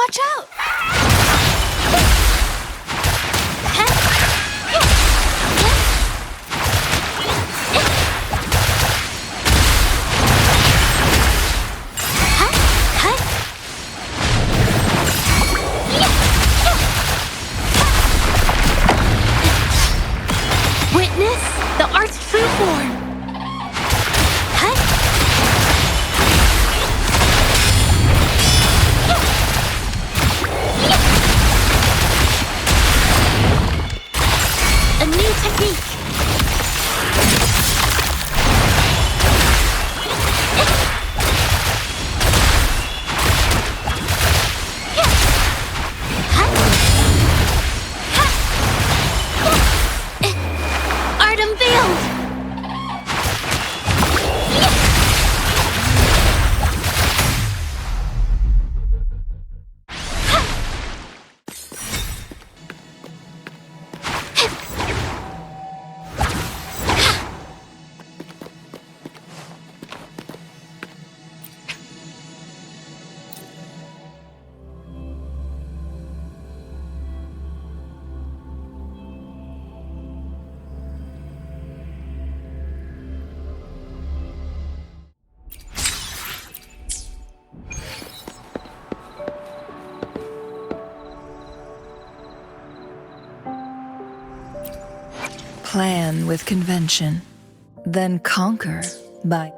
Watch out! Witness the art's true form. A new technique. Art unveiled. Plan with convention, then conquer by...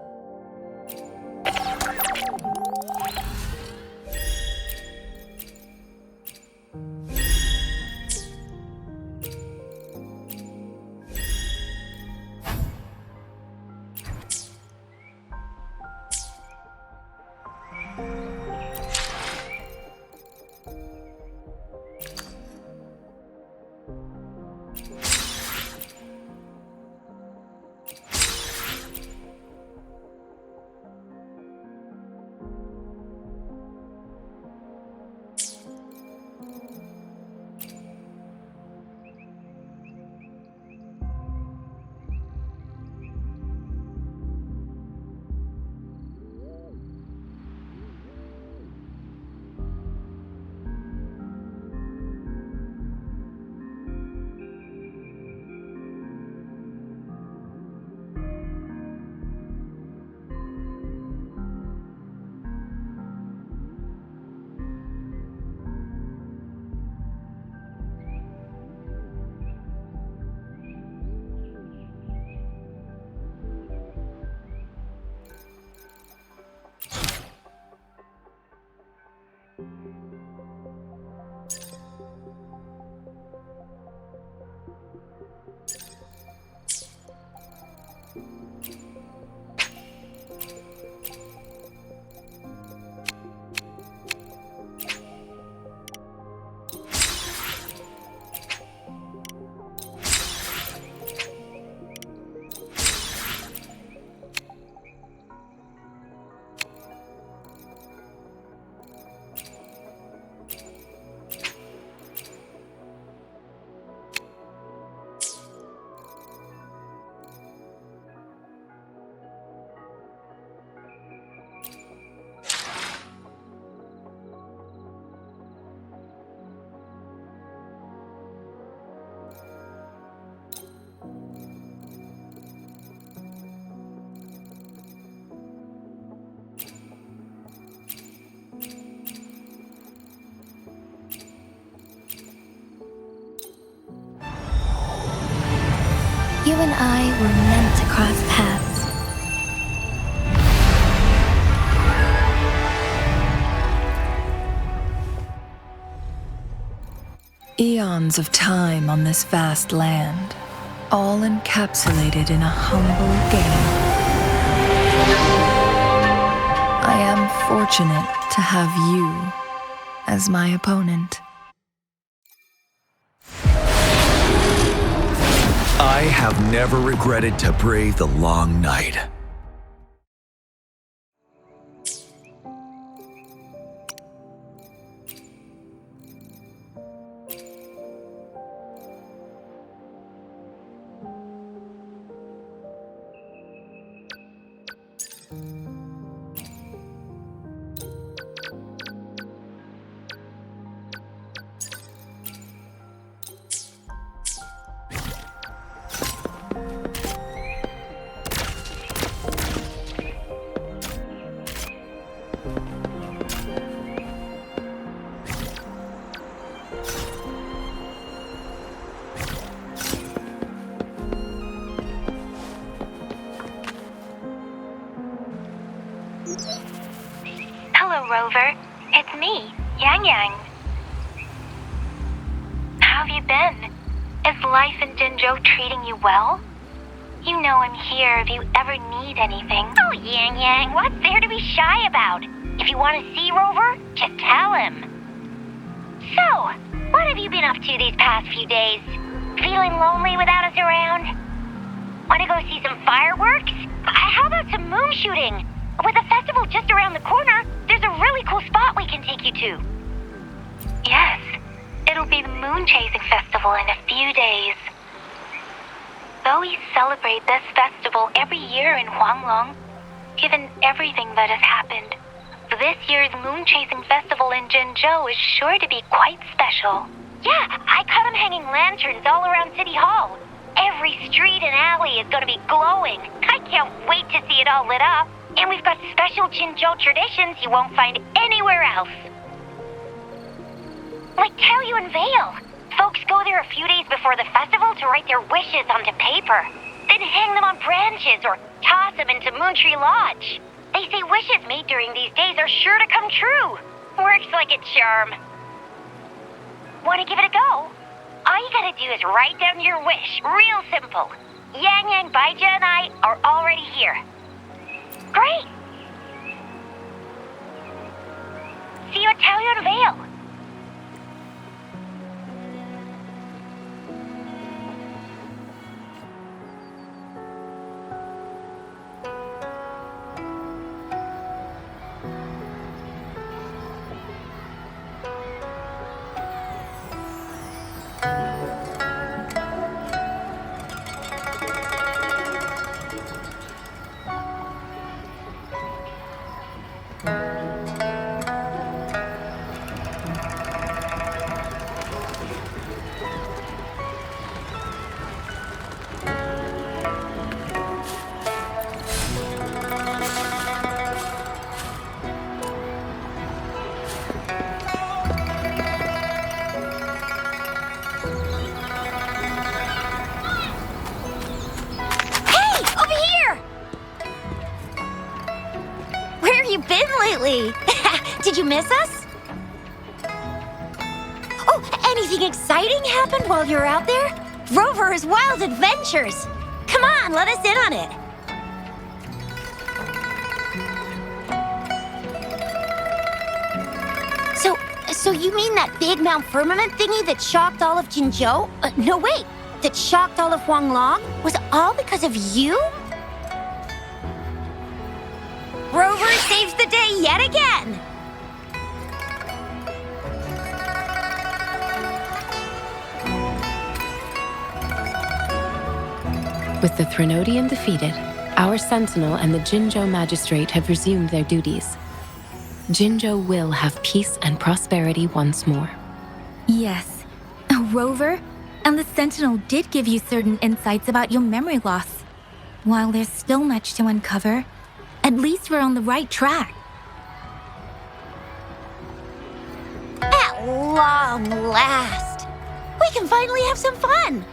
You and I were meant to cross paths. Eons of time on this vast land, all encapsulated in a humble game. I am fortunate to have you as my opponent. I have never regretted to brave the long night. Yang Yang. How have you been? Is life in Jinzhou treating you well? You know I'm here if you ever need anything. Oh, Yang Yang, what's there to be shy about? If you want to see Rover, just tell him. So, what have you been up to these past few days? Feeling lonely without us around? Want to go see some fireworks? How about some moon shooting? With the festival just around the corner, there's a really cool spot we can take you to. Yes, it'll be the Moon Chasing Festival in a few days. Though we celebrate this festival every year in Huanglong, given everything that has happened, this year's Moon Chasing Festival in Jinzhou is sure to be quite special. Yeah, I caught him hanging lanterns all around City Hall. Every street and alley is going to be glowing. I can't wait to see it all lit up. And we've got special Jinzhou traditions you won't find anywhere else. Like Taoyuan Vale. Folks go there a few days before the festival to write their wishes onto paper. Then hang them on branches or toss them into Moontree Lodge. They say wishes made during these days are sure to come true. Works like a charm. Want to give it a go? All you gotta do is write down your wish. Real simple. Yang Yang, Baija, and I are already here. Great! See you at Taoyuan Vale. Did you miss us? Oh, anything exciting happened while you were out there? Rover's Wild Adventures! Come on, let us in on it! So you mean that big Mount Firmament thingy that shocked all of Jinzhou? No, wait! That shocked all of Huanglong? Was all because of you? Rover saves the day yet again! With the Threnodian defeated, our Sentinel and the Jinzhou Magistrate have resumed their duties. Jinzhou will have peace and prosperity once more. Yes. Rover, and the Sentinel did give you certain insights about your memory loss. While there's still much to uncover, at least we're on the right track. At long last, we can finally have some fun.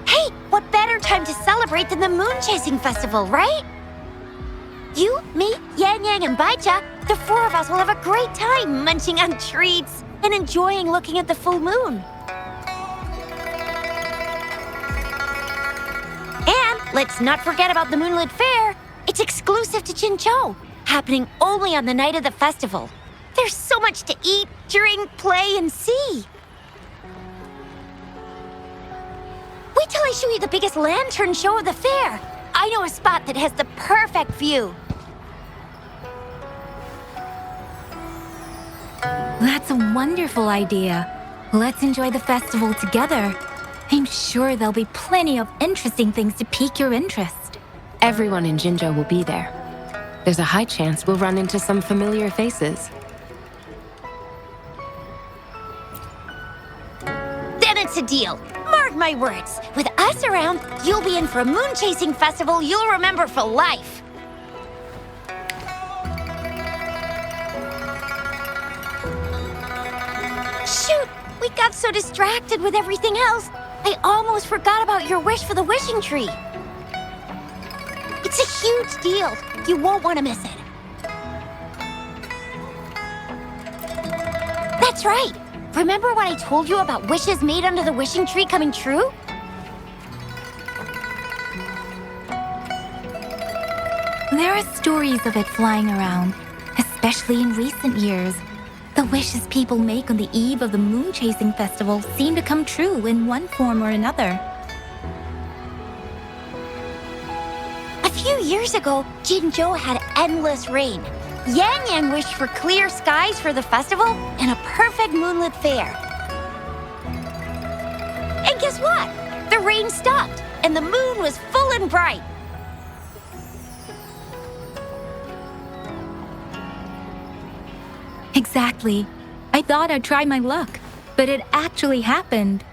Hey, what better time to celebrate than the Moon Chasing Festival, right? You, me, Yang Yang, and Baija, the four of us will have a great time munching on treats and enjoying looking at the full moon. And let's not forget about the Moonlit Fair. It's exclusive to Jinzhou, happening only on the night of the festival. There's so much to eat, drink, play, and see. Wait till I show you the biggest lantern show of the fair. I know a spot that has the perfect view. That's a wonderful idea. Let's enjoy the festival together. I'm sure there'll be plenty of interesting things to pique your interest. Everyone in Jinzhou will be there. There's a high chance we'll run into some familiar faces. Then it's a deal. Mark my words. With us around, you'll be in for a moon chasing festival you'll remember for life. Shoot! We got so distracted with everything else, I almost forgot about your wish for the wishing tree. It's a huge deal. You won't want to miss it. That's right. Remember what I told you about wishes made under the wishing tree coming true? There are stories of it flying around, especially in recent years. The wishes people make on the eve of the moon chasing festival seem to come true in one form or another. A few years ago, Jinzhou had endless rain. Yang Yang wished for clear skies for the festival and a perfect moonlit fair. And guess what? The rain stopped and the moon was full and bright. Exactly. I thought I'd try my luck, but it actually happened.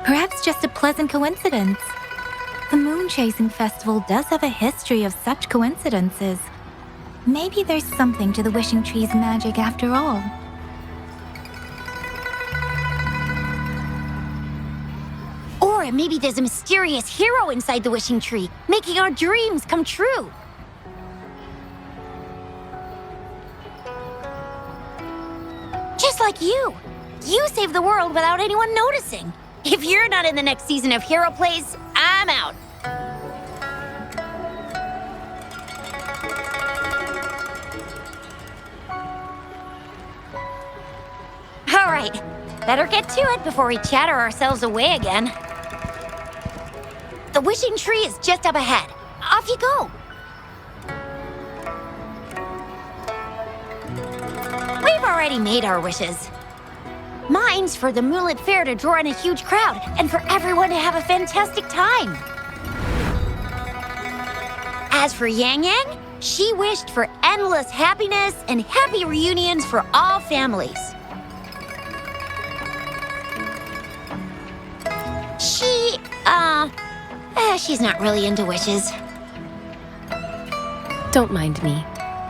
Perhaps just a pleasant coincidence. The moon chasing festival does have a history of such coincidences. Maybe there's something to the wishing tree's magic after all. Or maybe there's a mysterious hero inside the wishing tree, making our dreams come true. Just like you. You saved the world without anyone noticing. If you're not in the next season of Hero Plays, I'm out. All right, better get to it before we chatter ourselves away again. The wishing tree is just up ahead. Off you go. We've already made our wishes. Mine's for the Moonlit Fair to draw in a huge crowd and for everyone to have a fantastic time. As for Yang Yang, she wished for endless happiness and happy reunions for all families. She's not really into wishes. Don't mind me.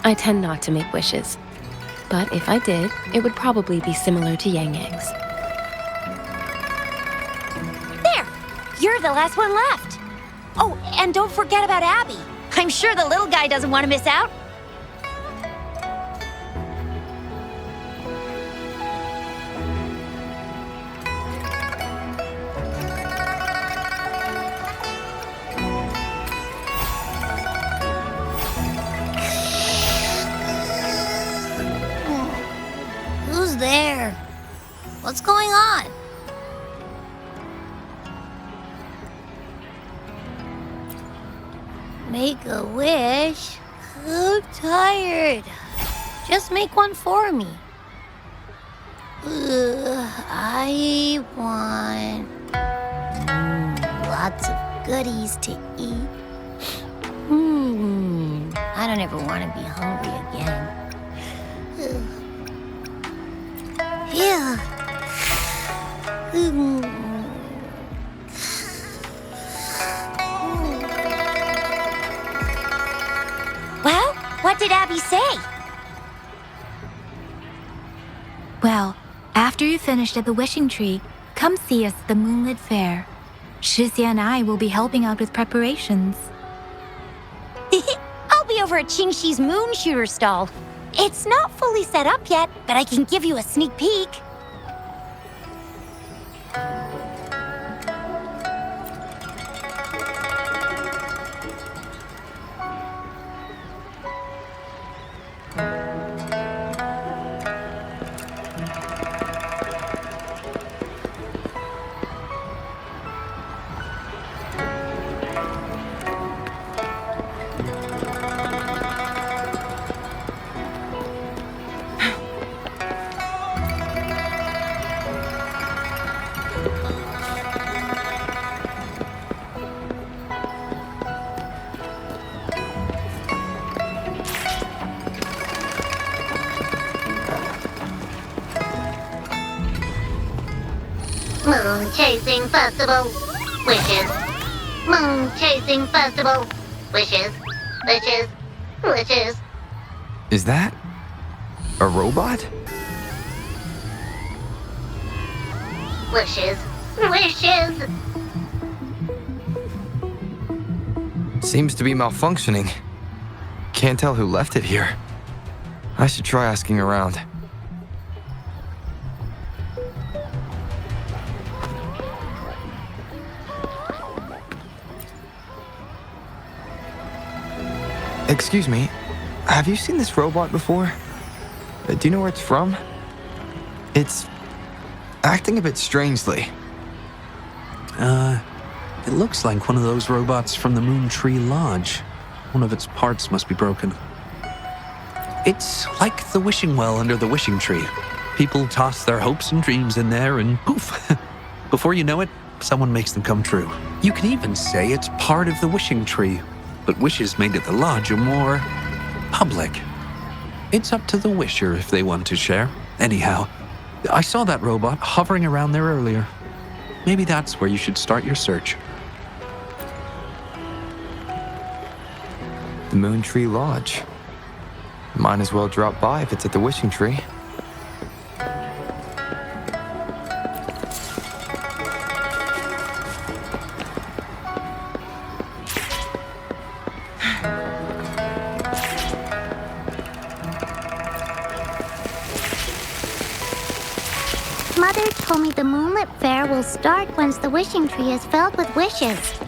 I tend not to make wishes. But if I did, it would probably be similar to Yang Yang's. There! You're the last one left. Oh, and don't forget about Abby. I'm sure the little guy doesn't want to miss out. Who's there? What's going on? Make a wish? I'm tired. Just make one for me. I want lots of goodies to eat. I don't ever want to be hungry again. Yeah. Well, what did Abby say? Well, after you finished at the wishing tree, come see us at the Moonlit Fair. Shizia and I will be helping out with preparations. I'll be over at Qingxi's moon shooter stall. It's not fully set up yet, but I can give you a sneak peek. Moon Chasing Festival. Wishes. Moon Chasing Festival. Wishes. Wishes. Wishes. Is that a robot? Wishes. Wishes. Seems to be malfunctioning. can't tell who left it here. I should try asking around. Excuse me, have you seen this robot before? Do you know where it's from? It's acting a bit strangely. It looks like one of those robots from the Moon Tree Lodge. One of its parts must be broken. It's like the wishing well under the wishing tree. People toss their hopes and dreams in there and poof. Before you know it, someone makes them come true. You can even say it's part of the wishing tree, but wishes made at the lodge are more public. It's up to the wisher if they want to share. Anyhow, I saw that robot hovering around there earlier. Maybe that's where you should start your search. The Moon Tree Lodge. Might as well drop by if it's at the wishing tree. Mother told me the Moonlit Fair will start once the wishing tree is filled with wishes.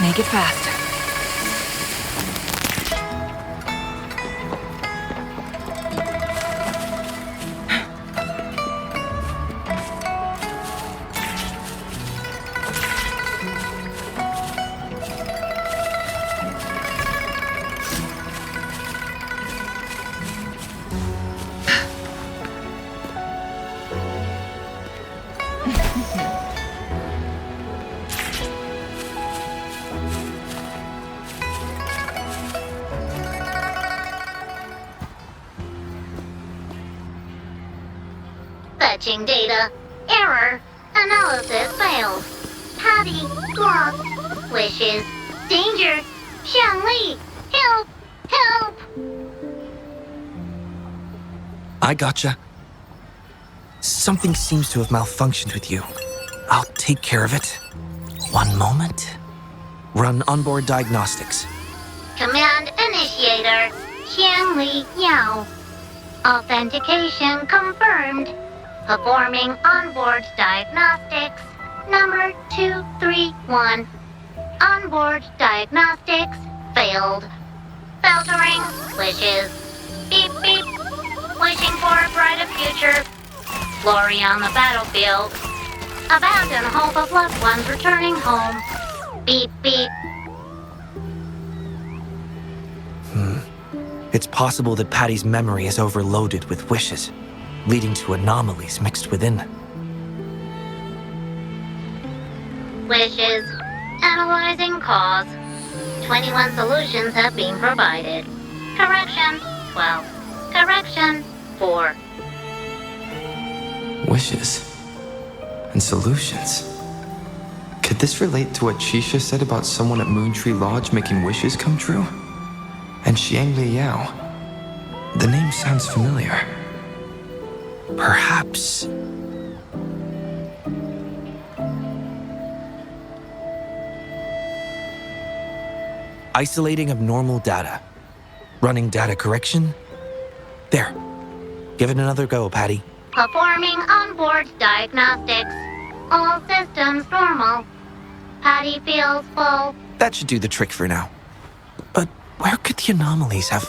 Make it fast. Fetching data. Error. Analysis failed. Patty lost. Wishes. Danger. Xiangli. Help. Help. I gotcha. Something seems to have malfunctioned with you. I'll take care of it. One moment. Run onboard diagnostics. Command initiator. Xiangli Yao. Authentication confirmed. Performing onboard diagnostics. Number 231. Onboard diagnostics failed. Filtering wishes. Beep beep. Wishing for a brighter future. Glory on the battlefield. Abandon hope of loved ones returning home. Beep beep. It's possible that Patty's memory is overloaded with wishes, leading to anomalies mixed within. Wishes. Analyzing cause. 21 solutions have been provided. Correction 12. Correction 4. Wishes and solutions. Could this relate to what Shisha said about someone at Moontree Lodge making wishes come true? And Xiangli Yao. The name sounds familiar. Perhaps. Isolating abnormal data. Running data correction. There. Give it another go, Patty. Performing onboard diagnostics. All systems normal. Patty feels full. That should do the trick for now. But where could the anomalies have...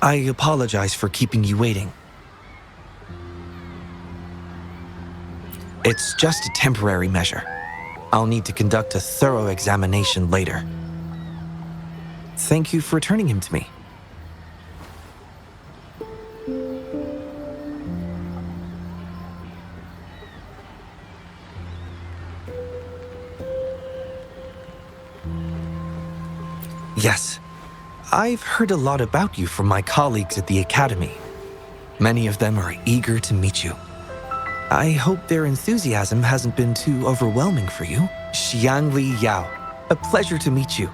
I apologize for keeping you waiting. It's just a temporary measure. I'll need to conduct a thorough examination later. Thank you for returning him to me. Yes, I've heard a lot about you from my colleagues at the Academy. Many of them are eager to meet you. I hope their enthusiasm hasn't been too overwhelming for you. Xiangli Yao, A pleasure to meet you.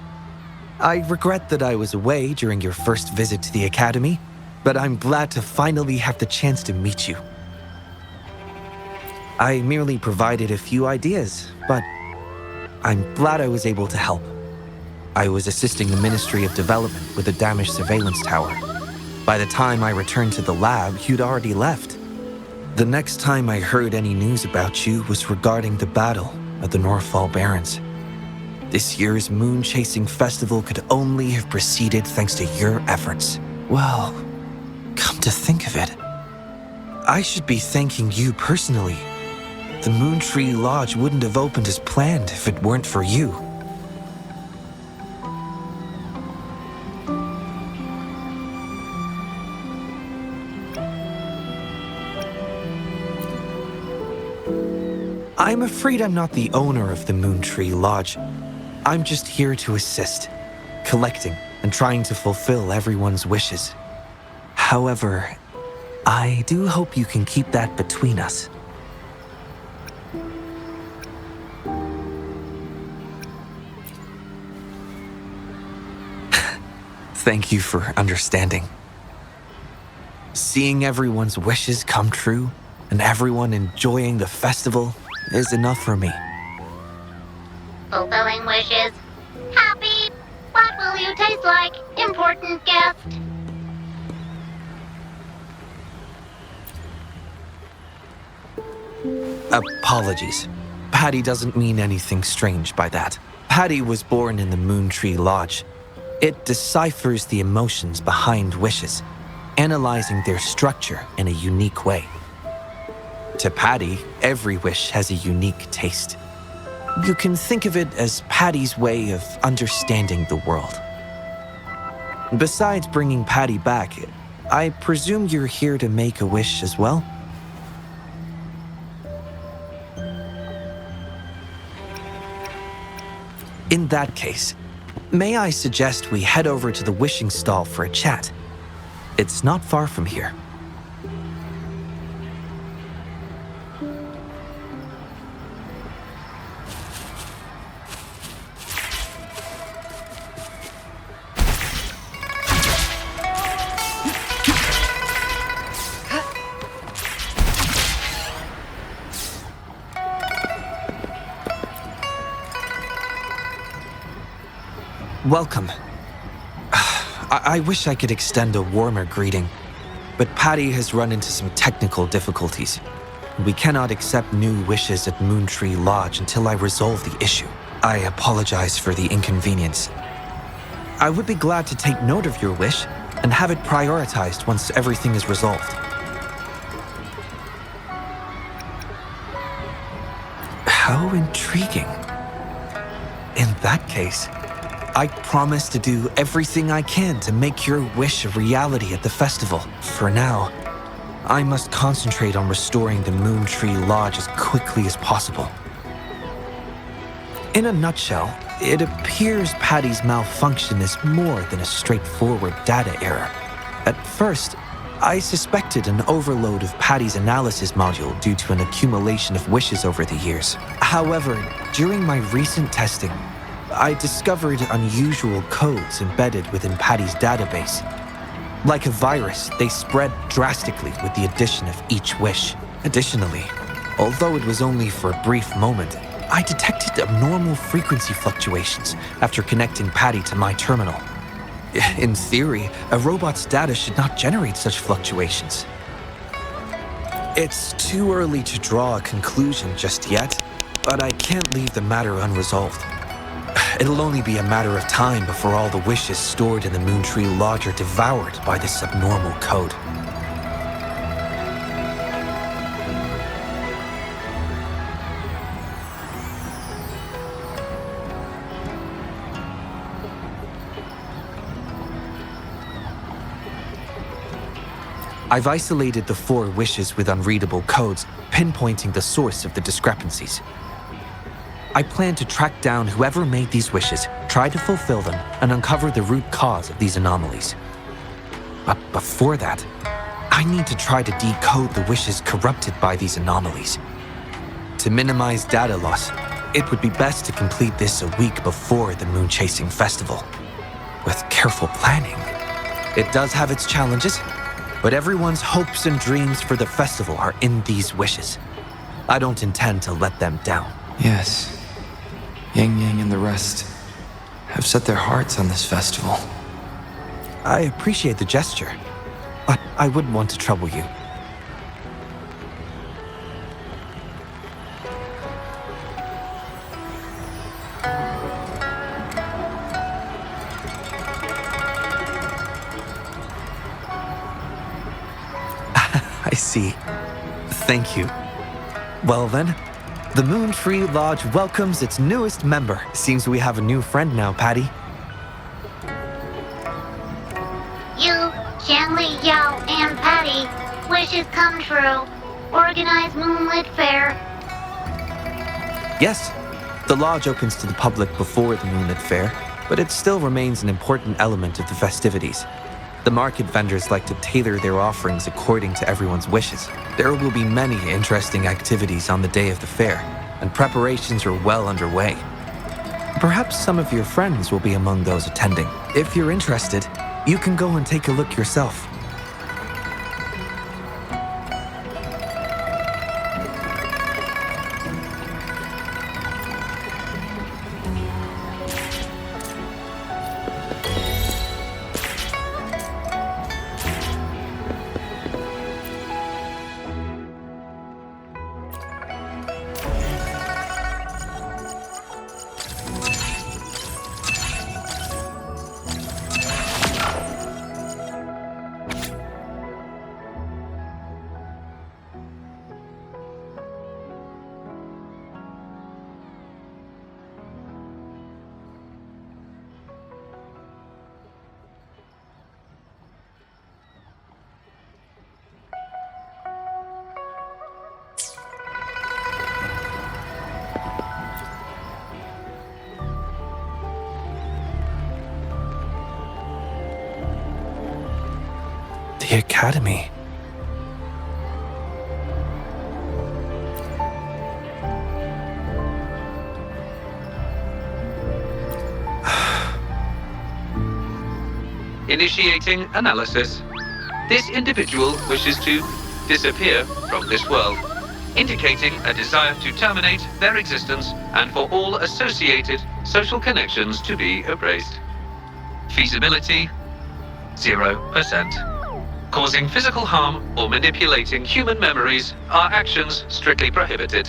I regret that I was away during your first visit to the Academy, but I'm glad to finally have the chance to meet you. I merely provided a few ideas, but I'm glad I was able to help. I was assisting the Ministry of Development with a damaged surveillance tower. By the time I returned to the lab, you'd already left. The next time I heard any news about you was regarding the battle at the Northfall Barrens. This year's moon-chasing festival could only have proceeded thanks to your efforts. Well, come to think of it, I should be thanking you personally. The Moon Tree Lodge wouldn't have opened as planned if it weren't for you. I'm afraid I'm not the owner of the Moon Tree Lodge. I'm just here to assist, collecting and trying to fulfill everyone's wishes. However, I do hope you can keep that between us. Thank you for understanding. Seeing everyone's wishes come true and everyone enjoying the festival is enough for me. Fulfilling wishes. Happy. What will you taste like, important guest? Apologies. Patty doesn't mean anything strange by that. Patty was born in the Moon Tree Lodge. It deciphers the emotions behind wishes, analyzing their structure in a unique way. To Patty, every wish has a unique taste. You can think of it as Patty's way of understanding the world. Besides bringing Patty back, I presume you're here to make a wish as well? In that case, may I suggest we head over to the wishing stall for a chat? It's not far from here. Welcome. I wish I could extend a warmer greeting, but Patty has run into some technical difficulties. We cannot accept new wishes at Moon Tree Lodge until I resolve the issue. I apologize for the inconvenience. I would be glad to take note of your wish and have it prioritized once everything is resolved. How intriguing. In that case, I promise to do everything I can to make your wish a reality at the festival. For now, I must concentrate on restoring the Moon Tree Lodge as quickly as possible. In a nutshell, it appears Patty's malfunction is more than a straightforward data error. At first, I suspected an overload of Patty's analysis module due to an accumulation of wishes over the years. However, during my recent testing, I discovered unusual codes embedded within Patty's database. Like a virus, they spread drastically with the addition of each wish. Additionally, although it was only for a brief moment, I detected abnormal frequency fluctuations after connecting Patty to my terminal. In theory, a robot's data should not generate such fluctuations. It's too early to draw a conclusion just yet, but I can't leave the matter unresolved. It'll only be a matter of time before all the wishes stored in the Moon Tree Lodge are devoured by this abnormal code. I've isolated the 4 wishes with unreadable codes, pinpointing the source of the discrepancies. I plan to track down whoever made these wishes, try to fulfill them, and uncover the root cause of these anomalies. But before that, I need to try to decode the wishes corrupted by these anomalies. To minimize data loss, It would be best to complete this a week before the moon chasing festival. With careful planning. It does have its challenges, but everyone's hopes and dreams for the festival are in these wishes. I don't intend to let them down. Yes. Yang Yang and the rest have set their hearts on this festival. I appreciate the gesture, but I wouldn't want to trouble you. I see. Thank you. Well then, the Moon Tree Lodge welcomes its newest member. Seems we have a new friend now, Patty. You, Xiangli, Yao, and Patty, wishes come true. Organize Moonlit Fair. Yes, the lodge opens to the public before the Moonlit Fair, but it still remains an important element of the festivities. The market vendors like to tailor their offerings according to everyone's wishes. There will be many interesting activities on the day of the fair, and preparations are well underway. Perhaps some of your friends will be among those attending. If you're interested, you can go and take a look yourself. The Academy. Initiating analysis. This individual wishes to disappear from this world, indicating a desire to terminate their existence and for all associated social connections to be erased. Feasibility, 0%. Causing physical harm or manipulating human memories are actions strictly prohibited.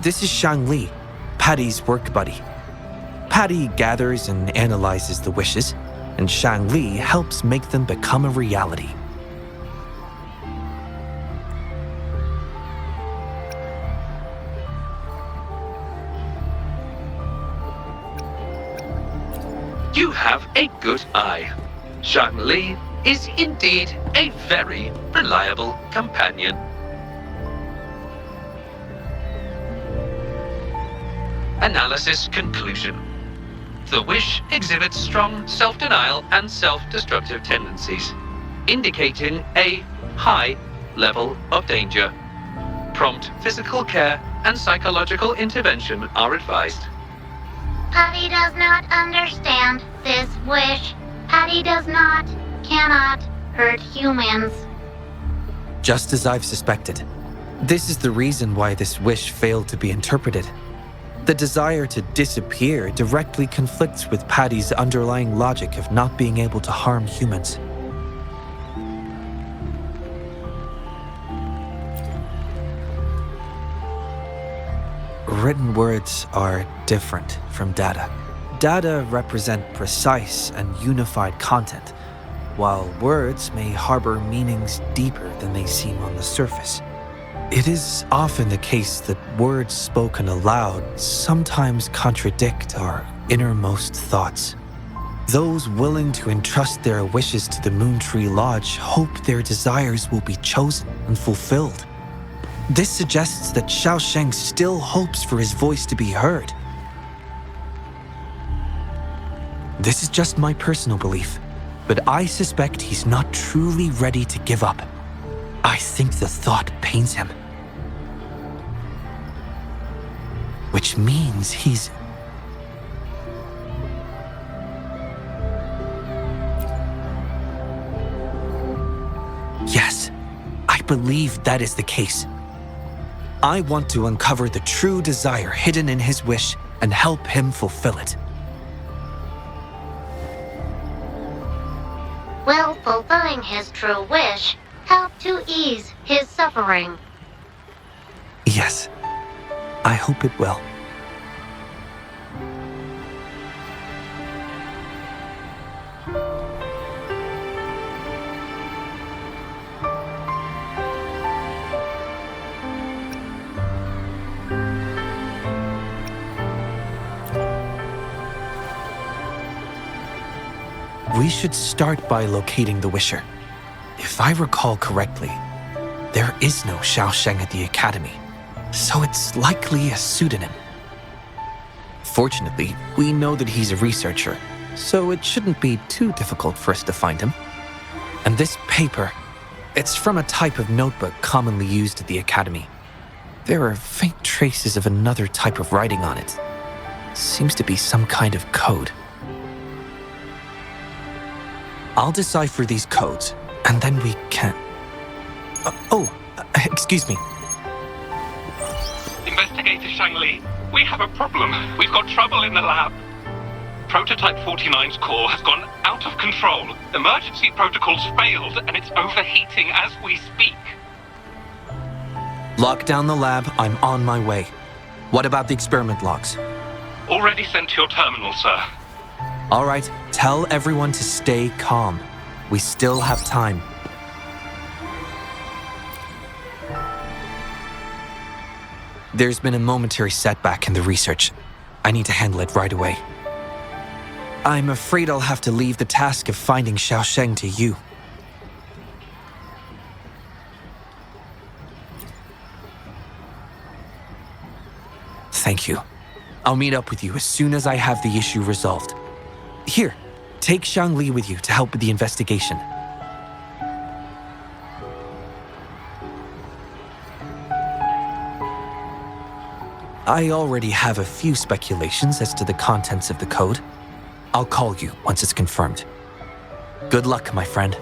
This is Shang Li, Patty's work buddy. Patty gathers and analyzes the wishes, and Shang Li helps make them become a reality. You have a good eye. Shang Li is indeed a very reliable companion. Analysis conclusion. The wish exhibits strong self-denial and self-destructive tendencies, indicating a high level of danger. Prompt physical care and psychological intervention are advised. Patty does not understand this wish. Patty cannot hurt humans. Just as I've suspected. This is the reason why this wish failed to be interpreted. The desire to disappear directly conflicts with Patty's underlying logic of not being able to harm humans. Written words are different from data. Data represent precise and unified content, while words may harbor meanings deeper than they seem on the surface. It is often the case that words spoken aloud sometimes contradict our innermost thoughts. Those willing to entrust their wishes to the Moon Tree Lodge hope their desires will be chosen and fulfilled. This suggests that Xiaosheng still hopes for his voice to be heard. This is just my personal belief, but I suspect he's not truly ready to give up. I think the thought pains him. Which means he's... Yes, I believe that is the case. I want to uncover the true desire hidden in his wish and help him fulfill it. Will fulfilling his true wish help to ease his suffering? Yes, I hope it will. We should start by locating the Wisher. If I recall correctly, there is no Xiaosheng at the Academy, so it's likely a pseudonym. Fortunately, we know that he's a researcher, so it shouldn't be too difficult for us to find him. And this paper, it's from a type of notebook commonly used at the Academy. There are faint traces of another type of writing on it. Seems to be some kind of code. I'll decipher these codes, and then we can... excuse me. Investigator Shangli, we have a problem. We've got trouble in the lab. Prototype 49's core has gone out of control. Emergency protocols failed, and it's overheating as we speak. Lock down the lab. I'm on my way. What about the experiment logs? Already sent to your terminal, sir. All right, tell everyone to stay calm. We still have time. There's been a momentary setback in the research. I need to handle it right away. I'm afraid I'll have to leave the task of finding Xiaosheng to you. Thank you. I'll meet up with you as soon as I have the issue resolved. Here, take Shangli with you to help with the investigation. I already have a few speculations as to the contents of the code. I'll call you once it's confirmed. Good luck, my friend.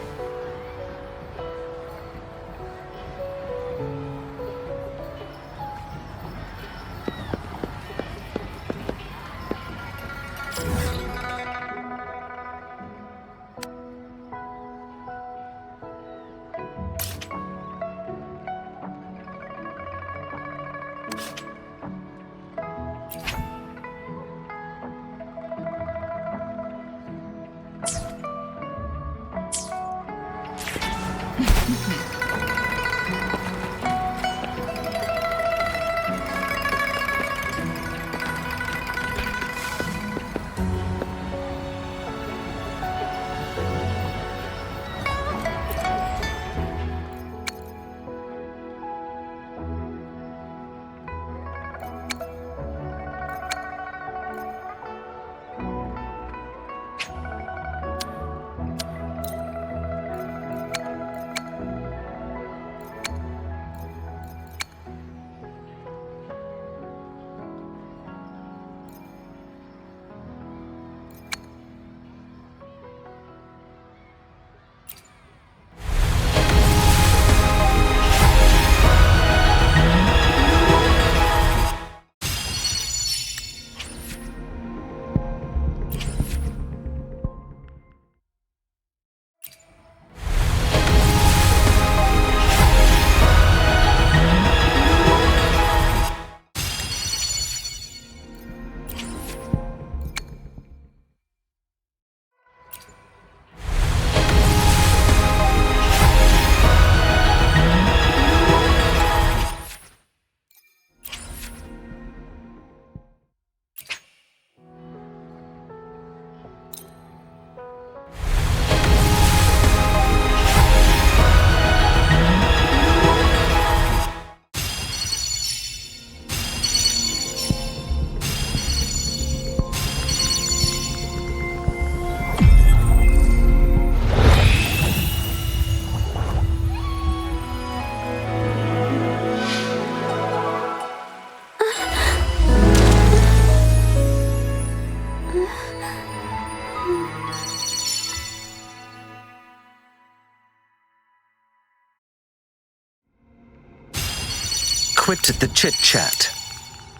quit the chit-chat.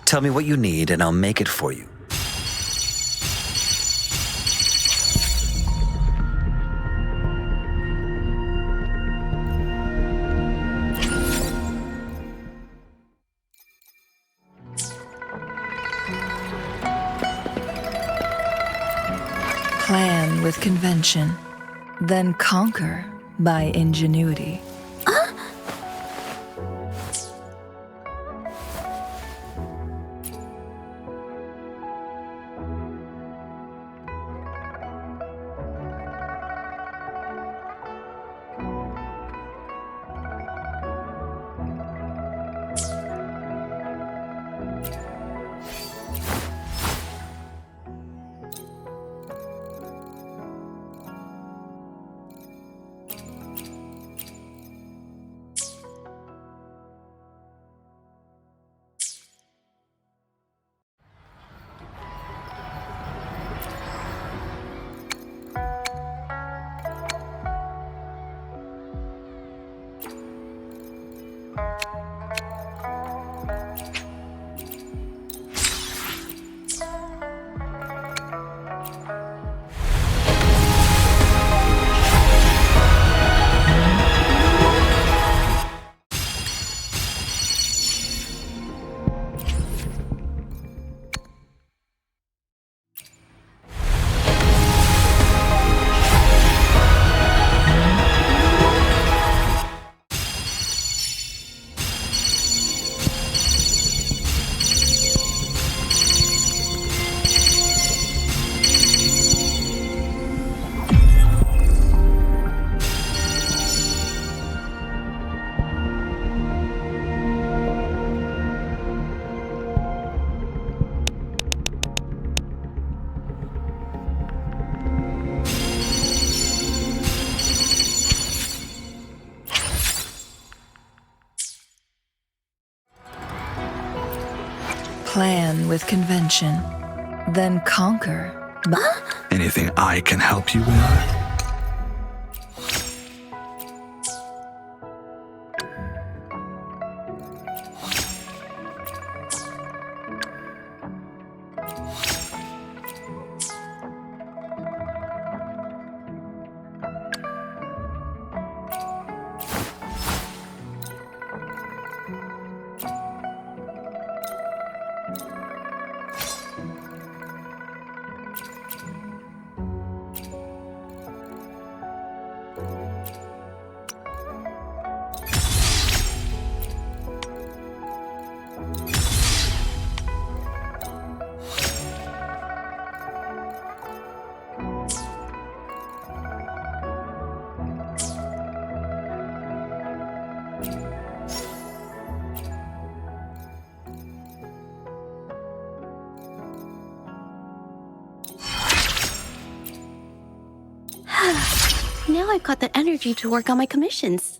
Tell me what you need and I'll make it for you. Plan with convention, then conquer by ingenuity. Plan with convention, then conquer. Anything I can help you with? Now I've got the energy to work on my commissions.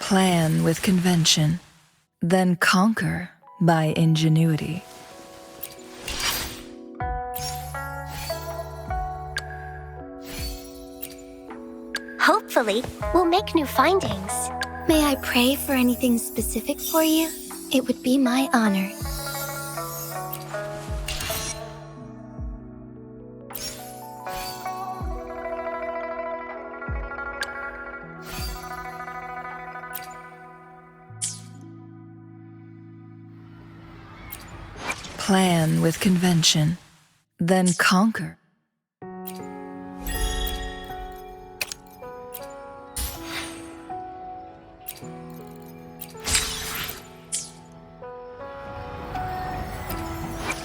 Plan with convention, then conquer by ingenuity. Hopefully, we'll make new findings. May I pray for anything specific for you? It would be my honor. Plan with convention, then conquer.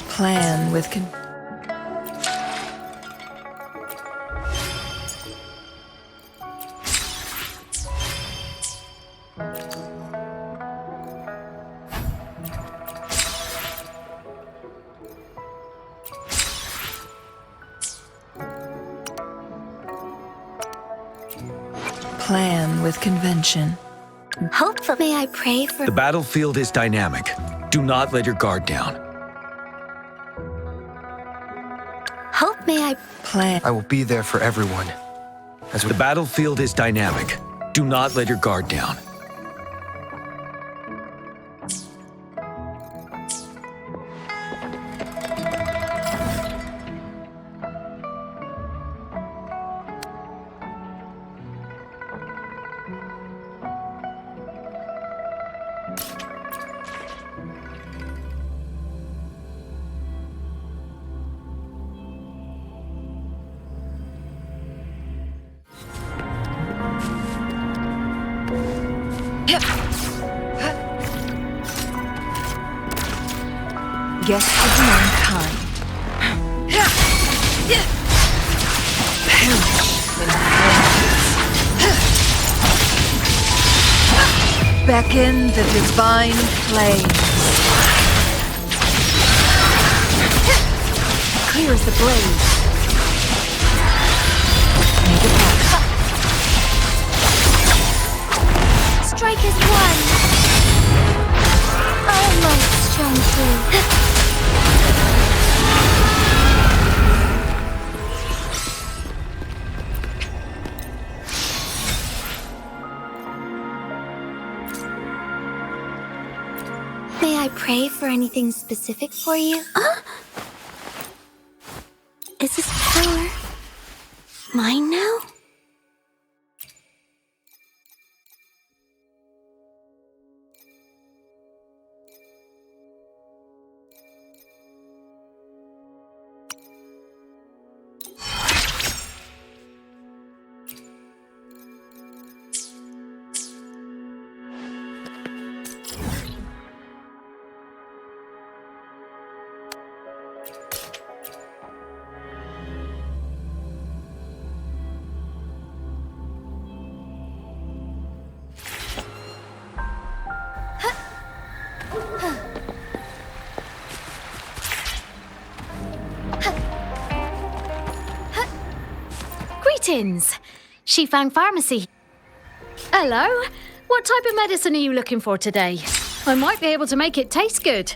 Plan with Plan with convention. Hopefully, may I pray for... The battlefield is dynamic. Do not let your guard down. Hope may I... Plan. I will be there for everyone. The battlefield is dynamic. Do not let your guard down. Guest of mankind. Perish in flames. Beckon the divine flames. Clear as the blaze. Make it happen. Strike as one. All lights shine through. May I pray for anything specific for you? Is this power mine now? Greetings, Shifang Pharmacy. Hello, what type of medicine are you looking for today? I might be able to make it taste good.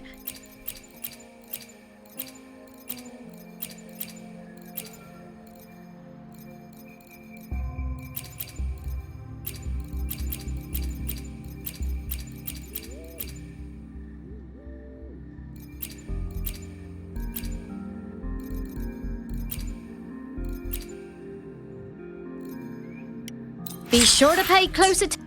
Be sure to pay close attention.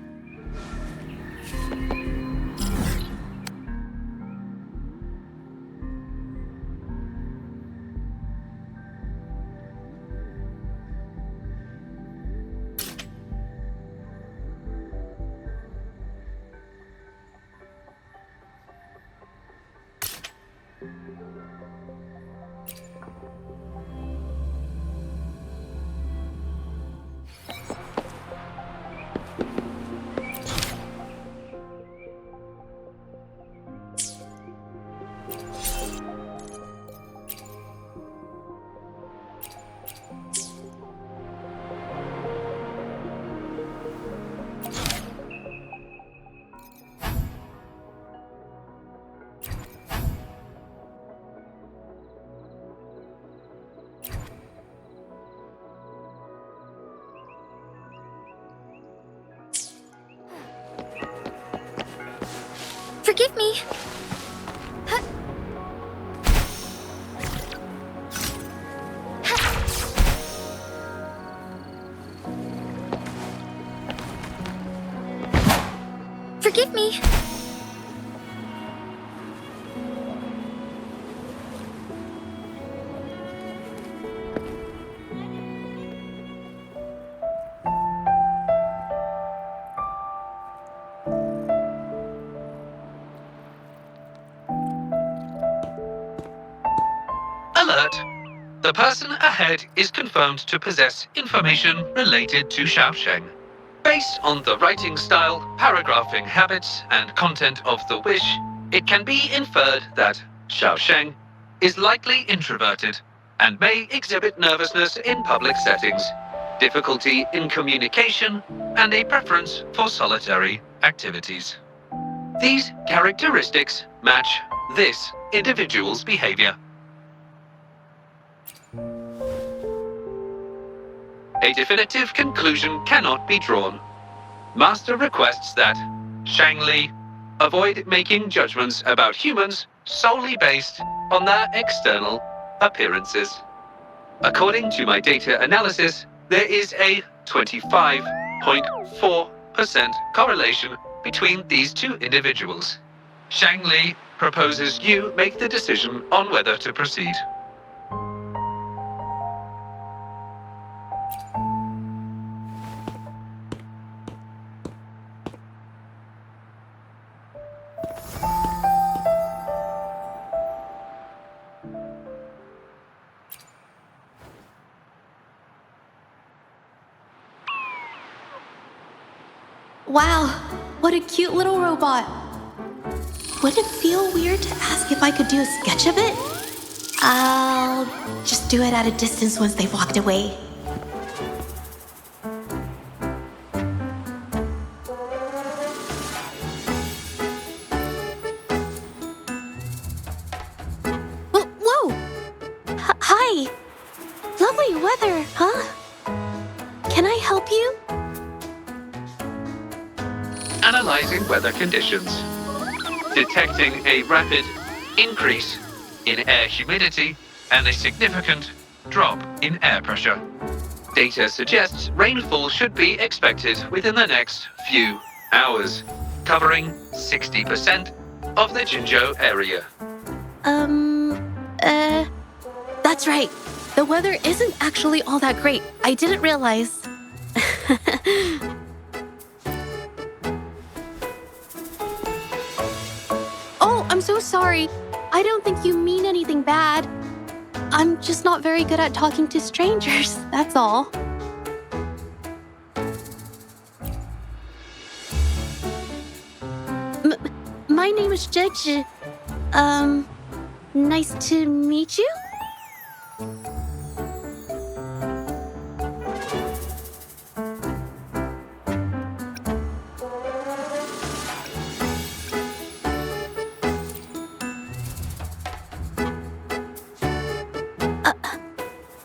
Forgive me. Forgive me. Alert! The person ahead is confirmed to possess information related to Xiaosheng. Based on the writing style, paragraphing habits, and content of the wish, it can be inferred that Xiaosheng is likely introverted and may exhibit nervousness in public settings, difficulty in communication, and a preference for solitary activities. These characteristics match this individual's behavior. A definitive conclusion cannot be drawn. Master requests that Shangli avoid making judgments about humans solely based on their external appearances. According to my data analysis, there is a 25.4% correlation between these two individuals. Shangli proposes you make the decision on whether to proceed. Wow, what a cute little robot. Would it feel weird to ask if I could do a sketch of it? I'll just do it at a distance once they've walked away. Whoa! Hi! Lovely weather, huh? Can I help you? Analyzing weather conditions. Detecting a rapid increase in air humidity and a significant drop in air pressure. Data suggests rainfall should be expected within the next few hours, covering 60% of the Jinzhou area. That's right. The weather isn't actually all that great. I didn't realize. Oh, I'm so sorry. I don't think you mean anything bad. I'm just not very good at talking to strangers, that's all. My name is Jeji. Nice to meet you?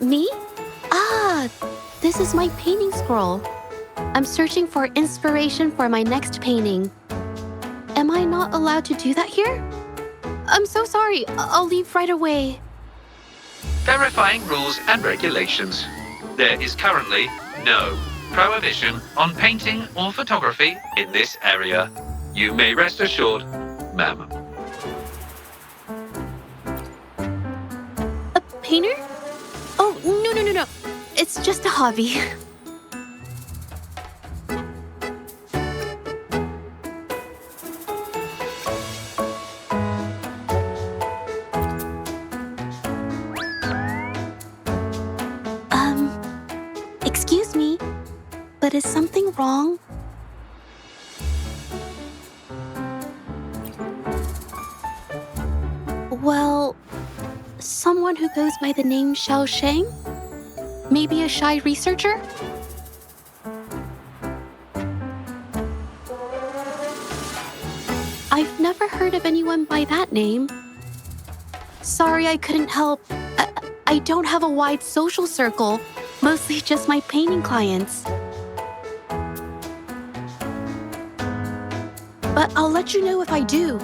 Me? Ah, this is my painting scroll. I'm searching for inspiration for my next painting. Am I not allowed to do that here? I'm so sorry. I'll leave right away. Verifying rules and regulations. There is currently no prohibition on painting or photography in this area. You may rest assured, ma'am. A painter? Oh, no. It's just a hobby. Excuse me, but is something wrong? Well, someone who goes by the name Xiaosheng? Maybe a shy researcher? I've never heard of anyone by that name. Sorry I couldn't help. I don't have a wide social circle, mostly just my painting clients. But I'll let you know if I do.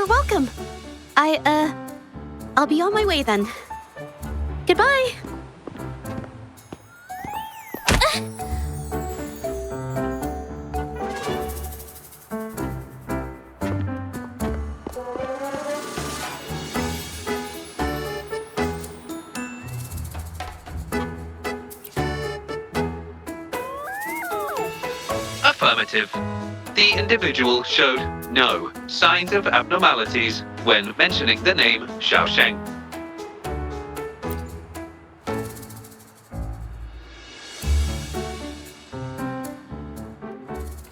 You're welcome. I'll be on my way then. Goodbye. Affirmative. The individual showed no signs of abnormalities when mentioning the name Xiaosheng.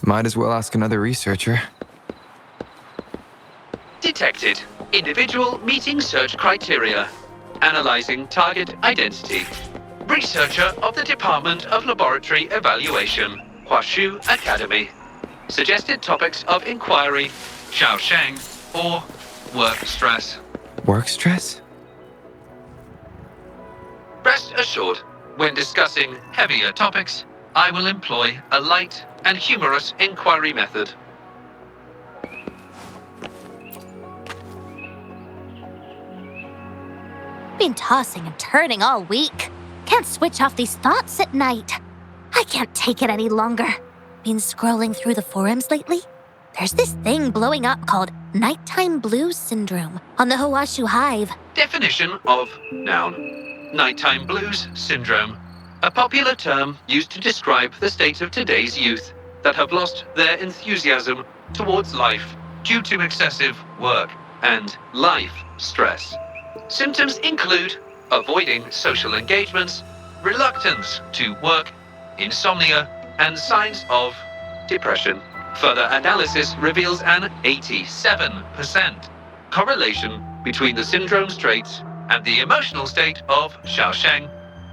Might as well ask another researcher. Detected. Individual meeting search criteria. Analyzing target identity. Researcher of the Department of Laboratory Evaluation, Huashu Academy. Suggested topics of inquiry, Xiaosheng or work stress. Work stress? Rest assured, when discussing heavier topics, I will employ a light and humorous inquiry method. Been tossing and turning all week. Can't switch off these thoughts at night. I can't take it any longer. Been scrolling through the forums lately? There's this thing blowing up called nighttime blues syndrome on the Huashu Hive. Definition of noun. Nighttime blues syndrome. A popular term used to describe the state of today's youth that have lost their enthusiasm towards life due to excessive work and life stress. Symptoms include avoiding social engagements, reluctance to work, insomnia, and signs of depression. Further analysis reveals an 87% correlation between the syndrome's traits and the emotional state of Xiaosheng,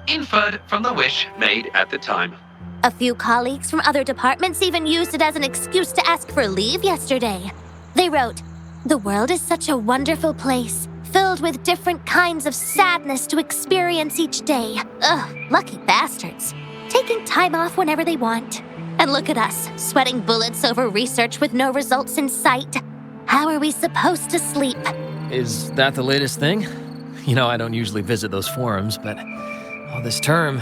inferred from the wish made at the time. A few colleagues from other departments even used it as an excuse to ask for leave yesterday. They wrote, "The world is such a wonderful place, filled with different kinds of sadness to experience each day. Ugh, lucky bastards. Taking time off whenever they want. And look at us, sweating bullets over research with no results in sight. How are we supposed to sleep?" Is that the latest thing? You know, I don't usually visit those forums, but this term,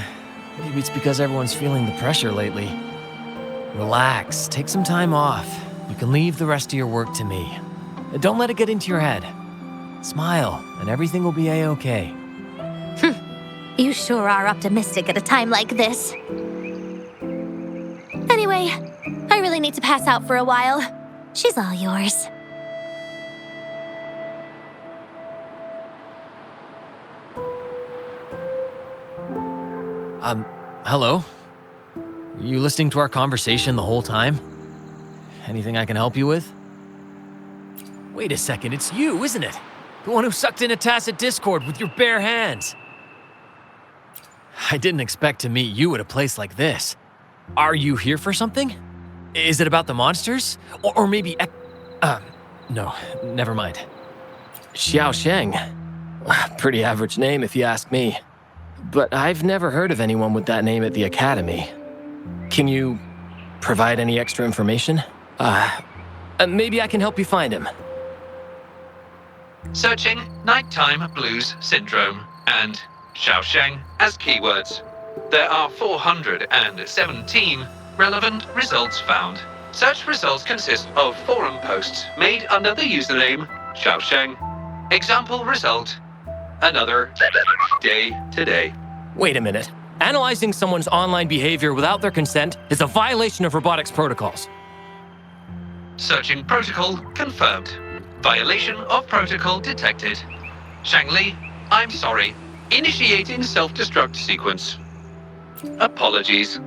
maybe it's because everyone's feeling the pressure lately. Relax, take some time off. You can leave the rest of your work to me. Don't let it get into your head. Smile, and everything will be a-okay. You sure are optimistic at a time like this. Anyway, I really need to pass out for a while. She's all yours. Hello? Were you listening to our conversation the whole time? Anything I can help you with? Wait a second, it's you, isn't it? The one who sucked in a tacit discord with your bare hands. I didn't expect to meet you at a place like this. Are you here for something? Is it about the monsters? Or maybe... no, never mind. Xiaosheng. Pretty average name if you ask me. But I've never heard of anyone with that name at the Academy. Can you provide any extra information? Maybe I can help you find him. Searching nighttime blues syndrome and Xiaosheng as keywords. There are 417 relevant results found. Such results consist of forum posts made under the username Xiaosheng. Example result: another day today. Wait a minute. Analyzing someone's online behavior without their consent is a violation of robotics protocols. Searching protocol confirmed. Violation of protocol detected. Shangli, I'm sorry. Initiating self-destruct sequence. Apologies.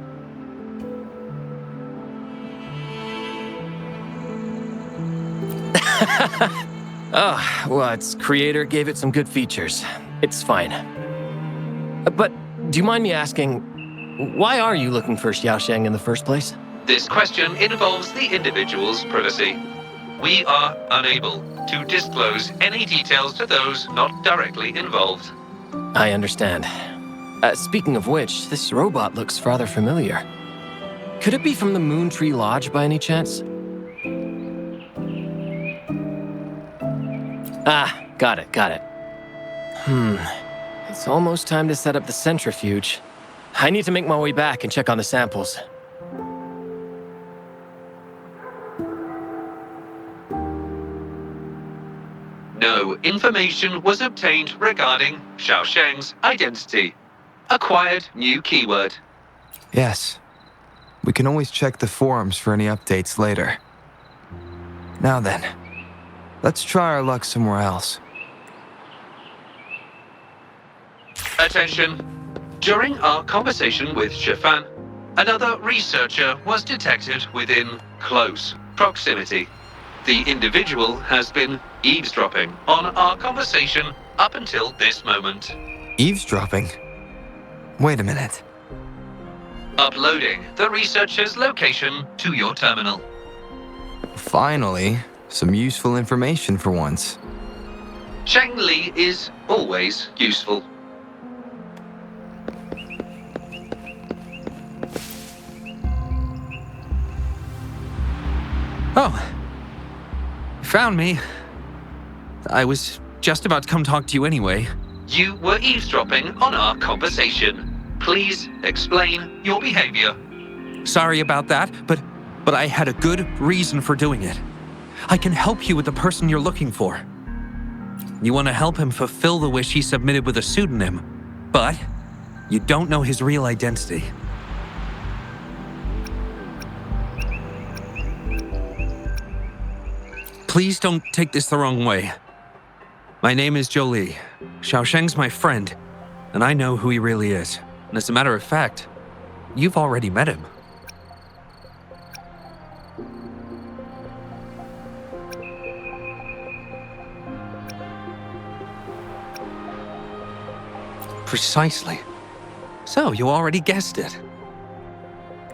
Well, its creator gave it some good features. It's fine. But do you mind me asking, why are you looking for Xiaosheng in the first place? This question involves the individual's privacy. We are unable to disclose any details to those not directly involved. I understand. Speaking of which, this robot looks rather familiar. Could it be from the Moon Tree Lodge by any chance? Ah, got it. It's almost time to set up the centrifuge. I need to make my way back and check on the samples. No information was obtained regarding Xiaosheng's identity. Acquired new keyword. Yes. We can always check the forums for any updates later. Now then, let's try our luck somewhere else. Attention. During our conversation with Shifan, another researcher was detected within close proximity. The individual has been eavesdropping on our conversation up until this moment. Eavesdropping? Wait a minute. Uploading the researcher's location to your terminal. Finally, some useful information for once. Sheng Li is always useful. Oh. You found me. I was just about to come talk to you anyway. You were eavesdropping on our conversation. Please explain your behavior. Sorry about that, but I had a good reason for doing it. I can help you with the person you're looking for. You want to help him fulfill the wish he submitted with a pseudonym, but you don't know his real identity. Please don't take this the wrong way. My name is Jolie. Xiaosheng's my friend, and I know who he really is. And as a matter of fact, you've already met him. Precisely. So, you already guessed it.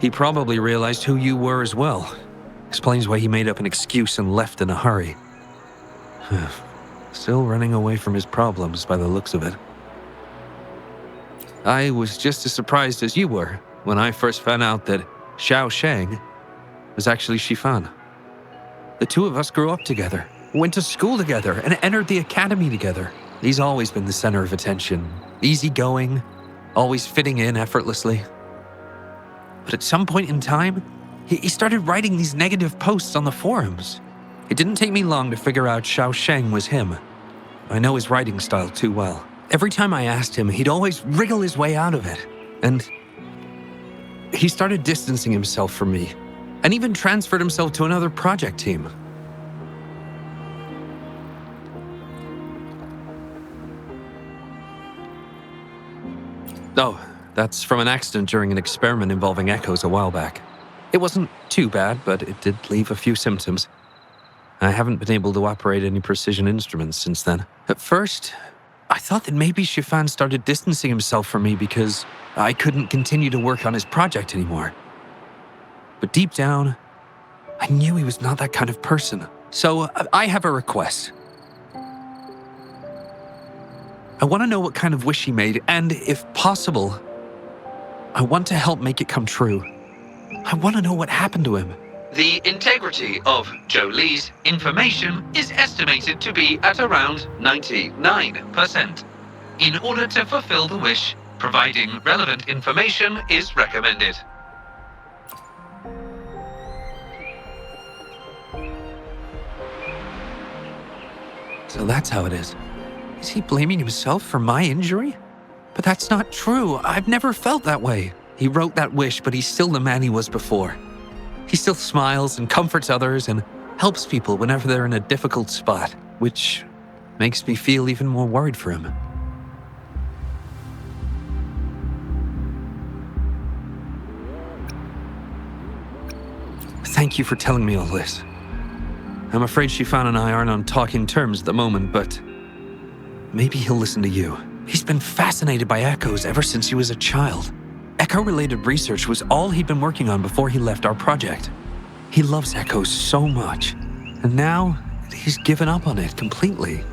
He probably realized who you were as well. Explains why he made up an excuse and left in a hurry. Still running away from his problems by the looks of it. I was just as surprised as you were when I first found out that Xiaosheng was actually Shifan. The two of us grew up together, went to school together, and entered the academy together. He's always been the center of attention, easygoing, always fitting in effortlessly. But at some point in time, he started writing these negative posts on the forums. It didn't take me long to figure out Xiaosheng was him. I know his writing style too well. Every time I asked him, he'd always wriggle his way out of it. And he started distancing himself from me, and even transferred himself to another project team. Oh, that's from an accident during an experiment involving echoes a while back. It wasn't too bad, but it did leave a few symptoms. I haven't been able to operate any precision instruments since then. At first, I thought that maybe Shifan started distancing himself from me because I couldn't continue to work on his project anymore. But deep down, I knew he was not that kind of person. So I have a request. I want to know what kind of wish he made, and if possible, I want to help make it come true. I want to know what happened to him. The integrity of Jolie's information is estimated to be at around 99%. In order to fulfill the wish, providing relevant information is recommended. So that's how it is. Is he blaming himself for my injury? But that's not true. I've never felt that way. He wrote that wish, but he's still the man he was before. He still smiles and comforts others and helps people whenever they're in a difficult spot, which makes me feel even more worried for him. Thank you for telling me all this. I'm afraid Shifan and I aren't on talking terms at the moment, but maybe he'll listen to you. He's been fascinated by echoes ever since he was a child. Echo-related research was all he'd been working on before he left our project. He loves echoes so much, and now he's given up on it completely.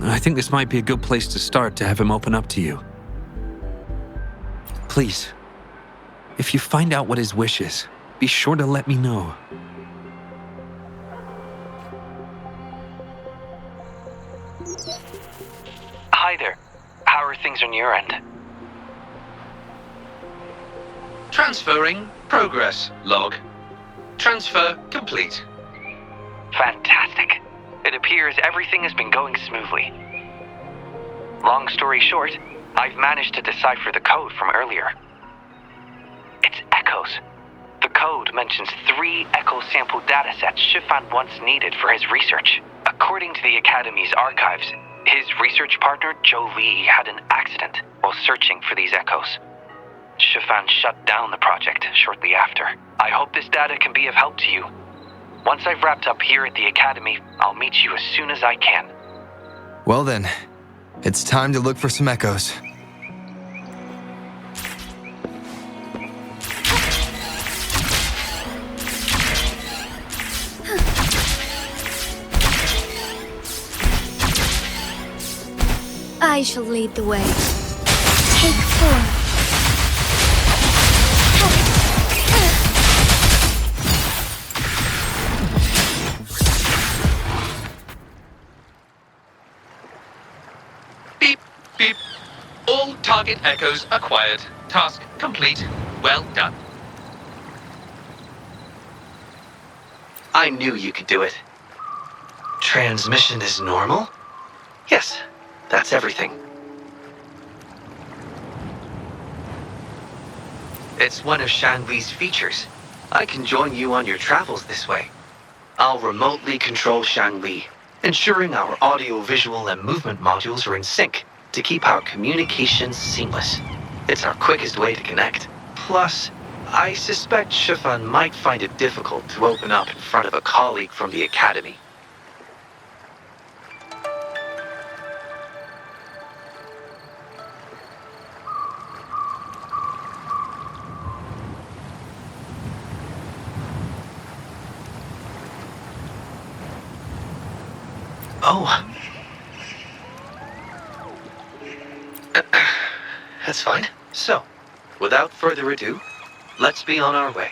I think this might be a good place to start to have him open up to you. Please, if you find out what his wish is, be sure to let me know. How are things on your end? Transferring progress log. Transfer complete. Fantastic. It appears everything has been going smoothly. Long story short, I've managed to decipher the code from earlier. It's echoes. The code mentions 3 echo sample datasets Shifan once needed for his research. According to the Academy's archives, his research partner, Joe Lee, had an accident while searching for these echoes. Shifan shut down the project shortly after. I hope this data can be of help to you. Once I've wrapped up here at the Academy, I'll meet you as soon as I can. Well then, it's time to look for some echoes. I shall lead the way. Take 4. Beep, beep. All target echoes acquired. Task complete. Well done. I knew you could do it. Transmission is normal? Yes, that's everything. It's one of Shanli's features. I can join you on your travels this way. I'll remotely control Shanli, ensuring our audio, visual, and movement modules are in sync to keep our communications seamless. It's our quickest way to connect. Plus, I suspect Shifan might find it difficult to open up in front of a colleague from the Academy. Oh. That's fine. So, without further ado, let's be on our way.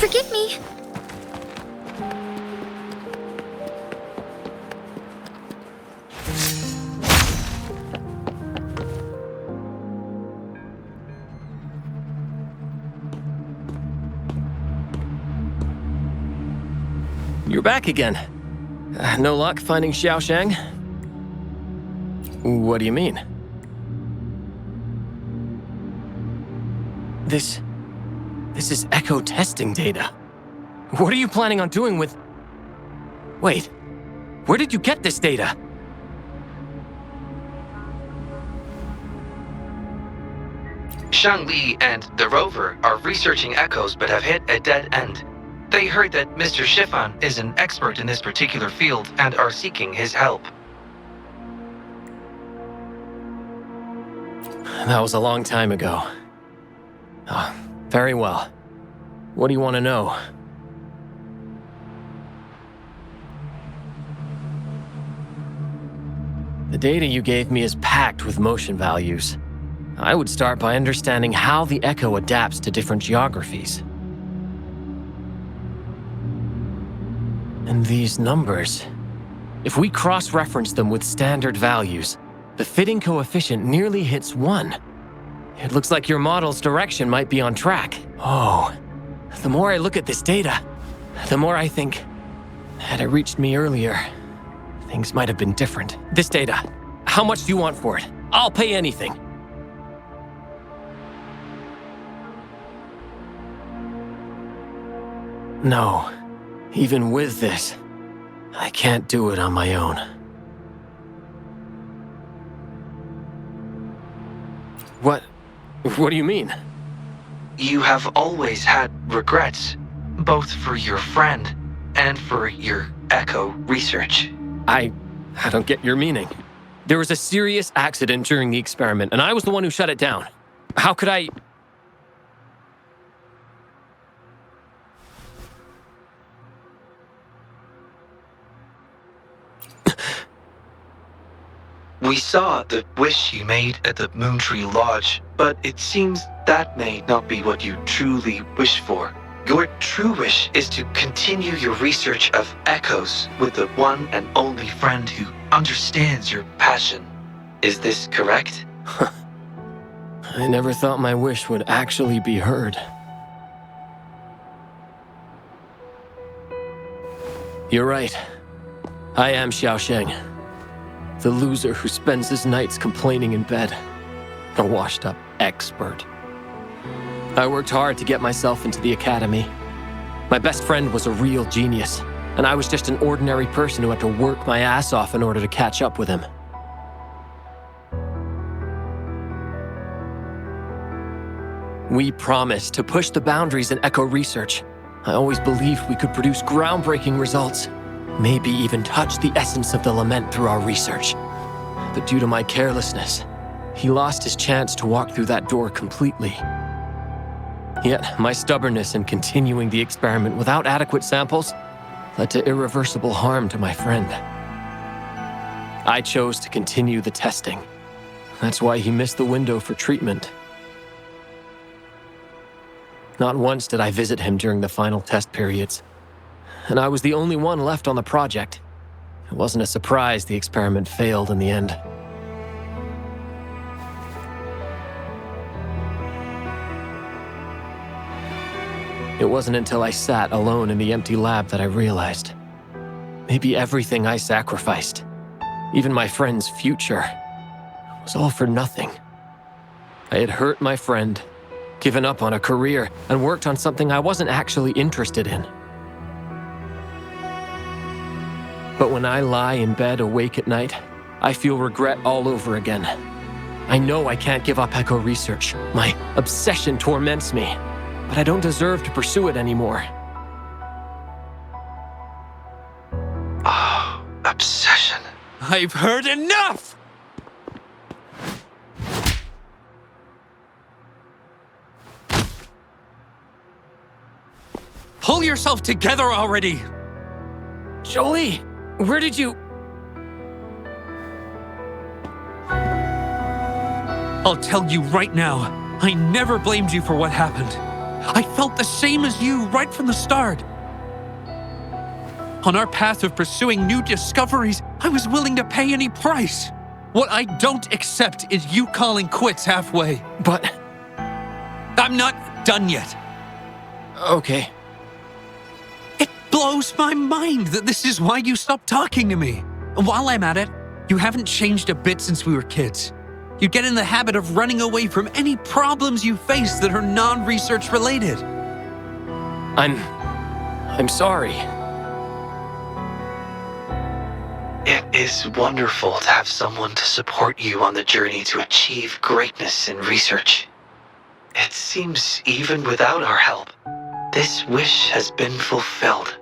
Forgive me. You're back again. No luck finding Xiaoshang? What do you mean? This is echo testing data. What are you planning on doing with... Wait, where did you get this data? Shangli and the rover are researching echoes but have hit a dead end. They heard that Mr. Shifan is an expert in this particular field and are seeking his help. That was a long time ago. Oh, very well. What do you want to know? The data you gave me is packed with motion values. I would start by understanding how the echo adapts to different geographies. And these numbers, if we cross-reference them with standard values, the fitting coefficient nearly hits 1. It looks like your model's direction might be on track. Oh, the more I look at this data, the more I think, had it reached me earlier, things might have been different. This data, how much do you want for it? I'll pay anything. No, even with this, I can't do it on my own. What do you mean? You have always had regrets, both for your friend and for your echo research. I don't get your meaning. There was a serious accident during the experiment, and I was the one who shut it down. How could I... We saw the wish you made at the Moontree Lodge, but it seems that may not be what you truly wish for. Your true wish is to continue your research of echoes with the one and only friend who understands your passion. Is this correct? I never thought my wish would actually be heard. You're right. I am Xiaosheng, the loser who spends his nights complaining in bed. A washed-up expert. I worked hard to get myself into the academy. My best friend was a real genius, and I was just an ordinary person who had to work my ass off in order to catch up with him. We promised to push the boundaries in echo research. I always believed we could produce groundbreaking results, maybe even touch the essence of the lament through our research. But due to my carelessness, he lost his chance to walk through that door completely. Yet, my stubbornness in continuing the experiment without adequate samples led to irreversible harm to my friend. I chose to continue the testing. That's why he missed the window for treatment. Not once did I visit him during the final test periods, and I was the only one left on the project. It wasn't a surprise the experiment failed in the end. It wasn't until I sat alone in the empty lab that I realized. Maybe everything I sacrificed, even my friend's future, was all for nothing. I had hurt my friend, given up on a career, and worked on something I wasn't actually interested in. But when I lie in bed awake at night, I feel regret all over again. I know I can't give up echo research. My obsession torments me, but I don't deserve to pursue it anymore. Oh, obsession. I've heard enough! Pull yourself together already! Jolie, where did you... I'll tell you right now, I never blamed you for what happened. I felt the same as you right from the start. On our path of pursuing new discoveries, I was willing to pay any price. What I don't accept is you calling quits halfway. But... I'm not done yet. Okay. It blows my mind that this is why you stopped talking to me. While I'm at it, you haven't changed a bit since we were kids. You get in the habit of running away from any problems you face that are non-research related. I'm sorry. It is wonderful to have someone to support you on the journey to achieve greatness in research. It seems even without our help, this wish has been fulfilled.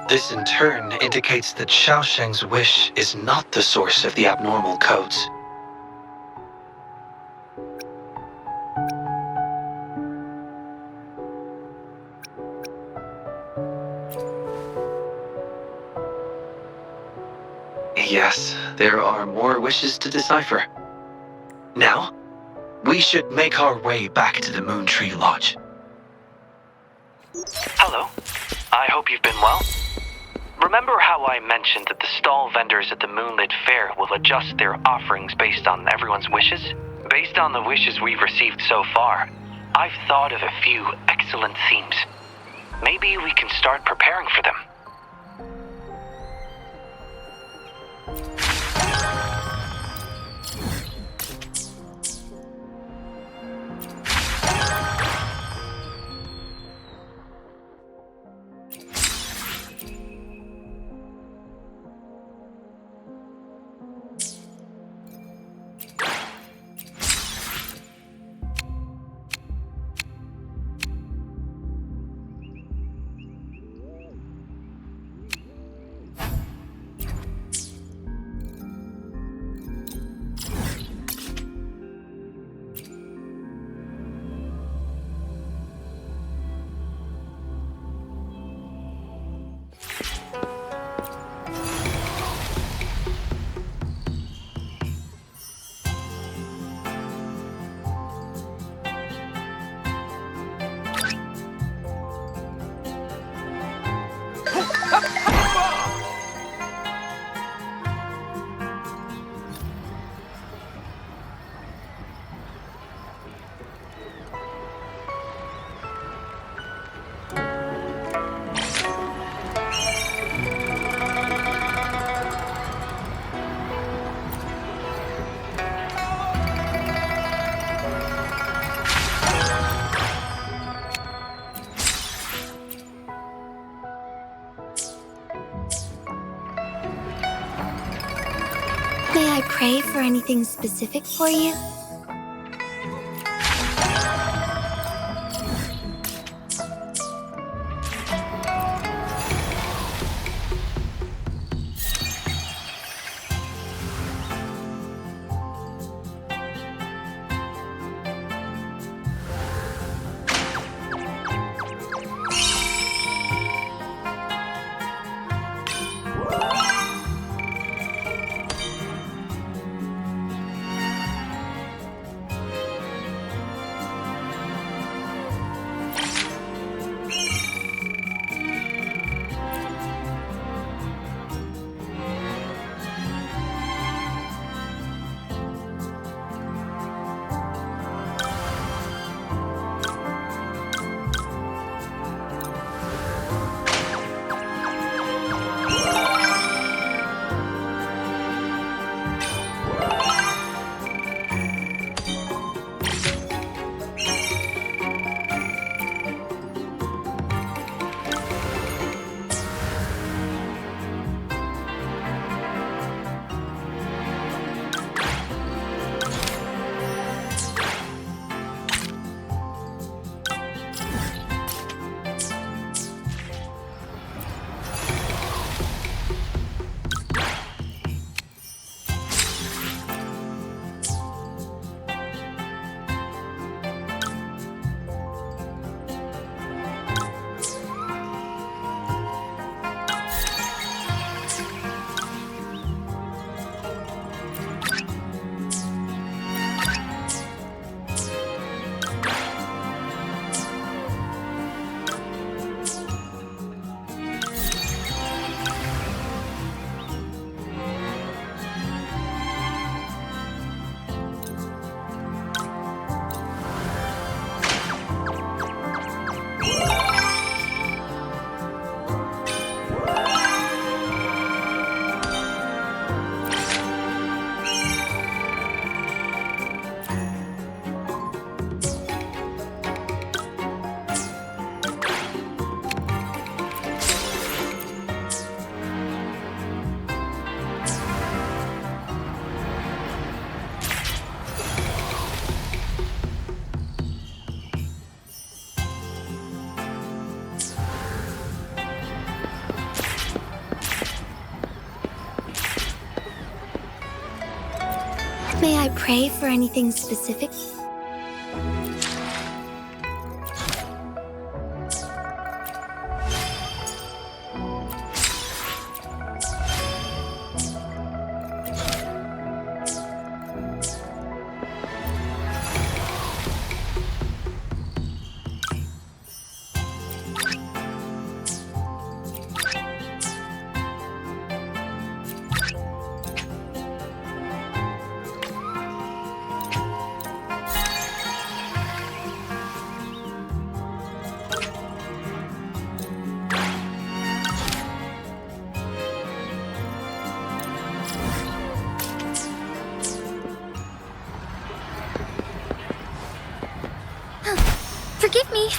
This in turn indicates that Xiaosheng's wish is not the source of the abnormal codes. Yes, there are more wishes to decipher. Now, we should make our way back to the Moontree Lodge. Hello. I hope you've been well. Remember how I mentioned that the stall vendors at the Moonlit Fair will adjust their offerings based on everyone's wishes? Based on the wishes we've received so far, I've thought of a few excellent themes. Maybe we can start preparing for them. pray for anything specific for you? May I pray for anything specific? Forgive me.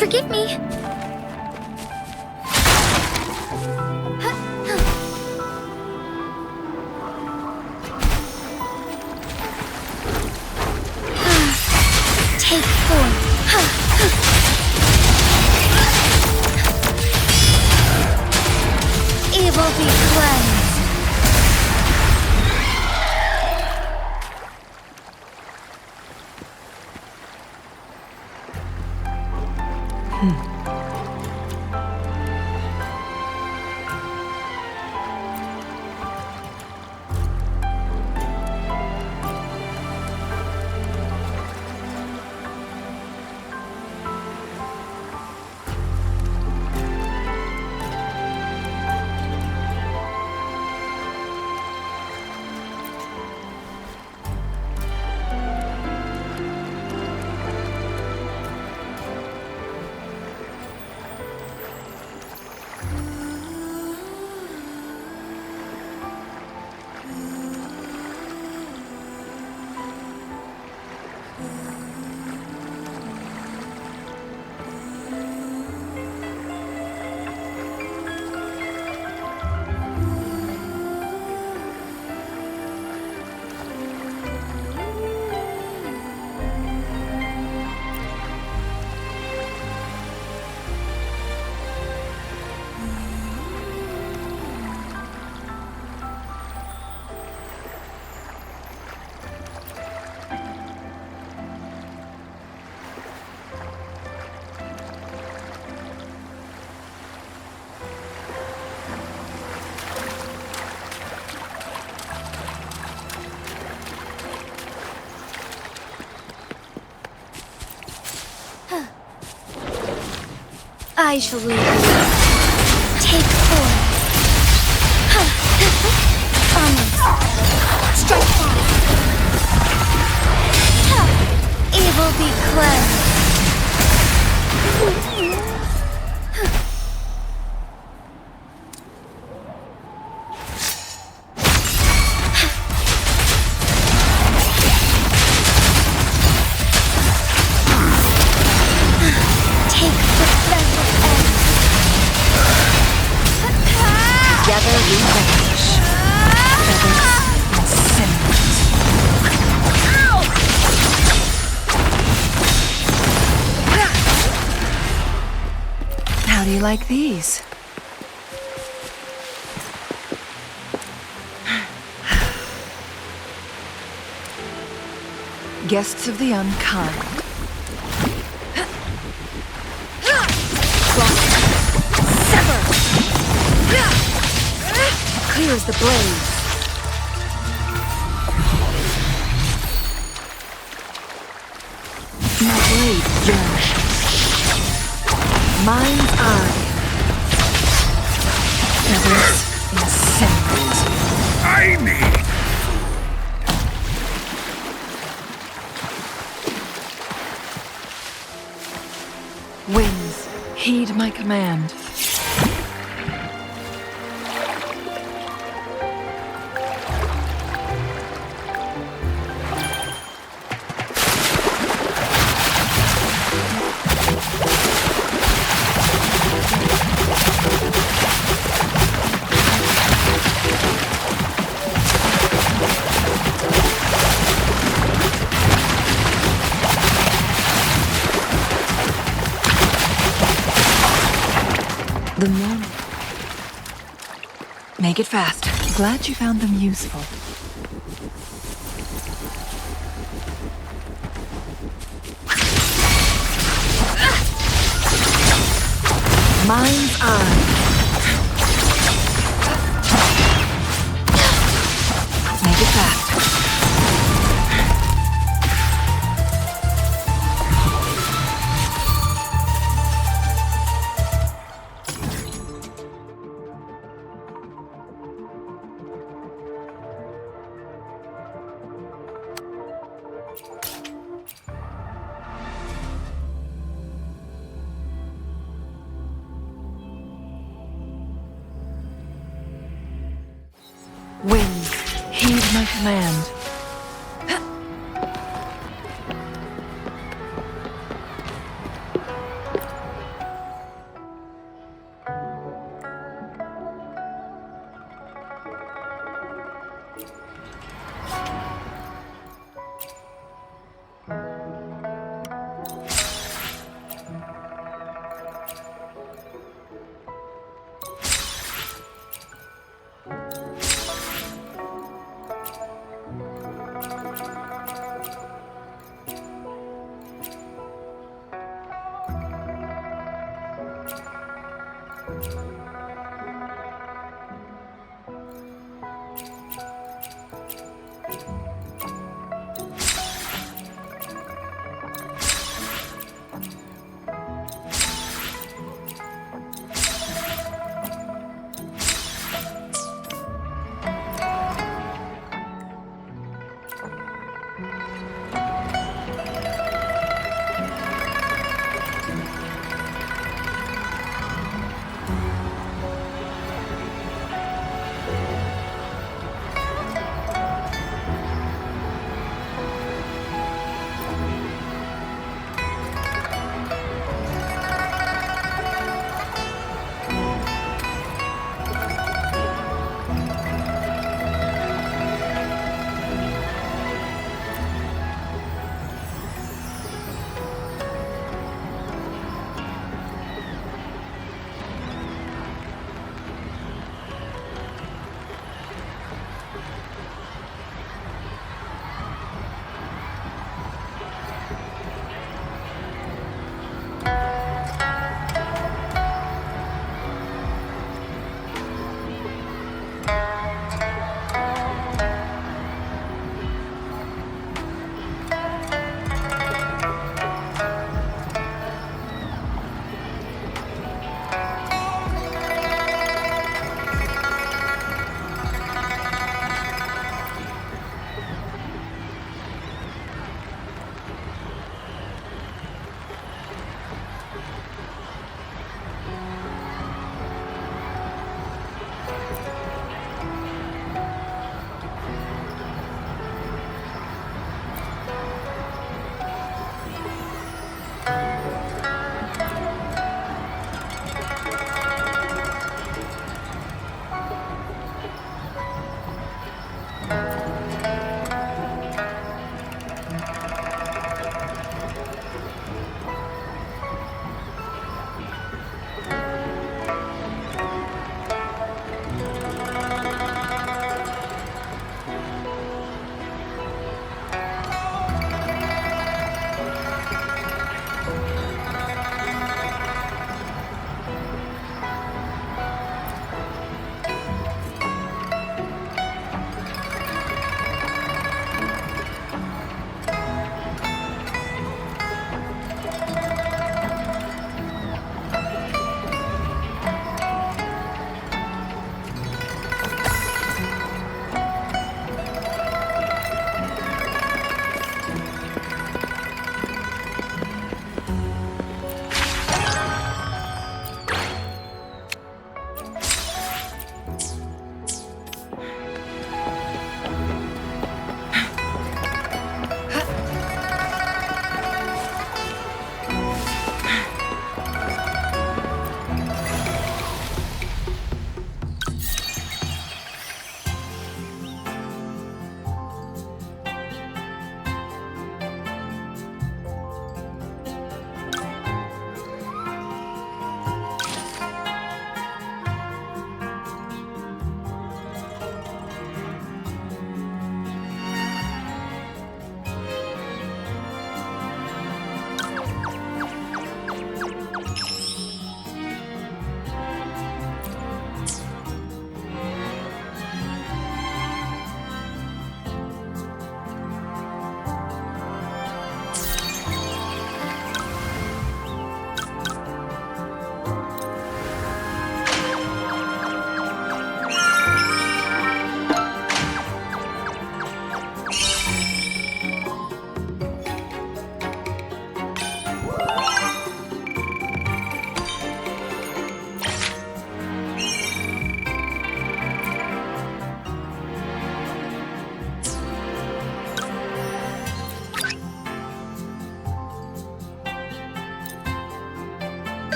Forgive me. Take form. Evil be cleansed. I shall lead you. Take form. Onward. Strike fast. Evil be cleansed. How do you like these? Guests of the unkind. Sever! Clear as the blaze. My blade yearns. Mind's eye. Feathers incinerate. I need Winds, heed my command. The moon. Make it fast. Glad you found them useful. Mind's eye. Make it fast. Winds, heed my command.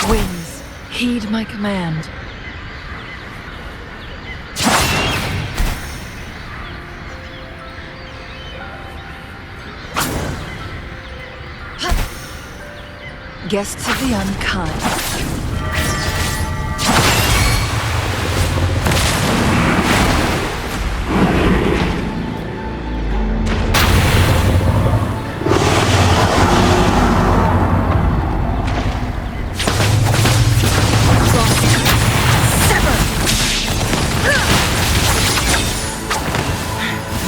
Winds, heed my command. Guests of the unkind.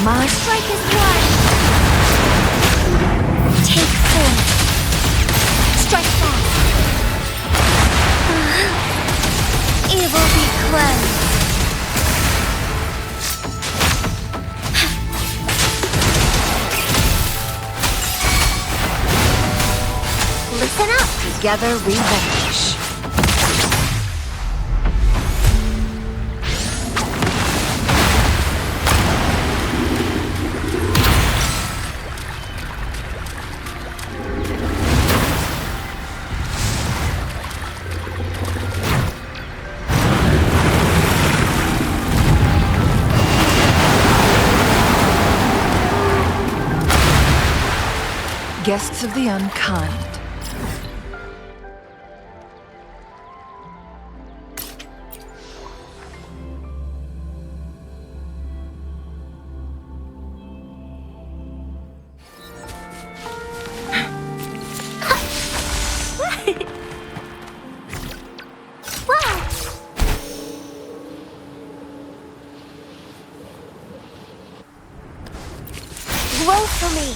My strike is one. Take four. Strike fast. Evil be cleansed. Listen up. Together we vanish. Guests of the unkind. Roll for me.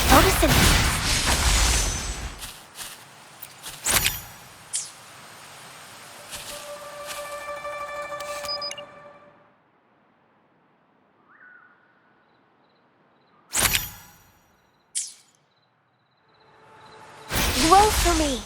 Photosynthesis. Roll for me.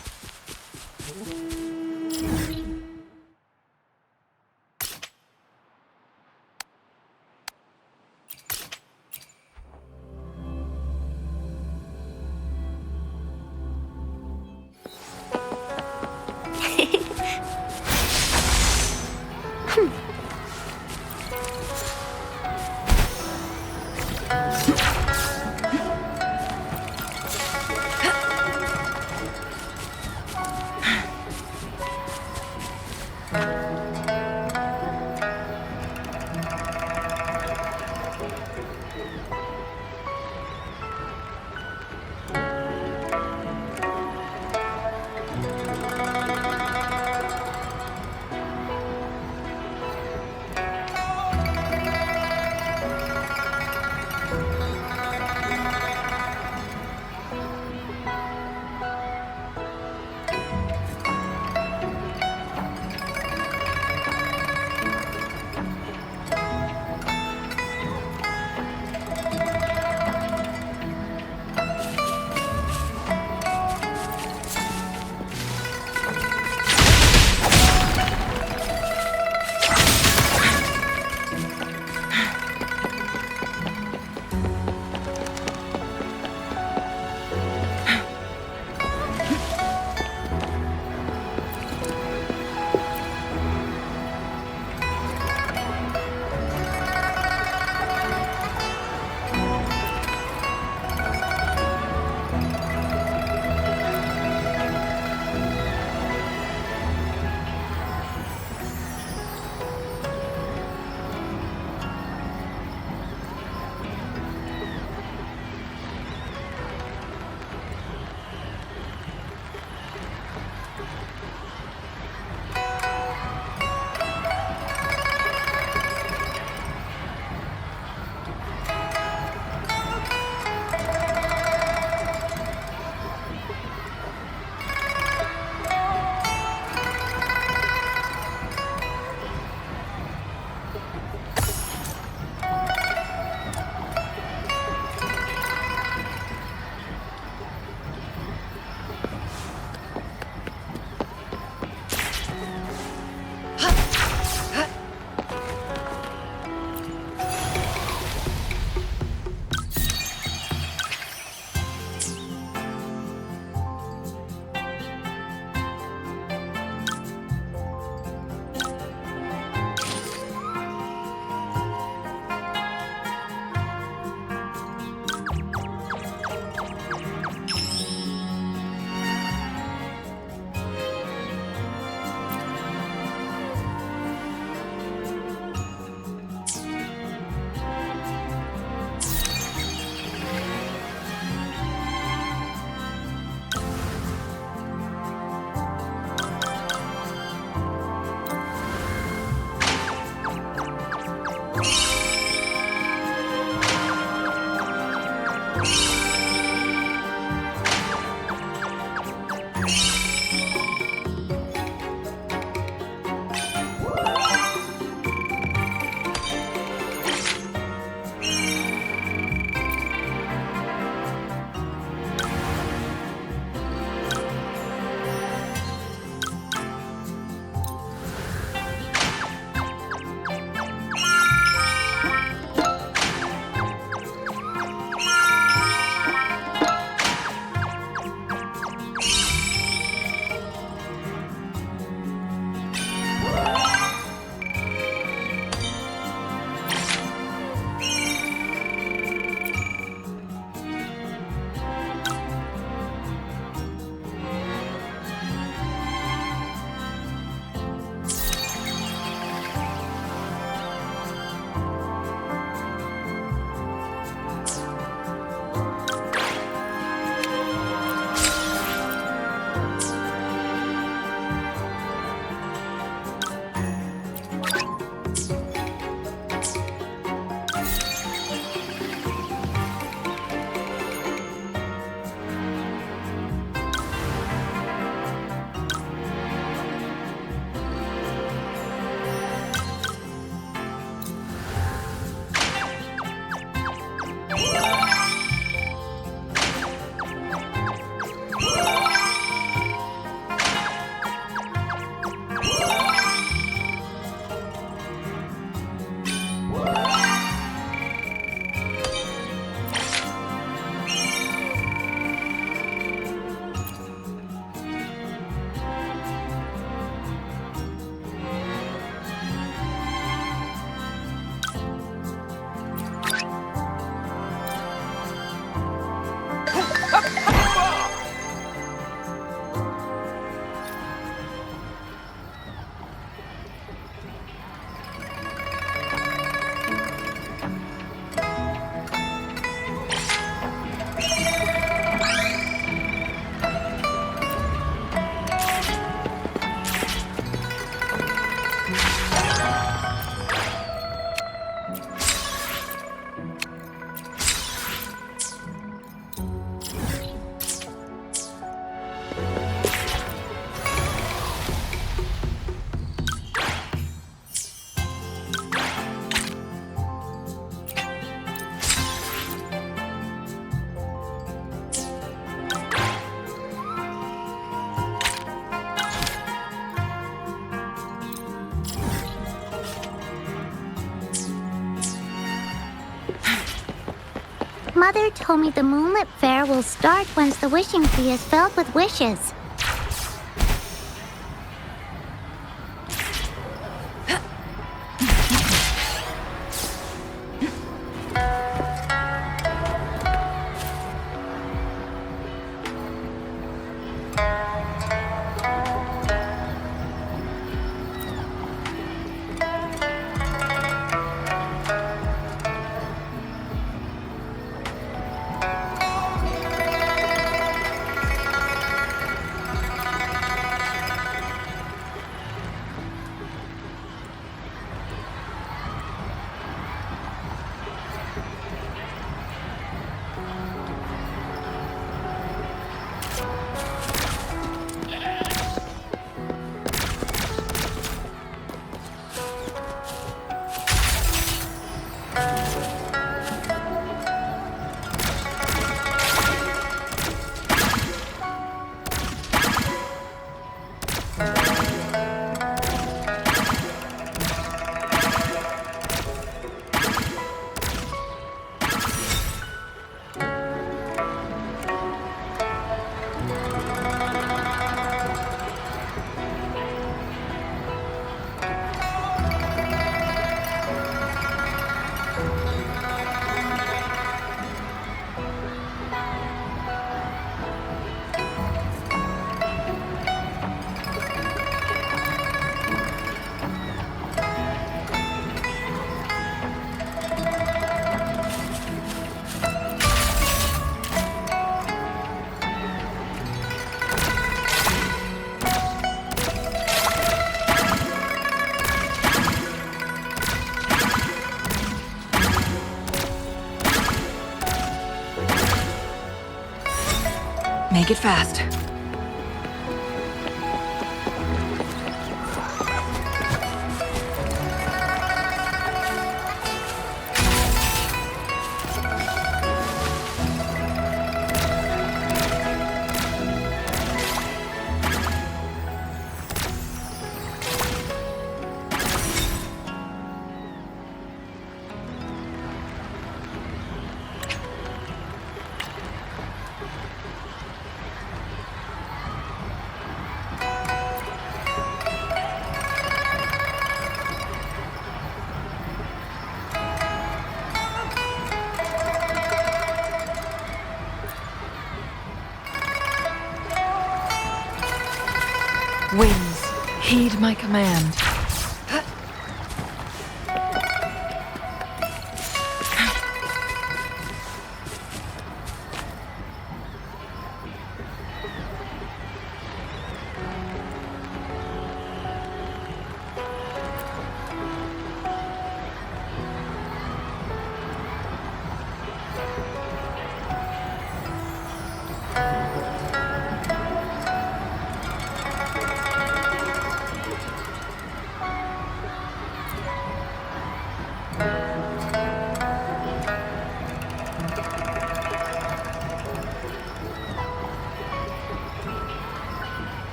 Mother told me the Moonlit Fair will start once the wishing tree is filled with wishes. Make it fast. Winds, heed my command.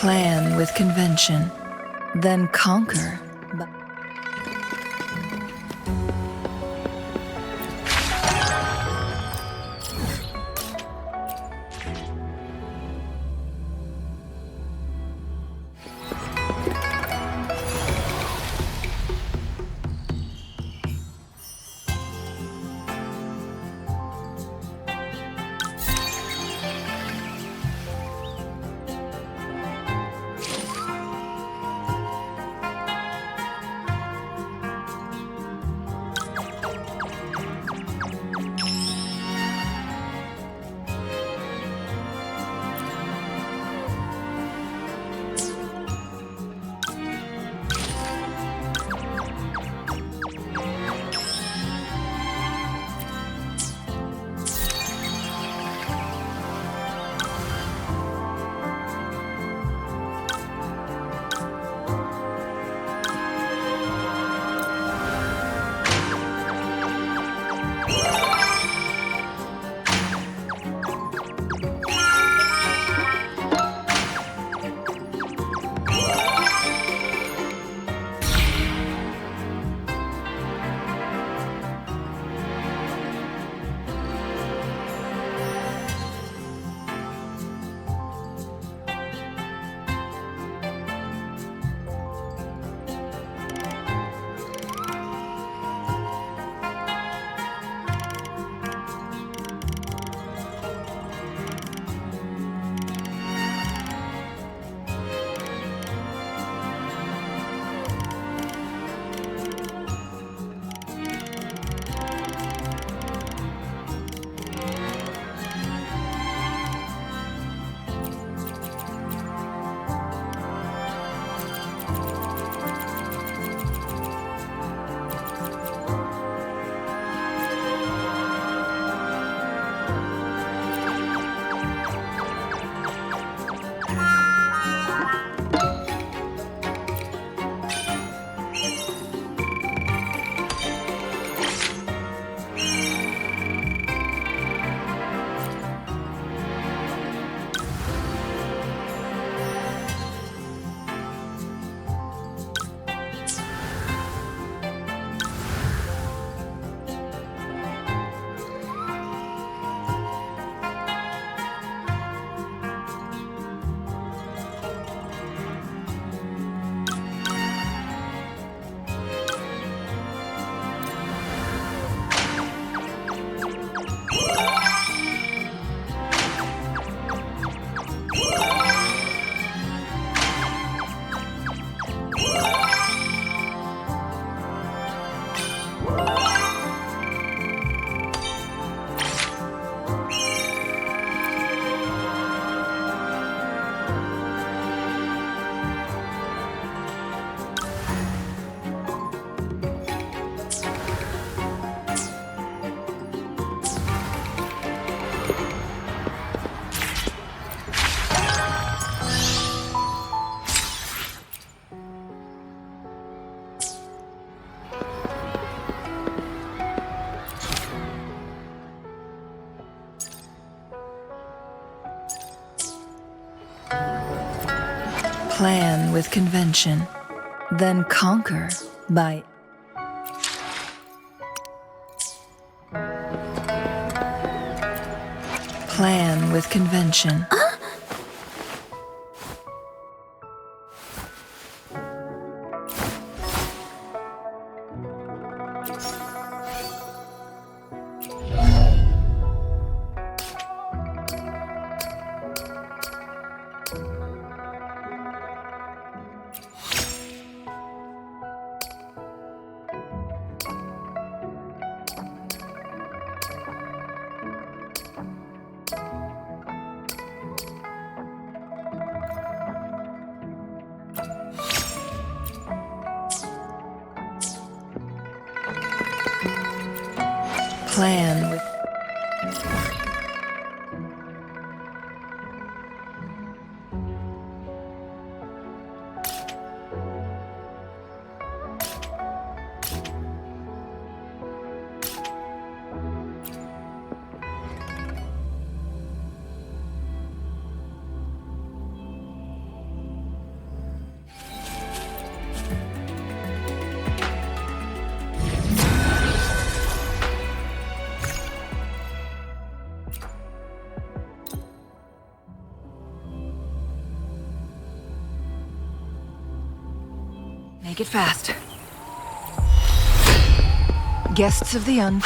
Plan with convention, then conquer. Plan with convention, then conquer by... Plan with convention. Plan with... Make it fast. Guests of the unclaimed.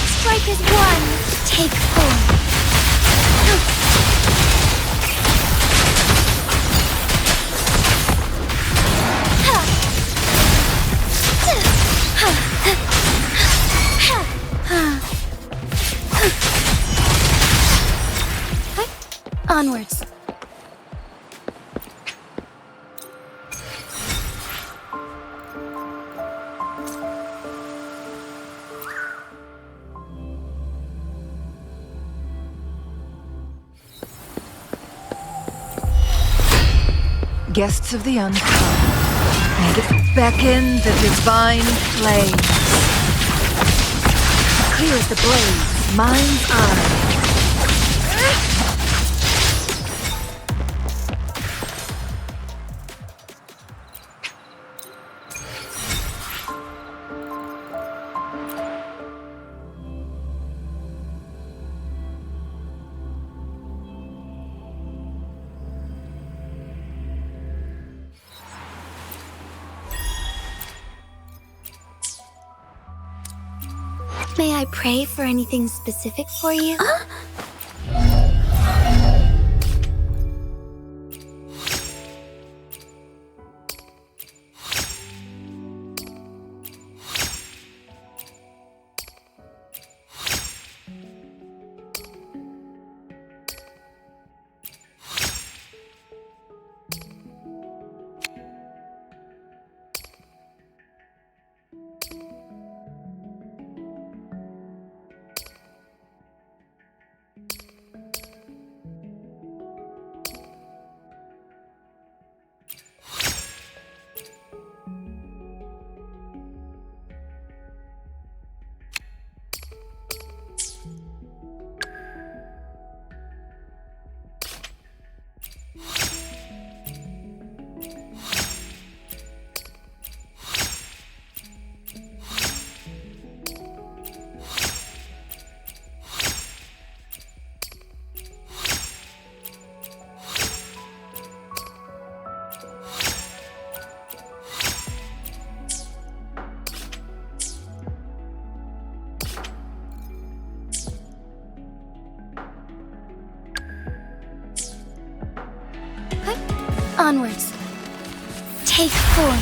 Strike as one, take four. Onwards. Guests of the unclaimed. Make it beckon the divine flame. Clear as the blaze, mind's eye. May I pray for anything specific for you? Onwards. Take form.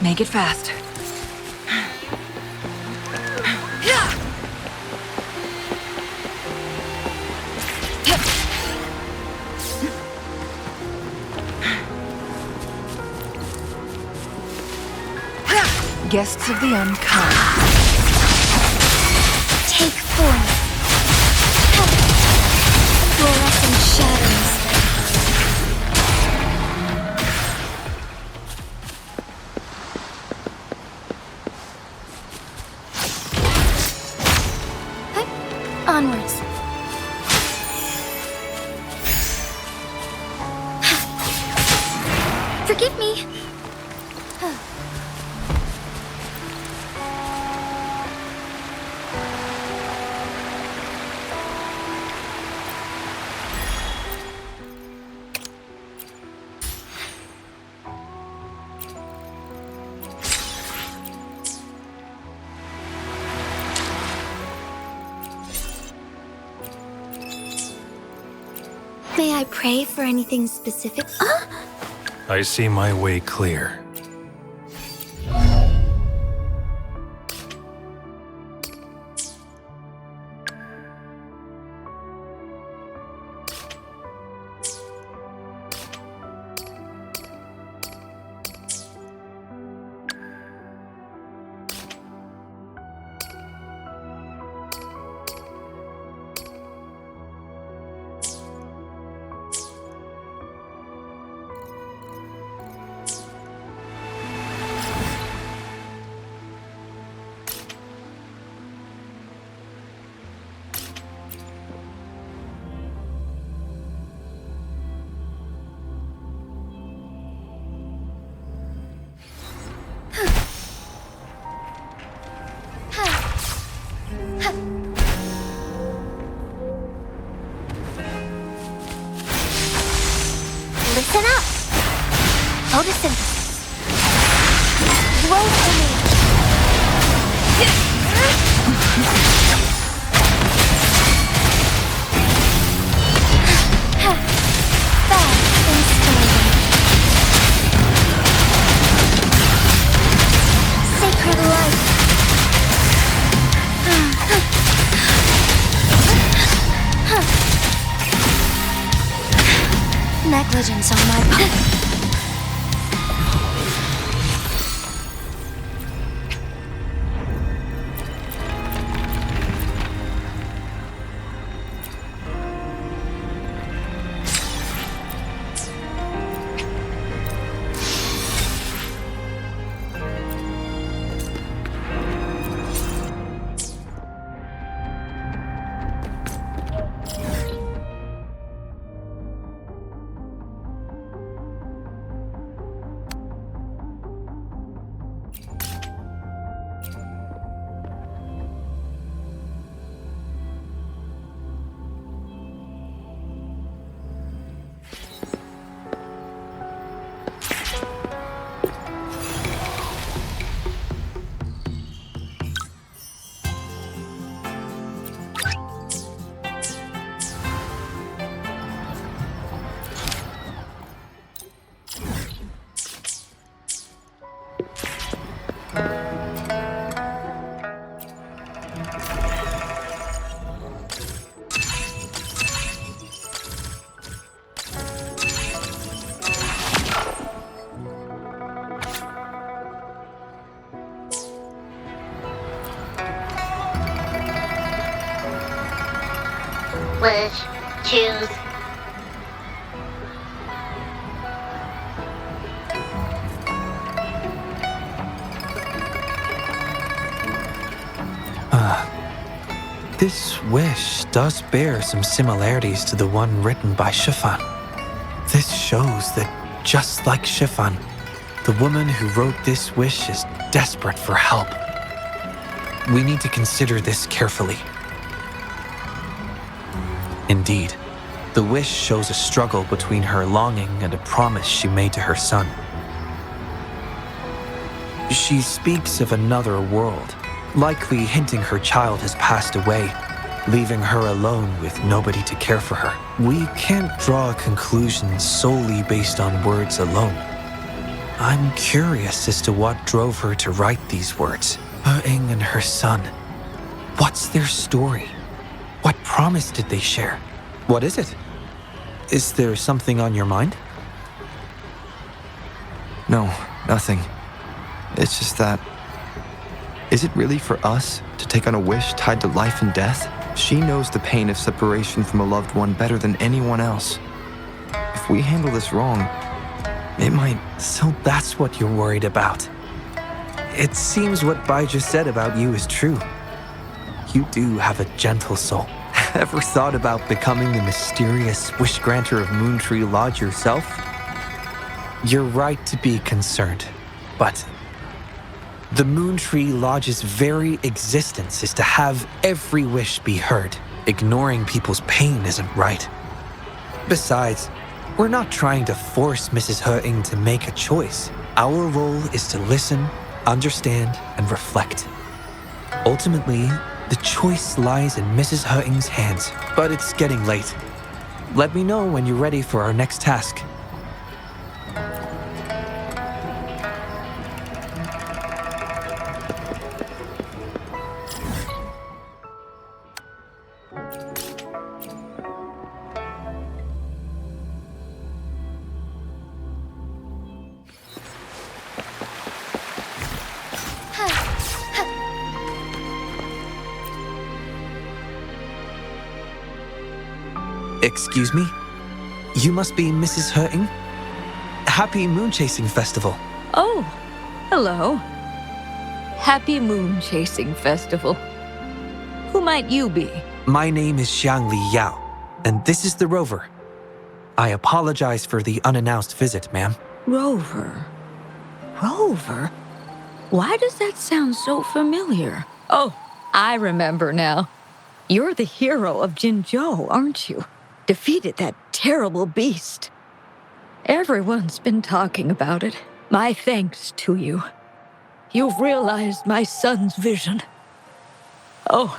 Make it fast. Guests of the unkind. Take form. Fluorescent shadows. Onwards. Forgive me. May I pray for anything specific? I see my way clear. Listen up! Photosynthesis. Growth image. Fast and slowly. Sacred light. Negligence on my part. Wish. Choose. This wish does bear some similarities to the one written by Shifan. This shows that, just like Shifan, the woman who wrote this wish is desperate for help. We need to consider this carefully. Indeed, the wish shows a struggle between her longing and a promise she made to her son. She speaks of another world, likely hinting her child has passed away, leaving her alone with nobody to care for her. We can't draw a conclusion solely based on words alone. I'm curious as to what drove her to write these words. Hurting and her son. What's their story? What promise did they share? What is it? Is there something on your mind? No, nothing. It's just that... Is it really for us to take on a wish tied to life and death? She knows the pain of separation from a loved one better than anyone else. If we handle this wrong, it might... So that's what you're worried about. It seems what Bai just said about you is true. You do have a gentle soul. Ever thought about becoming the mysterious wish granter of Moontree Lodge yourself? You're right to be concerned, but the Moontree Lodge's very existence is to have every wish be heard. Ignoring people's pain isn't right. Besides, we're not trying to force Mrs. Hurting to make a choice. Our role is to listen, understand, and reflect. Ultimately, the choice lies in Mrs. Hurting's hands, but it's getting late. Let me know when you're ready for our next task. Excuse me? You must be Mrs. Hurting? Happy Moon Chasing Festival. Oh, hello. Happy Moon Chasing Festival. Who might you be? My name is Xiang Li Yao, and this is the Rover. I apologize for the unannounced visit, ma'am. Rover. Rover? Why does that sound so familiar? Oh, I remember now. You're the hero of Jinzhou, aren't you? Defeated that terrible beast. Everyone's been talking about it. My thanks to you. You've realized my son's vision. Oh,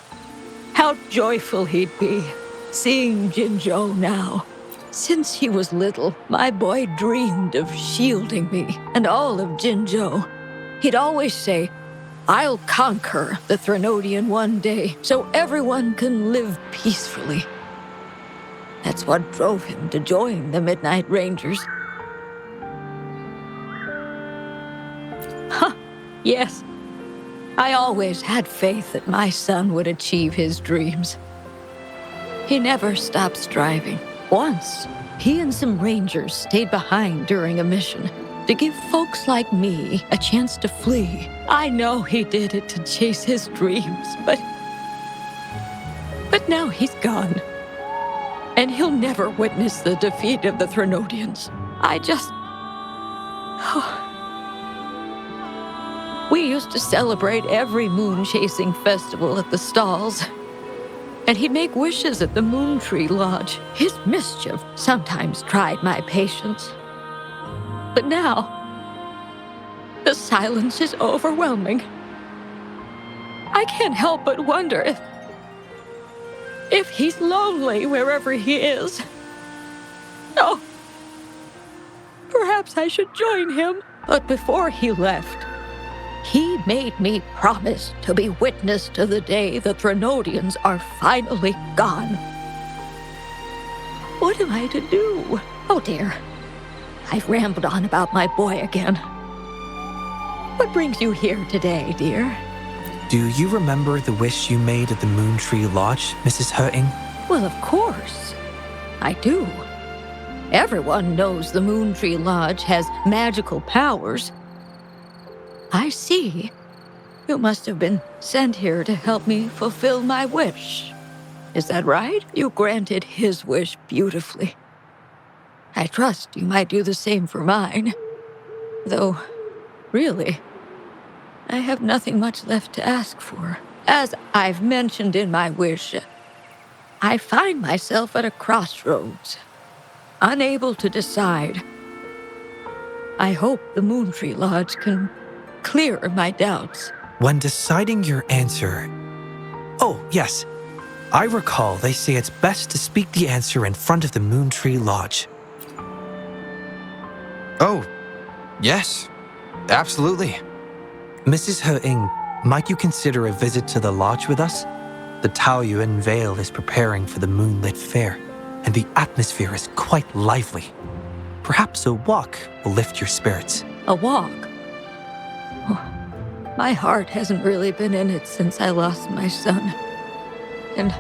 how joyful he'd be, seeing Jinzhou now. Since he was little, my boy dreamed of shielding me and all of Jinzhou. He'd always say, "I'll conquer the Threnodian one day, so everyone can live peacefully." That's what drove him to join the Midnight Rangers. Huh, yes. I always had faith that my son would achieve his dreams. He never stopped striving. Once, he and some rangers stayed behind during a mission to give folks like me a chance to flee. I know he did it to chase his dreams, but now he's gone. And he'll never witness the defeat of the Threnodians. We used to celebrate every moon-chasing festival at the stalls. And he'd make wishes at the Moontree Lodge. His mischief sometimes tried my patience. But now, the silence is overwhelming. I can't help but wonder if he's lonely wherever he is. Oh, perhaps I should join him. But before he left, he made me promise to be witness to the day the Threnodians are finally gone. What am I to do? Oh dear, I've rambled on about my boy again. What brings you here today, dear? Do you remember the wish you made at the Moontree Lodge, Mrs. Hurting? Well, of course. I do. Everyone knows the Moontree Lodge has magical powers. I see. You must have been sent here to help me fulfill my wish. Is that right? You granted his wish beautifully. I trust you might do the same for mine. Though, really, I have nothing much left to ask for. As I've mentioned in my wish, I find myself at a crossroads, unable to decide. I hope the Moontree Lodge can clear my doubts. When deciding your answer... Oh, yes. I recall they say it's best to speak the answer in front of the Moontree Lodge. Oh, yes. Absolutely. Mrs. He-ing, might you consider a visit to the lodge with us? The Taoyuan Vale is preparing for the moonlit fair, and the atmosphere is quite lively. Perhaps a walk will lift your spirits. A walk? Oh, my heart hasn't really been in it since I lost my son. And,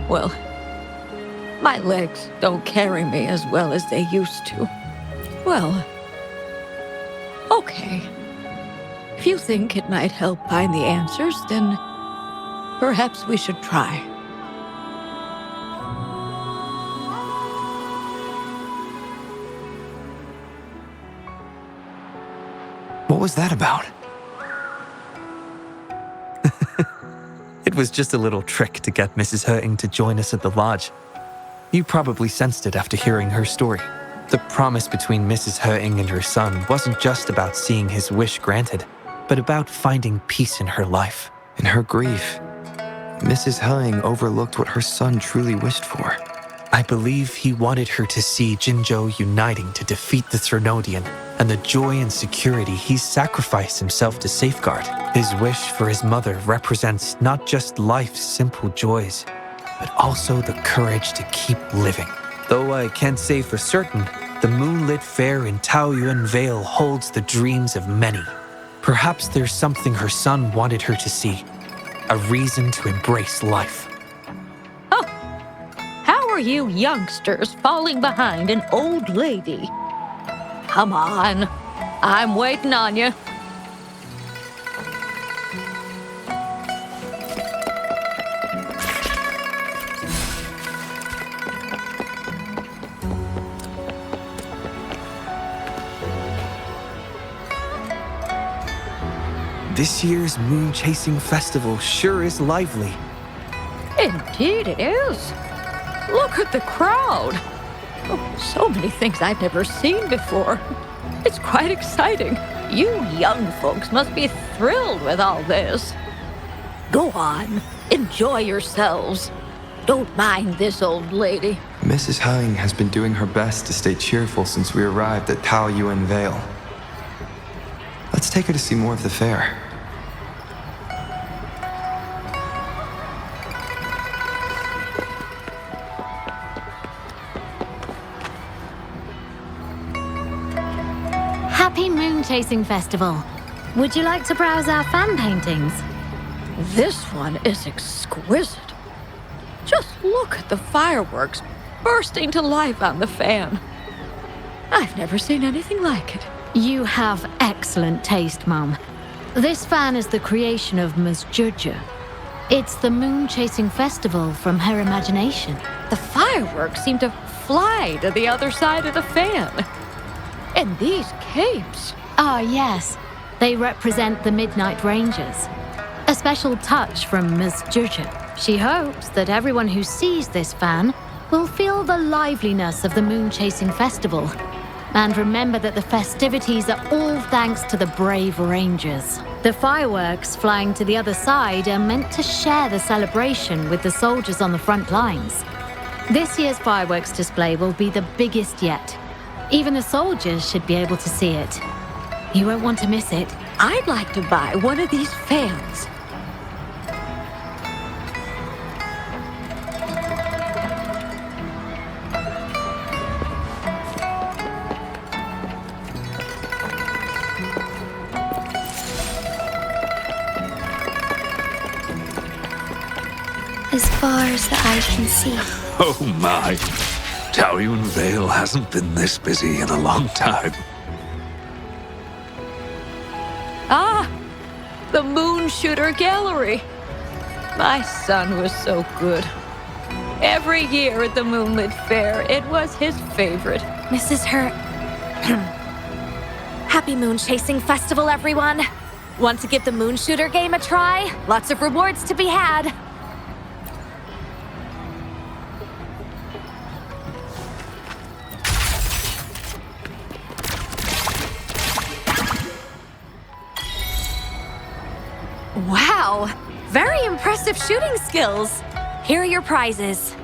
well, my legs don't carry me as well as they used to. Well, okay. If you think it might help find the answers, then perhaps we should try. What was that about? It was just a little trick to get Mrs. He-ing to join us at the lodge. You probably sensed it after hearing her story. The promise between Mrs. He-ing and her son wasn't just about seeing his wish granted, but about finding peace in her life. In her grief, Mrs. He-ing overlooked what her son truly wished for. I believe he wanted her to see Jinzhou uniting to defeat the Threnodian, and the joy and security he sacrificed himself to safeguard. His wish for his mother represents not just life's simple joys, but also the courage to keep living. Though I can't say for certain, the moonlit fair in Taoyuan Vale holds the dreams of many. Perhaps there's something her son wanted her to see, a reason to embrace life. How are you youngsters falling behind an old lady? Come on, I'm waiting on you. This year's moon chasing festival sure is lively. Indeed it is. Look at the crowd. Oh, so many things I've never seen before. It's quite exciting. You young folks must be thrilled with all this. Go on, enjoy yourselves. Don't mind this old lady. Mrs. He-ing has been doing her best to stay cheerful since we arrived at Taoyuan Vale. Let's take her to see more of the fair. Happy Moon Chasing Festival. Would you like to browse our fan paintings? This one is exquisite. Just look at the fireworks bursting to life on the fan. I've never seen anything like it. You have excellent taste, Mum. This fan is the creation of Ms. Judge. It's the Moon Chasing Festival from her imagination. The fireworks seem to fly to the other side of the fan. And these capes. Ah, yes. They represent the Midnight Rangers. A special touch from Ms. Judge. She hopes that everyone who sees this fan will feel the liveliness of the Moon Chasing Festival. And remember that the festivities are all thanks to the brave Rangers. The fireworks flying to the other side are meant to share the celebration with the soldiers on the front lines. This year's fireworks display will be the biggest yet. Even the soldiers should be able to see it. You won't want to miss it. I'd like to buy one of these fans. As far as the eye can see. Oh my. Taoyuan Vale hasn't been this busy in a long time. Ah, the Moon Shooter Gallery. My son was so good. Every year at the Moonlit Fair, it was his favorite. Mrs. Happy Moon Chasing Festival, everyone! Want to give the Moon Shooter game a try? Lots of rewards to be had. Wow! Very impressive shooting skills! Here are your prizes.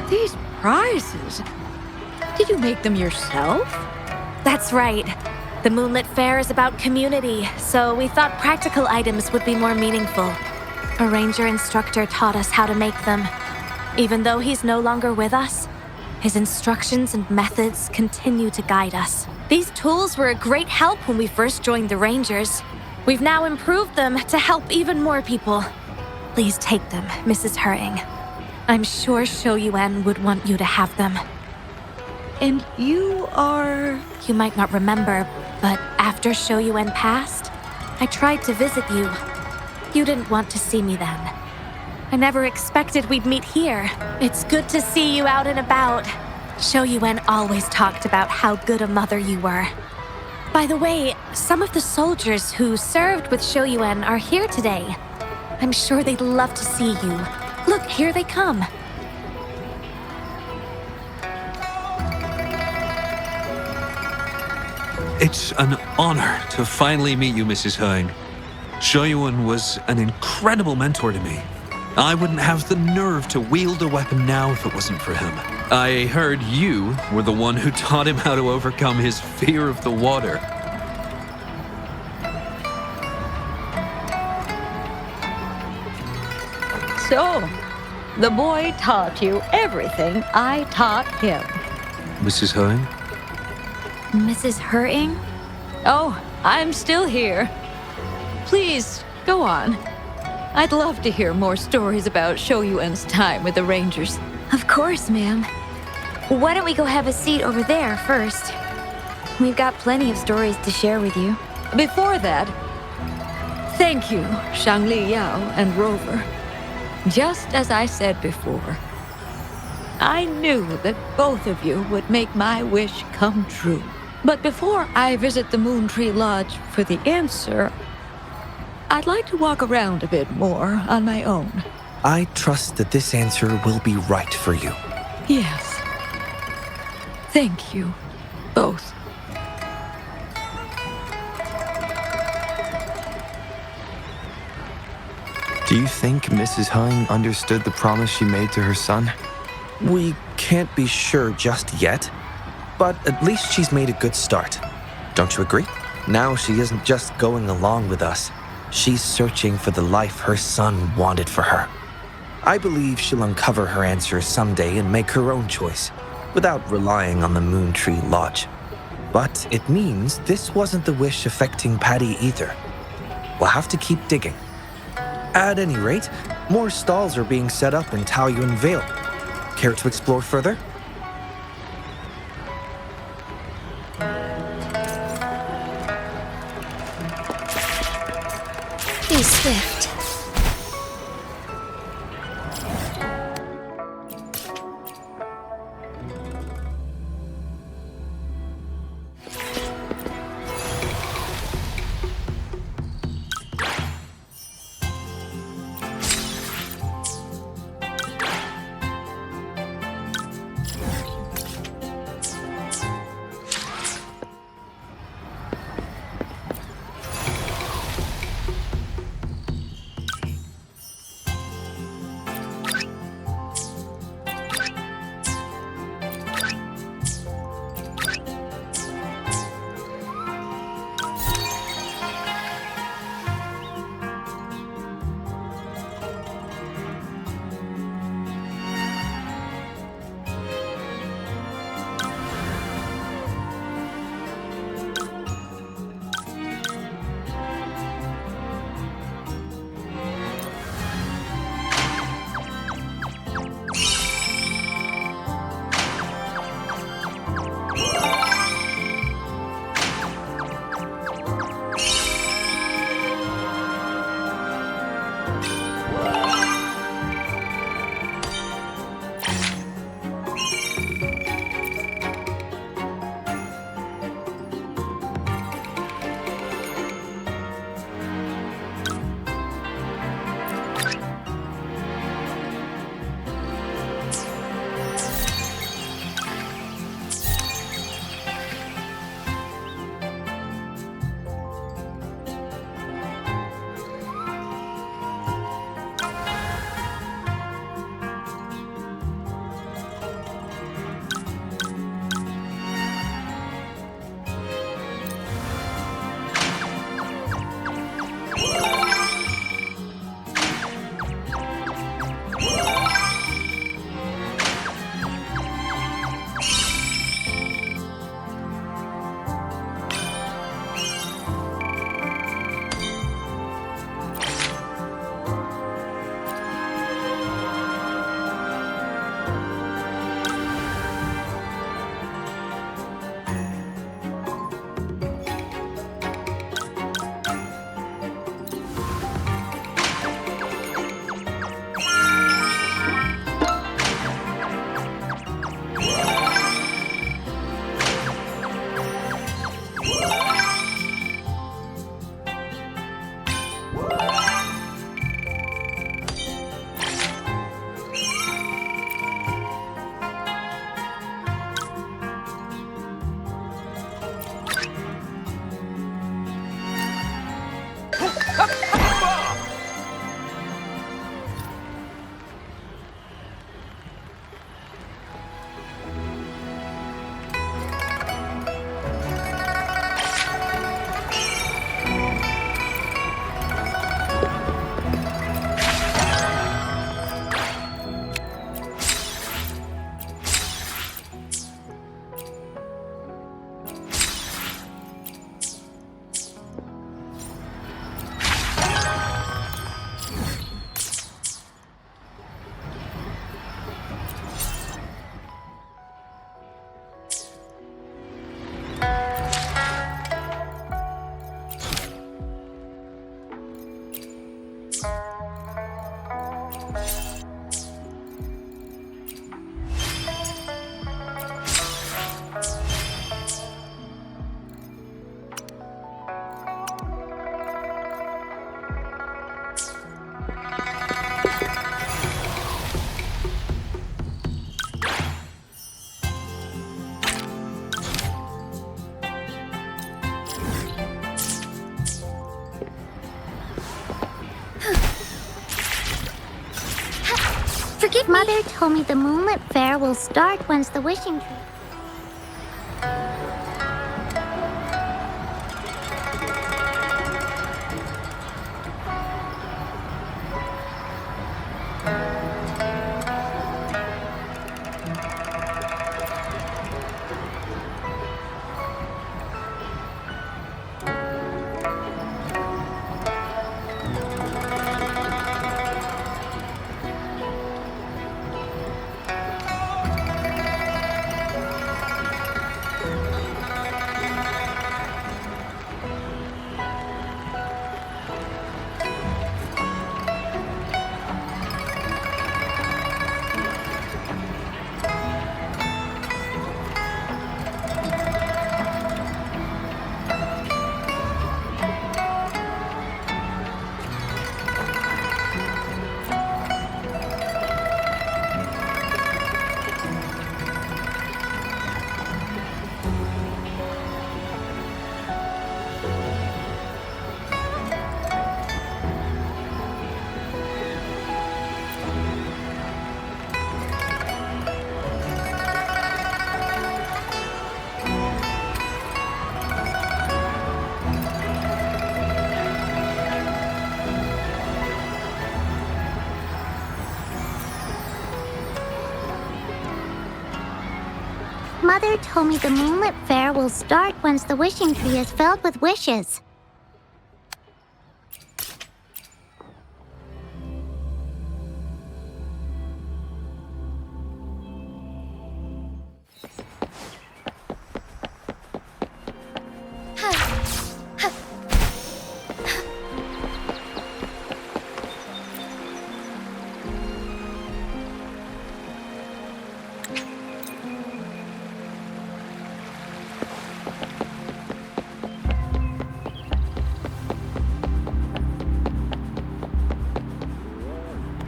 These prizes? Did you make them yourself? That's right. The Moonlit Fair is about community, so we thought practical items would be more meaningful. A ranger instructor taught us how to make them. Even though he's no longer with us, his instructions and methods continue to guide us. These tools were a great help when we first joined the Rangers. We've now improved them to help even more people. Please take them, Mrs. Hurting. I'm sure Shou Yuan would want you to have them. And you are... You might not remember, but after Shou Yuan passed, I tried to visit you. You didn't want to see me then. I never expected we'd meet here. It's good to see you out and about. Shou Yuan always talked about how good a mother you were. By the way, some of the soldiers who served with Shou Yuan are here today. I'm sure they'd love to see you. Look, here they come. It's an honor to finally meet you, Mrs. Hung. Shou Yuan was an incredible mentor to me. I wouldn't have the nerve to wield a weapon now if it wasn't for him. I heard you were the one who taught him how to overcome his fear of the water. So, the boy taught you everything I taught him. Mrs. Hung? Mrs. Hurting? Oh, I'm still here. Please, go on. I'd love to hear more stories about Shou Yuan's time with the Rangers. Of course, ma'am. Why don't we go have a seat over there first? We've got plenty of stories to share with you. Before that, thank you, Shangli Yao and Rover. Just as I said before, I knew that both of you would make my wish come true. But before I visit the Moon Tree Lodge for the answer, I'd like to walk around a bit more on my own. I trust that this answer will be right for you. Yes. Thank you, both. Do you think Mrs. Hung understood the promise she made to her son? We can't be sure just yet, but at least she's made a good start. Don't you agree? Now she isn't just going along with us. She's searching for the life her son wanted for her. I believe she'll uncover her answers someday and make her own choice, without relying on the Moon Tree Lodge. But it means this wasn't the wish affecting Patty either. We'll have to keep digging. At any rate, more stalls are being set up in Taoyuan Vale. Care to explore further? Be swift. Forgive me. Mother told me the Moonlit Fair will start once the wishing tree... Mother told me the Moonlit Fair will start once the wishing tree is filled with wishes.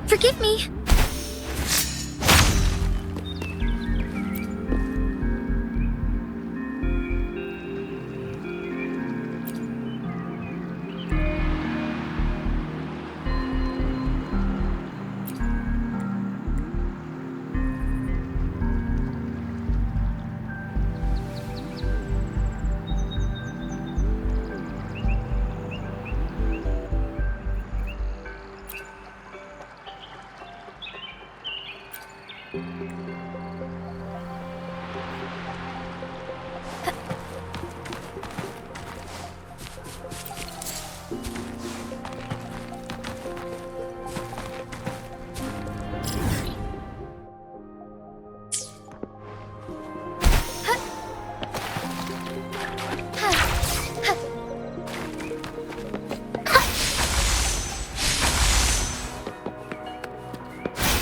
Forgive me.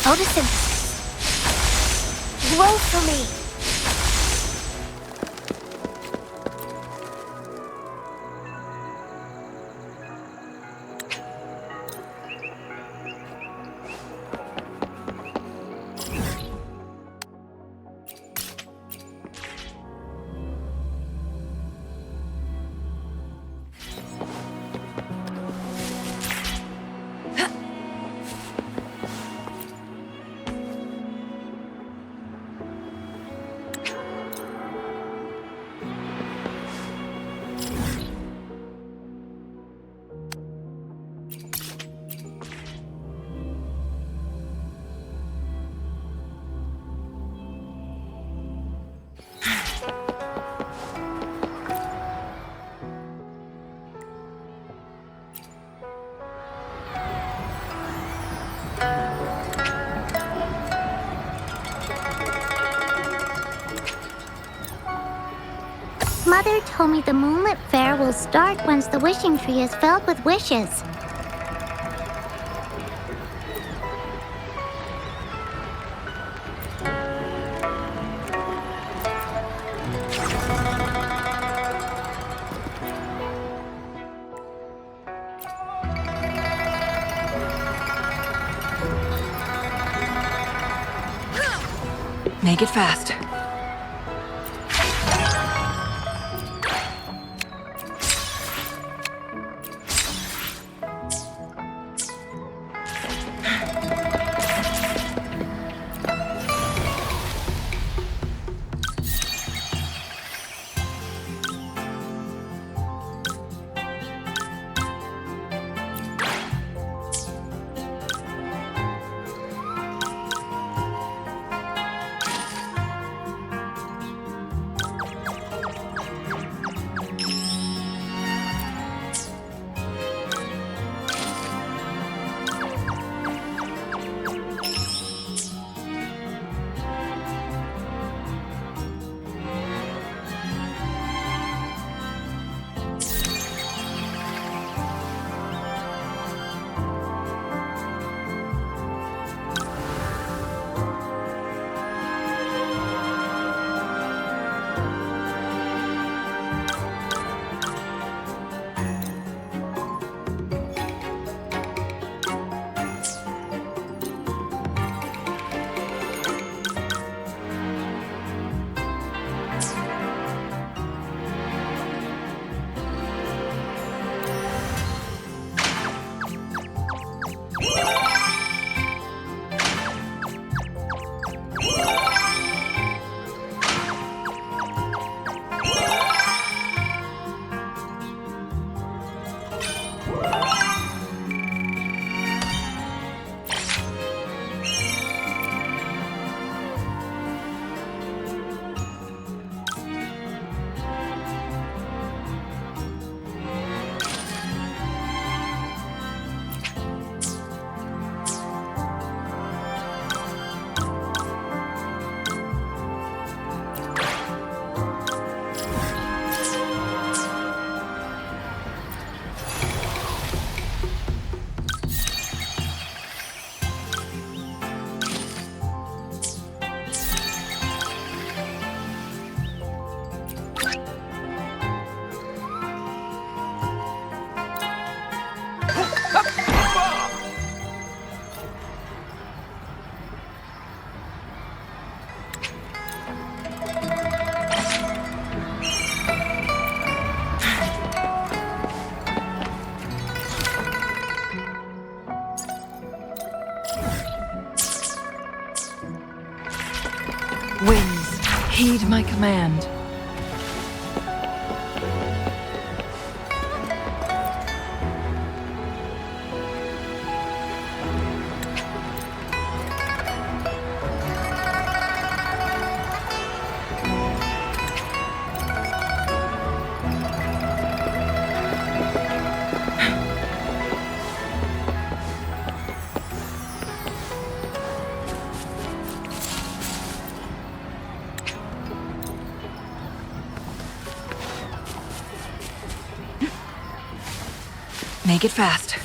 Photosynthesis. Grow for me. Mother told me the Moonlit Fair will start once the wishing tree is filled with wishes. Make it fast. Winds, heed my command. Make it fast.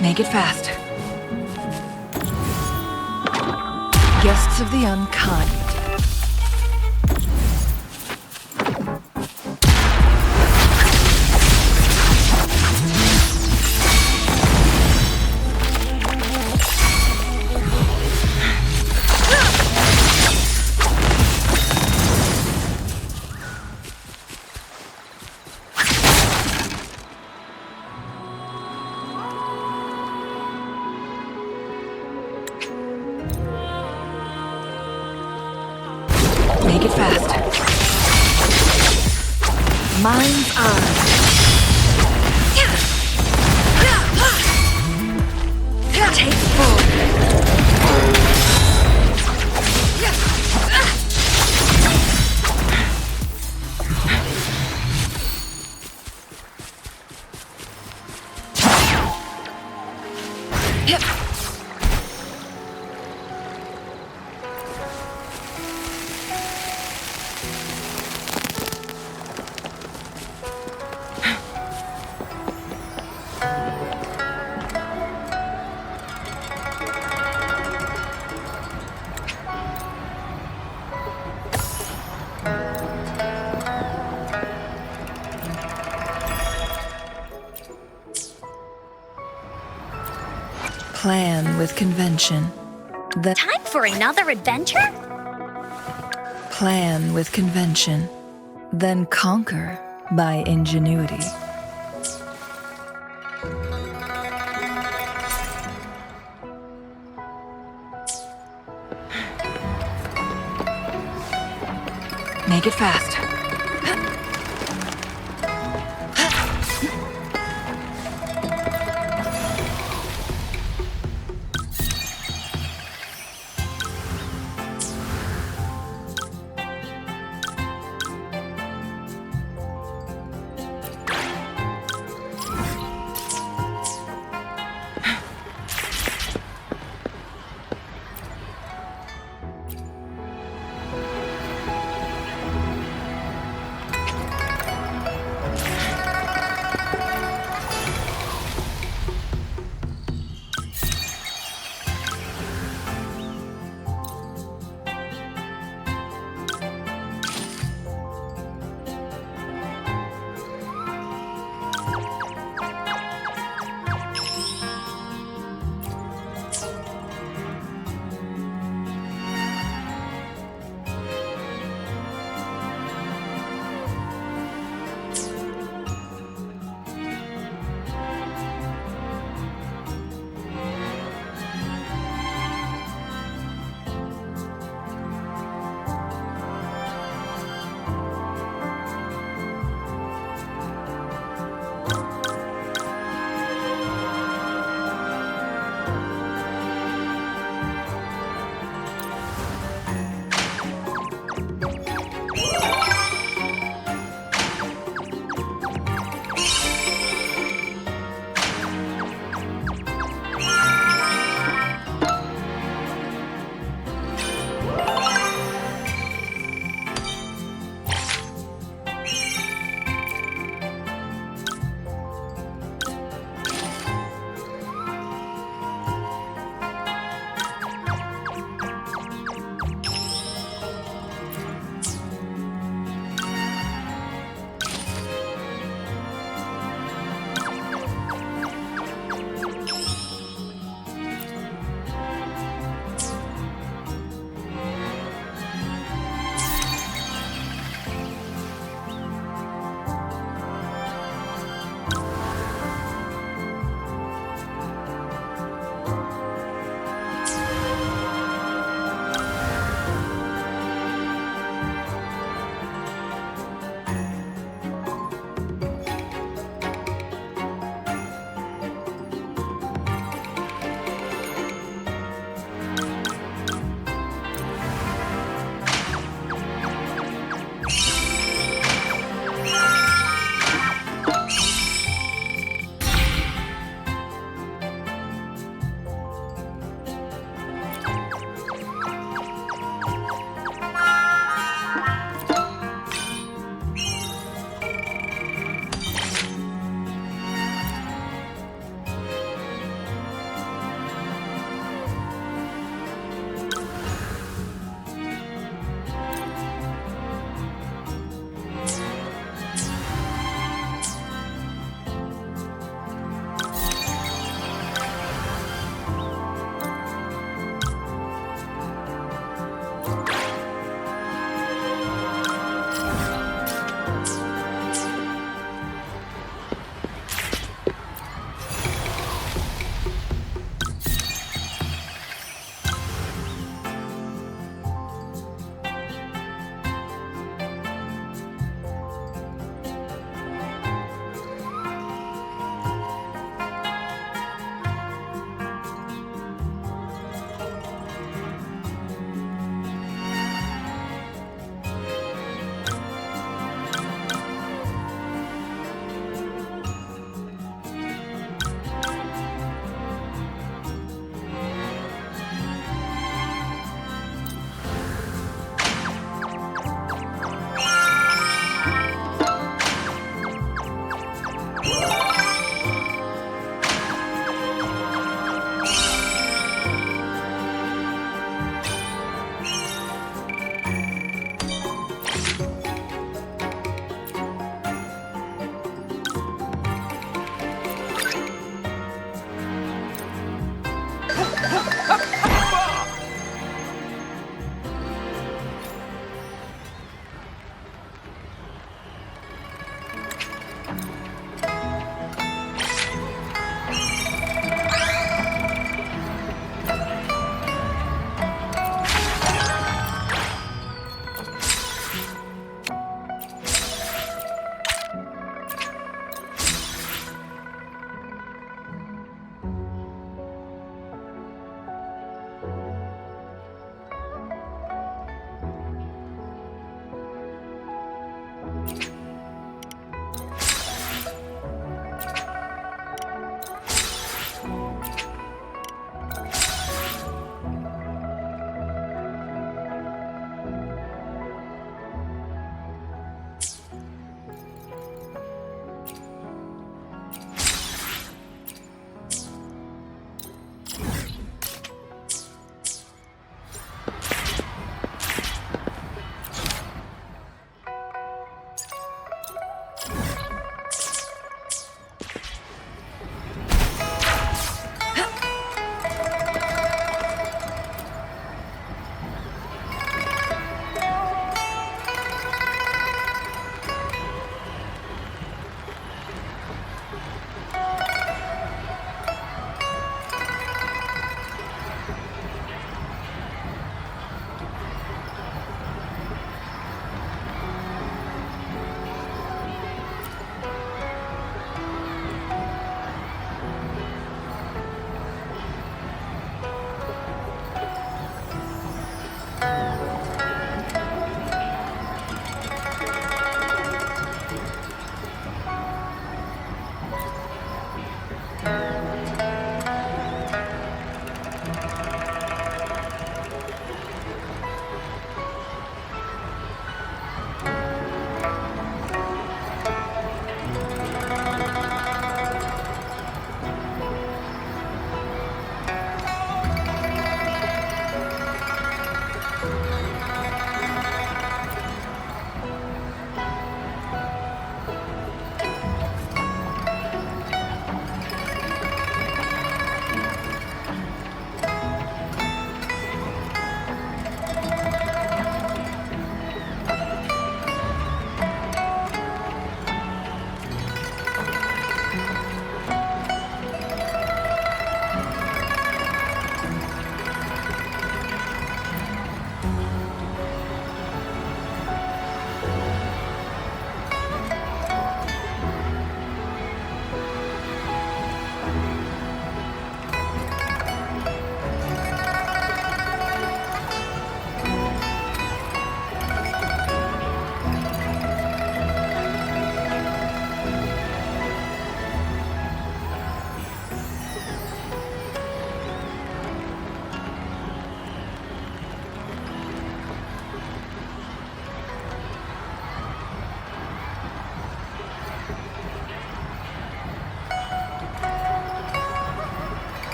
Make it fast. Guests of the unkind. Make it fast. mind's eye. Take full. Plan with convention. Time for another adventure? Plan with convention. Then conquer by ingenuity. Make it fast.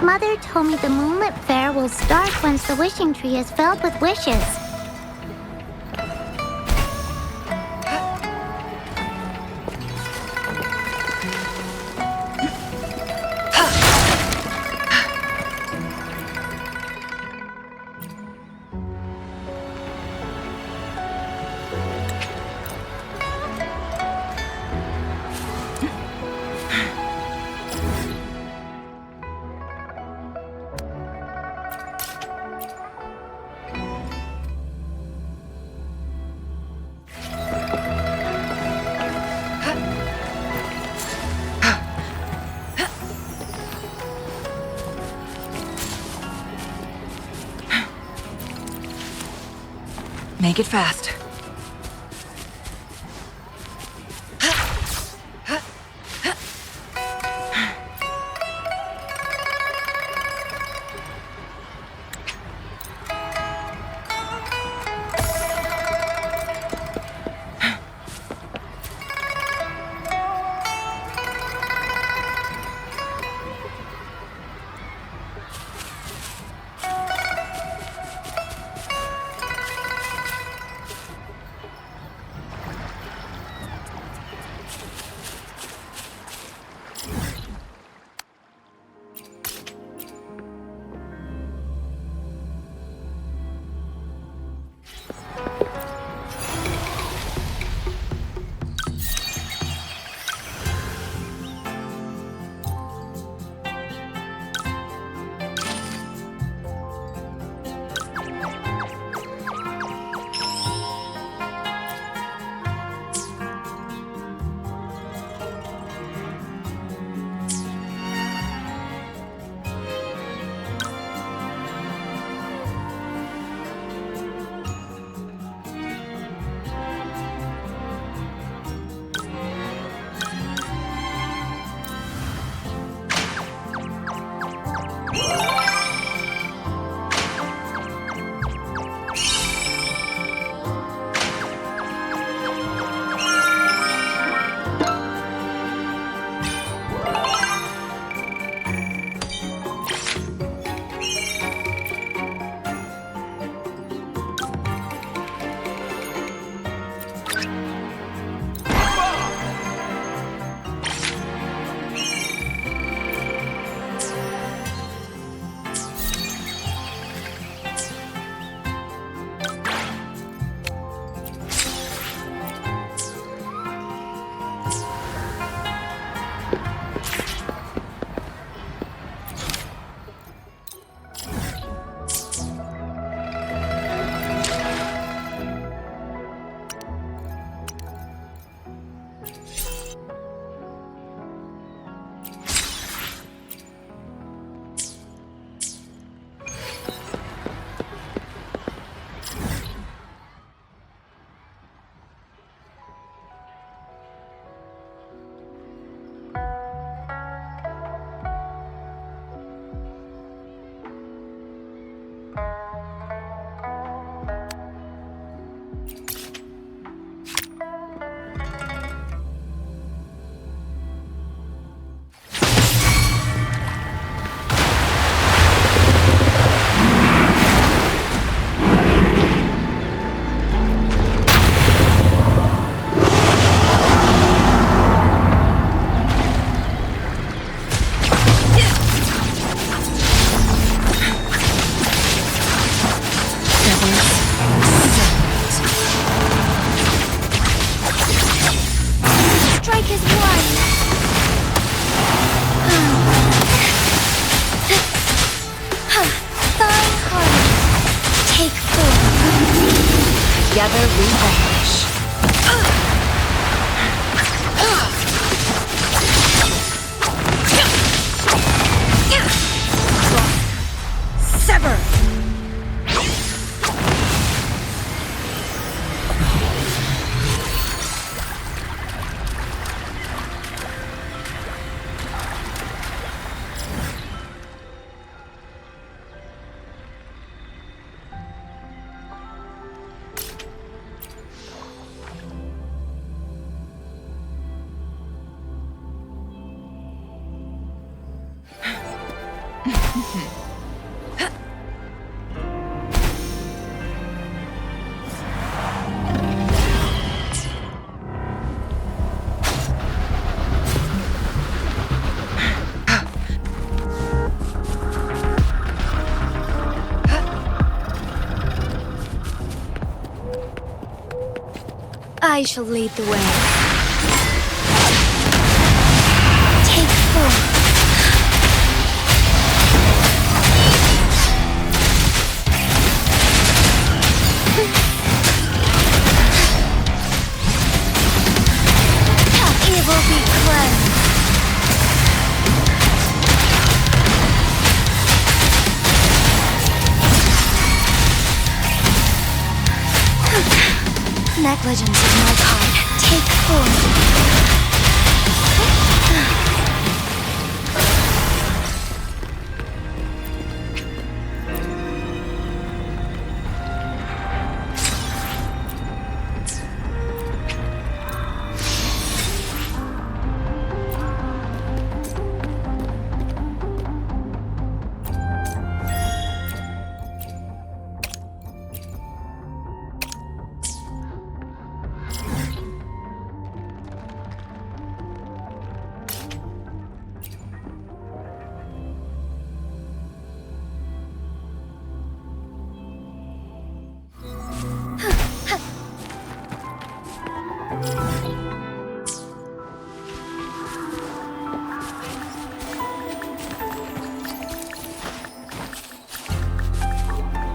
Mother told me the Moonlit Fair will start once the wishing tree is filled with wishes. Make it fast. Together we vanish. Sever! I shall lead the way. Take 4. Evil be cleansed. Negligence is my part. Take 4.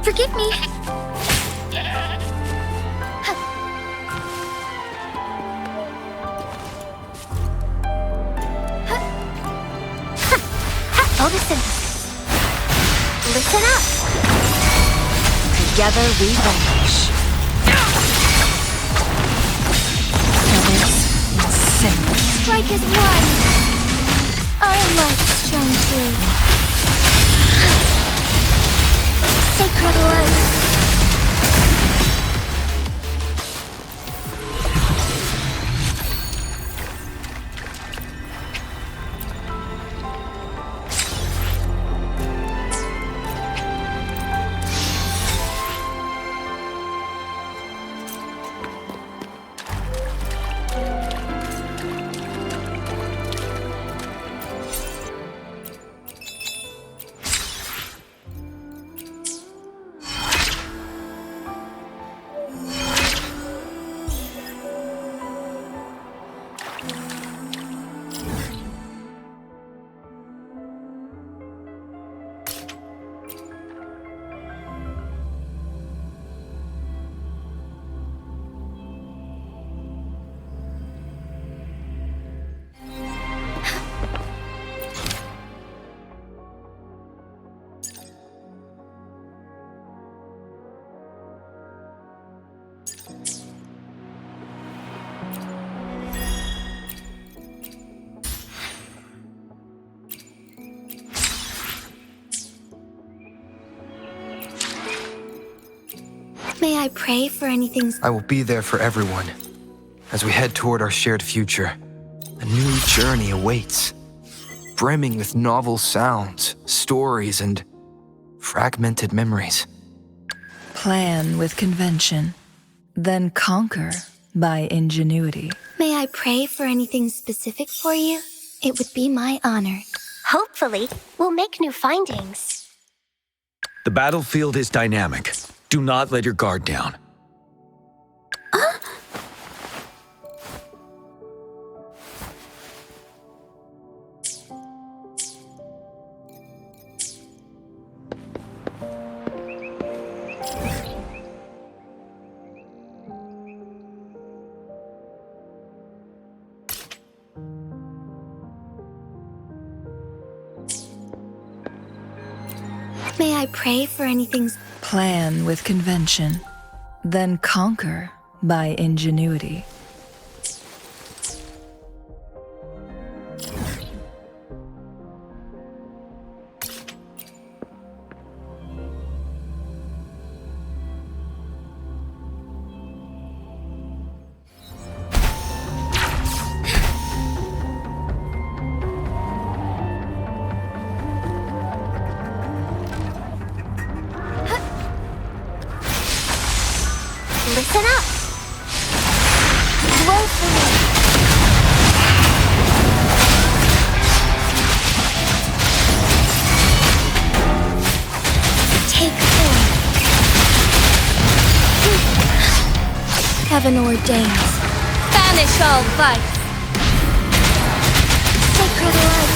Forgive me. Photosynthesis. Listen up. Together we vanish. Strike as one. Our lights shine through. Sacred light. May I pray for anything? I will be there for everyone as we head toward our shared future. A new journey awaits, brimming with novel sounds, stories, and fragmented memories. Plan with convention, then conquer by ingenuity. May I pray for anything specific for you? It would be my honor. Hopefully, we'll make new findings. The battlefield is dynamic. Do not let your guard down. May I pray for anything? Plan with convention, then conquer by ingenuity. Listen up! Blow for me! Take form. Heaven ordains. Banish all vice. Sacred light.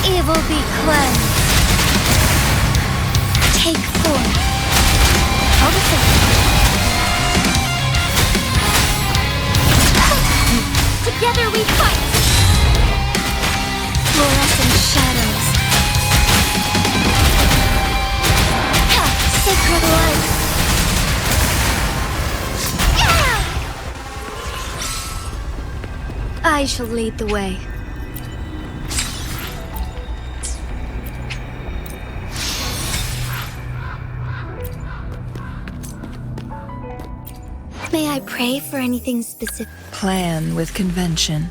Evil be cleansed. Take form. Hold a second. Together we fight! Fluorescent shadows. Sacred light. I shall lead the way. May I pray for anything specific? Plan with convention,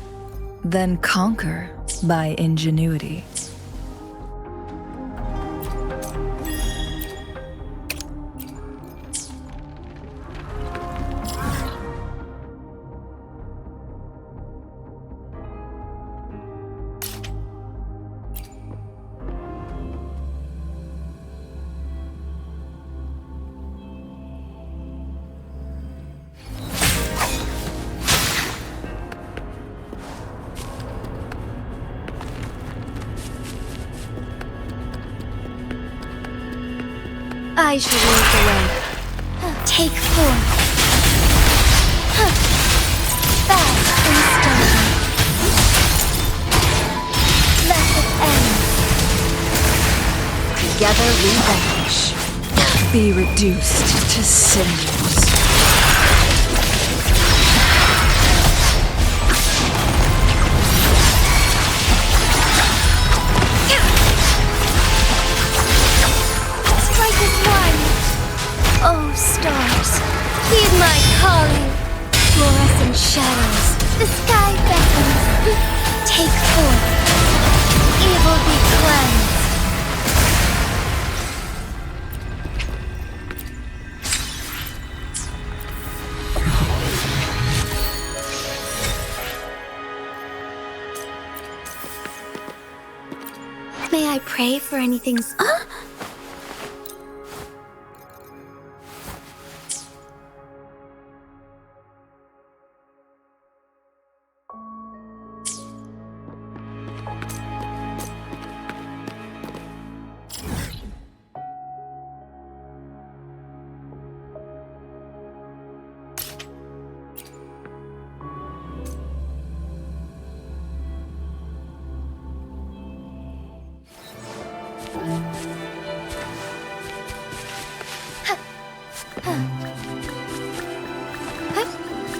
then conquer by ingenuity. I shall lead the way. Take form. Fast and sturdy. Let it end. Together we vanish. Be reduced to cinders. Oh, stars, heed my calling. Fluorescent shadows, the sky beckons. Take form. Evil be cleansed. May I pray for anything?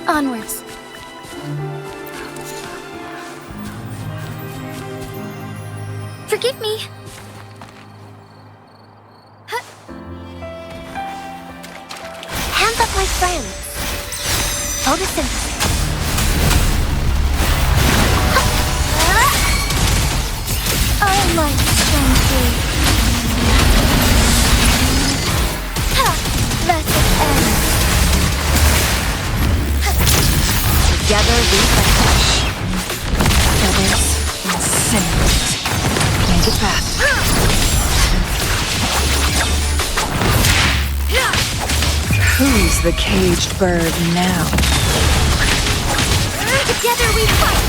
Onwards. Forgive me. Hands up, my friends. Photosynthesis. All might stand free. Let it end. Together we vanish. Feathers and cinders. Make it fast. Who's the caged bird now? Together we fight!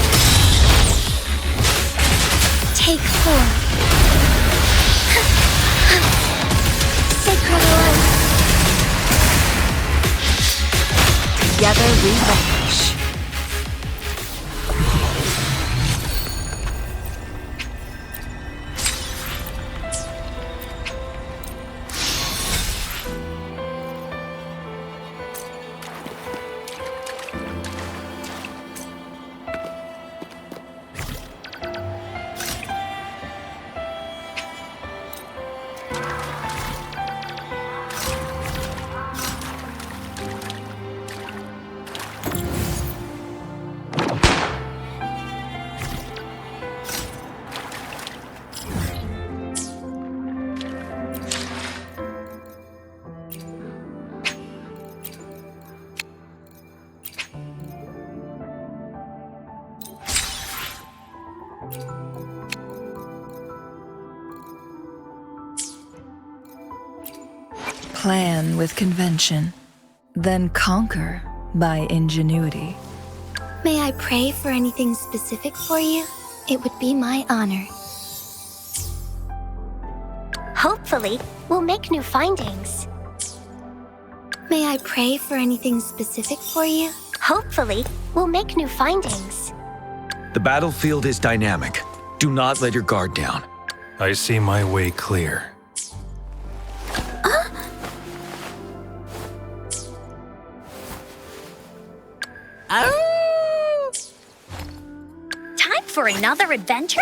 Take form. Sacred light. Together we vanish. plan with convention, then conquer by ingenuity. May I pray for anything specific for you? It would be my honor. Hopefully, we'll make new findings. May I pray for anything specific for you? Hopefully, we'll make new findings. The battlefield is dynamic. Do not let your guard down. I see my way clear. Oh! Time for another adventure?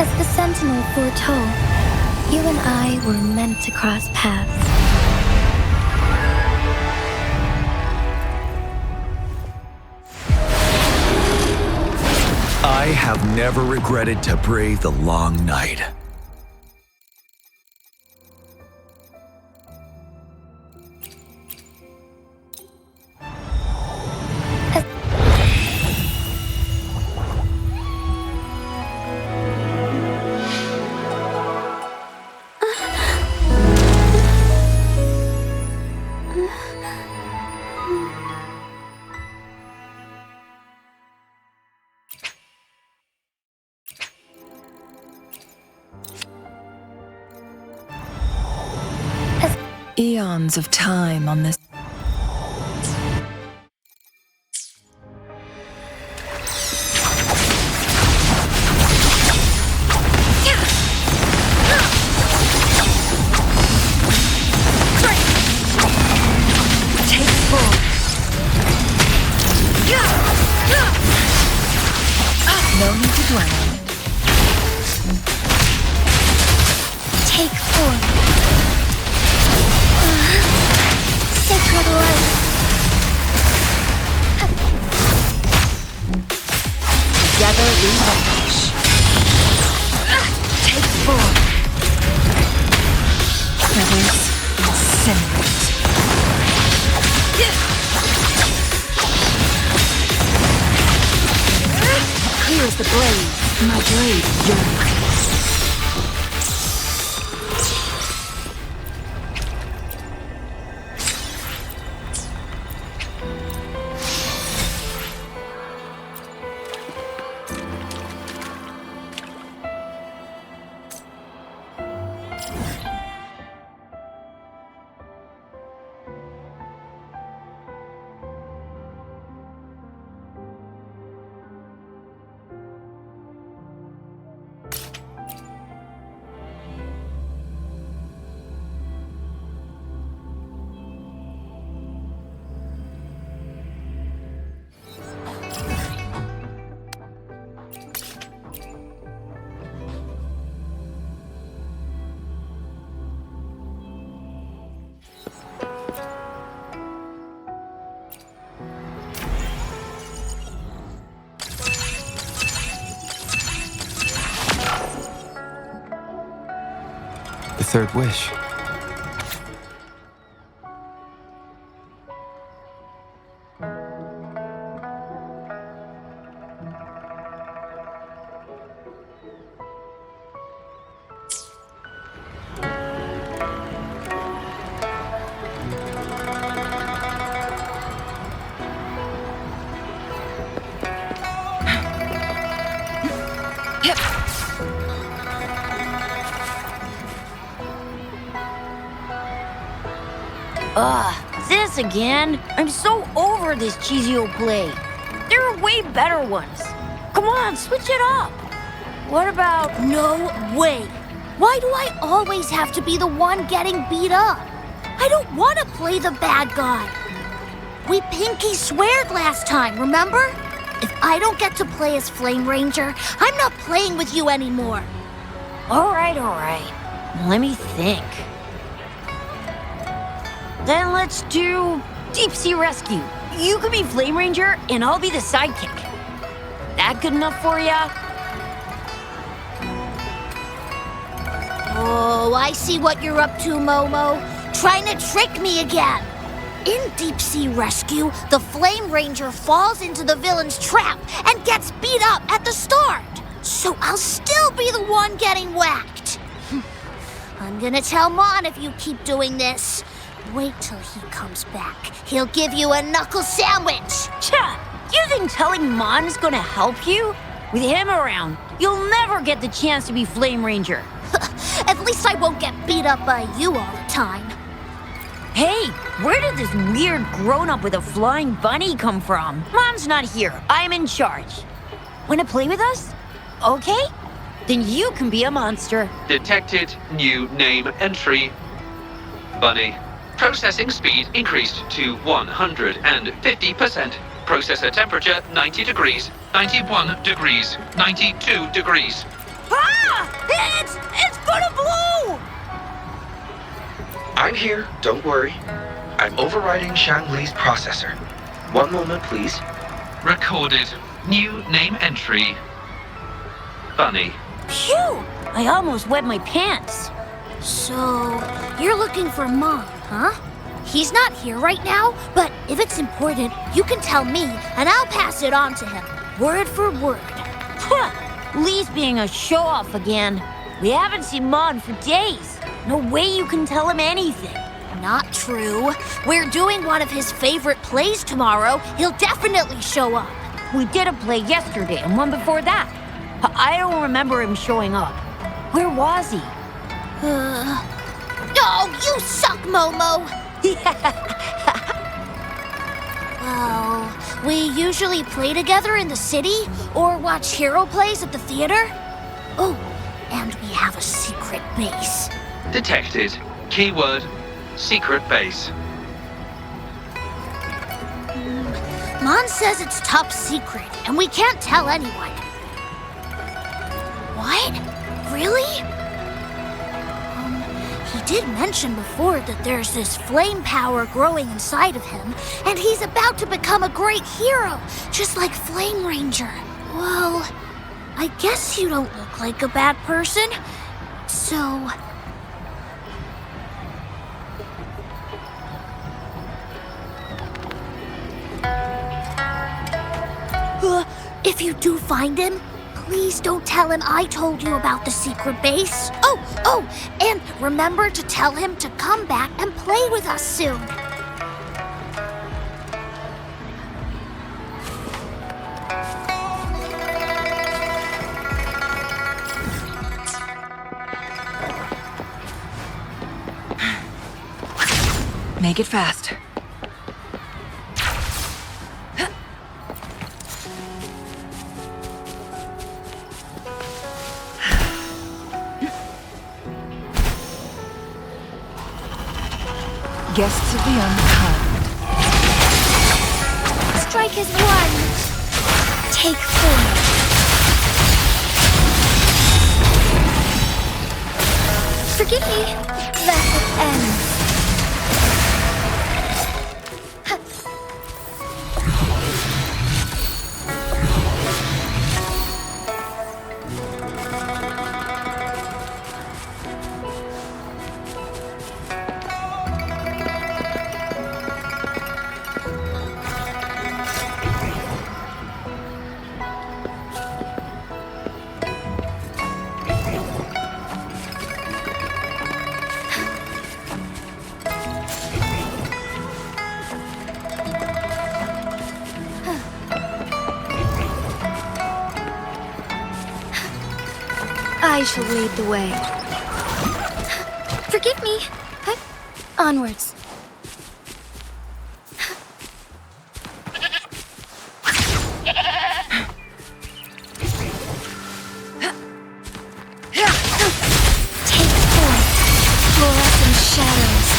As the Sentinel foretold, you and I were meant to cross paths. I have never regretted to brave the long night. Eons of time on this. No need to dwell on it. Take form. Sacred light. Together we vanish. Take form. Feathers incinerate. Clear as the blaze, my blade yearns. The third wish. This again? I'm so over this cheesy old play. There are way better ones. Come on, switch it up. What about... No way. Why do I always have to be the one getting beat up? I don't want to play the bad guy. We pinky sweared last time, remember? If I don't get to play as Flame Ranger, I'm not playing with you anymore. All right. Let me think. Then let's do Deep Sea Rescue. You could be Flame Ranger, and I'll be the sidekick. That good enough for ya? Oh, I see what you're up to, Momo. Trying to trick me again. In Deep Sea Rescue, the Flame Ranger falls into the villain's trap and gets beat up at the start. So I'll still be the one getting whacked. I'm gonna tell Mon if you keep doing this. Wait till he comes back. He'll give you a knuckle sandwich. Cha! You think telling Mon's gonna help you? With him around, you'll never get the chance to be Flame Ranger. At least I won't get beat up by you all the time. Hey, where did this weird grown-up with a flying bunny come from? Mom's not here. I'm in charge. Wanna play with us? Okay? Then you can be a monster. Detected new name entry. Bunny. Processing speed increased to 150%. Processor temperature 90 degrees, 91 degrees, 92 degrees. Ah! It's gonna blow! I'm here, don't worry. I'm overriding Shangli's processor. One moment, please. Recorded new name entry. Bunny. Phew! I almost wet my pants. So, you're looking for Mon, huh? He's not here right now, but if it's important, you can tell me, and I'll pass it on to him, word for word. Lee's being a show-off again. We haven't seen Mon for days. No way you can tell him anything. Not true. We're doing one of his favorite plays tomorrow. He'll definitely show up. We did a play yesterday and one before that. I don't remember him showing up. Where was he? Oh, you suck, Momo! Well, we usually play together in the city or watch hero plays at the theater. Oh, and we have a secret base. Detected. Keyword, secret base. Mon says it's top secret, and we can't tell anyone. What? Really? He did mention before that there's this flame power growing inside of him, and he's about to become a great hero, just like Flame Ranger. Well, I guess you don't look like a bad person, so... If you do find him, please don't tell him I told you about the secret base. Oh, and remember to tell him to come back and play with us soon. Make it fast. Guests of the unkind. Strike is one. Take four. Forgive me. Thus it ends. I shall lead the way. Forgive me. Onwards. Take forth fluorescent shadows.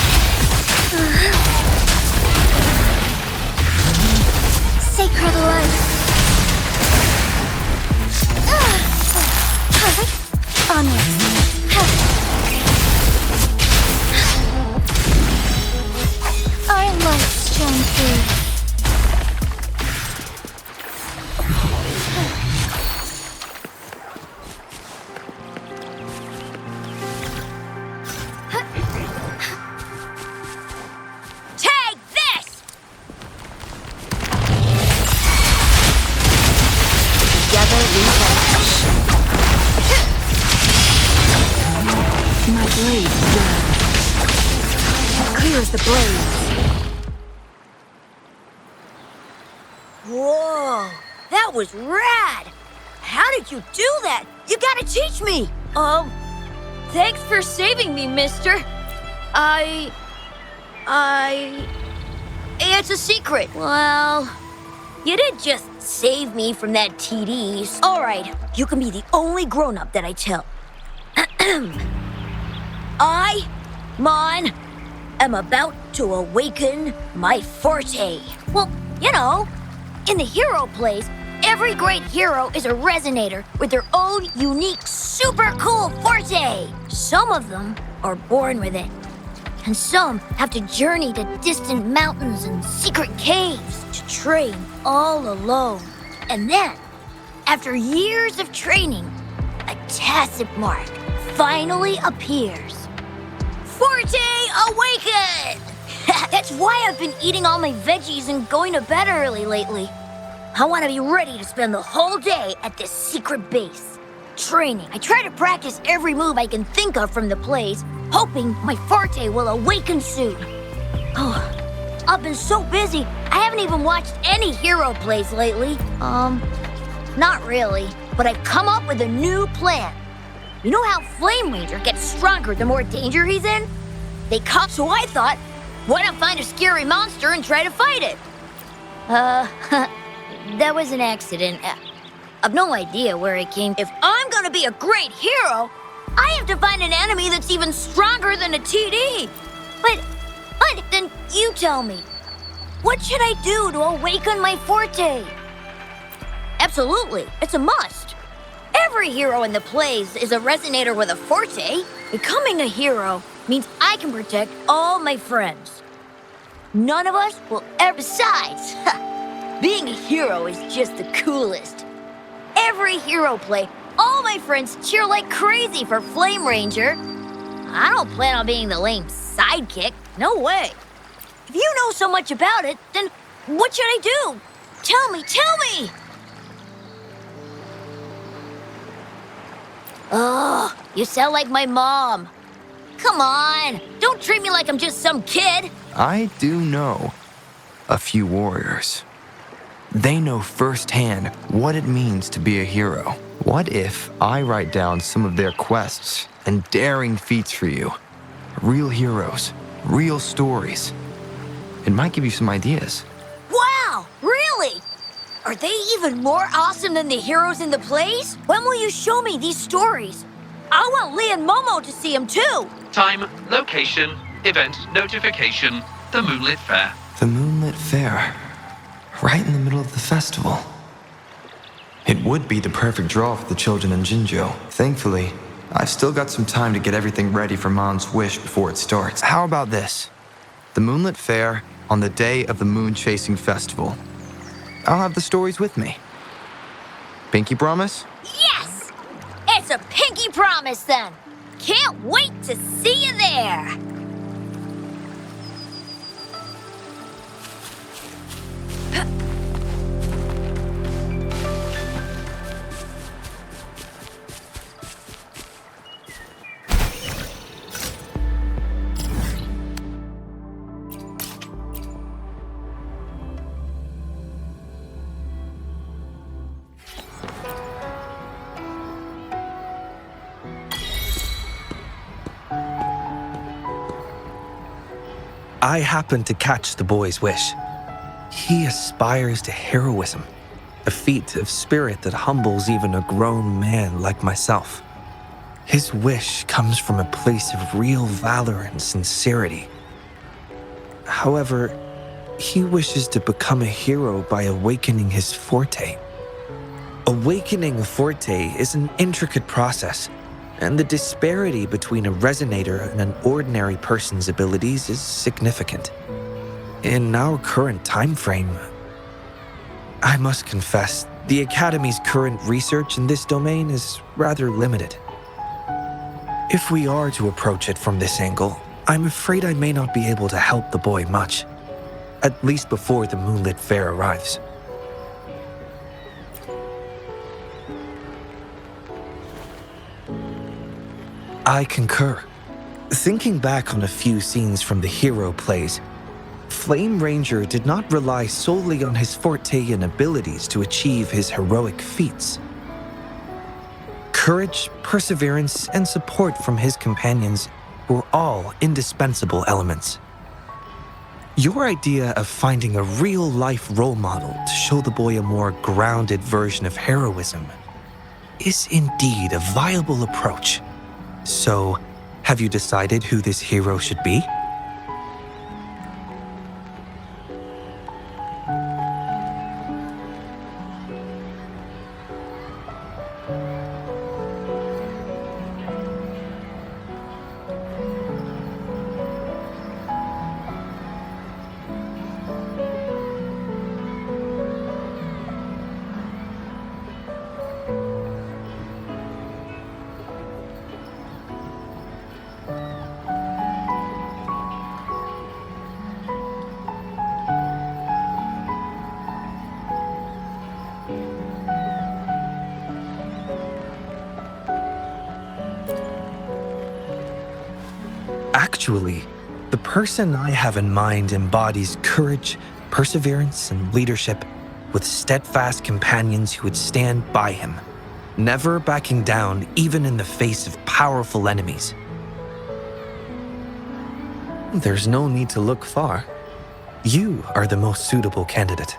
Sacred light. Onwards. Our lights shine through. blades burn. Clear as the blades. Whoa, that was rad! How did you do that? You gotta teach me! Thanks for saving me, mister. It's a secret. Well, you did just save me from that TD. All right, you can be the only grown-up that I tell. I, Mon, am about to awaken my forte. Well, you know, in the hero plays, every great hero is a resonator with their own unique, super cool forte. Some of them are born with it, and some have to journey to distant mountains and secret caves to train all alone. And then, after years of training, a tacit mark finally appears. Forte awakened! That's why I've been eating all my veggies and going to bed early lately. I want to be ready to spend the whole day at this secret base, training. I try to practice every move I can think of from the plays, hoping my forte will awaken soon. Oh, I've been so busy, I haven't even watched any hero plays lately. Not really, but I've come up with a new plan. You know how Flame Ranger gets stronger the more danger he's in? They come, so I thought, why not find a scary monster and try to fight it? That was an accident. I've no idea where it came. If I'm gonna be a great hero, I have to find an enemy that's even stronger than a TD. But then you tell me, what should I do to awaken my forte? Absolutely, it's a must. Every hero in the plays is a resonator with a forte. Becoming a hero means I can protect all my friends. None of us will ever. Besides, being a hero is just the coolest. Every hero play, all my friends cheer like crazy for Flame Ranger. I don't plan on being the lame sidekick. No way. If you know so much about it, then what should I do? Tell me! Oh, you sound like my mom. Come on, don't treat me like I'm just some kid. I do know a few warriors. They know firsthand what it means to be a hero. What if I write down some of their quests and daring feats for you? Real heroes, real stories. It might give you some ideas. Wow, really? Are they even more awesome than the heroes in the plays? When will you show me these stories? I want Lee and Momo to see them too. Time, location, event, notification, the Moonlit Fair. The Moonlit Fair. Right in the middle of the festival. It would be the perfect draw for the children in Jinzhou. Thankfully, I've still got some time to get everything ready for Mon's wish before it starts. How about this? The Moonlit Fair on the day of the Moon Chasing Festival. I'll have the stories with me. Pinky promise? Yes! It's a pinky promise then. Can't wait to see you there. I happened to catch the boy's wish. He aspires to heroism, a feat of spirit that humbles even a grown man like myself. His wish comes from a place of real valor and sincerity. However, he wishes to become a hero by awakening his forte. Awakening a forte is an intricate process, and the disparity between a resonator and an ordinary person's abilities is significant. In our current time frame, I must confess, the Academy's current research in this domain is rather limited. If we are to approach it from this angle, I'm afraid I may not be able to help the boy much, at least before the Moonlit Fair arrives. I concur. Thinking back on a few scenes from the hero plays, Flame Ranger did not rely solely on his forte and abilities to achieve his heroic feats. Courage, perseverance, and support from his companions were all indispensable elements. Your idea of finding a real-life role model to show the boy a more grounded version of heroism is indeed a viable approach. So, have you decided who this hero should be? Actually, the person I have in mind embodies courage, perseverance, and leadership with steadfast companions who would stand by him, never backing down even in the face of powerful enemies. There's no need to look far. You are the most suitable candidate.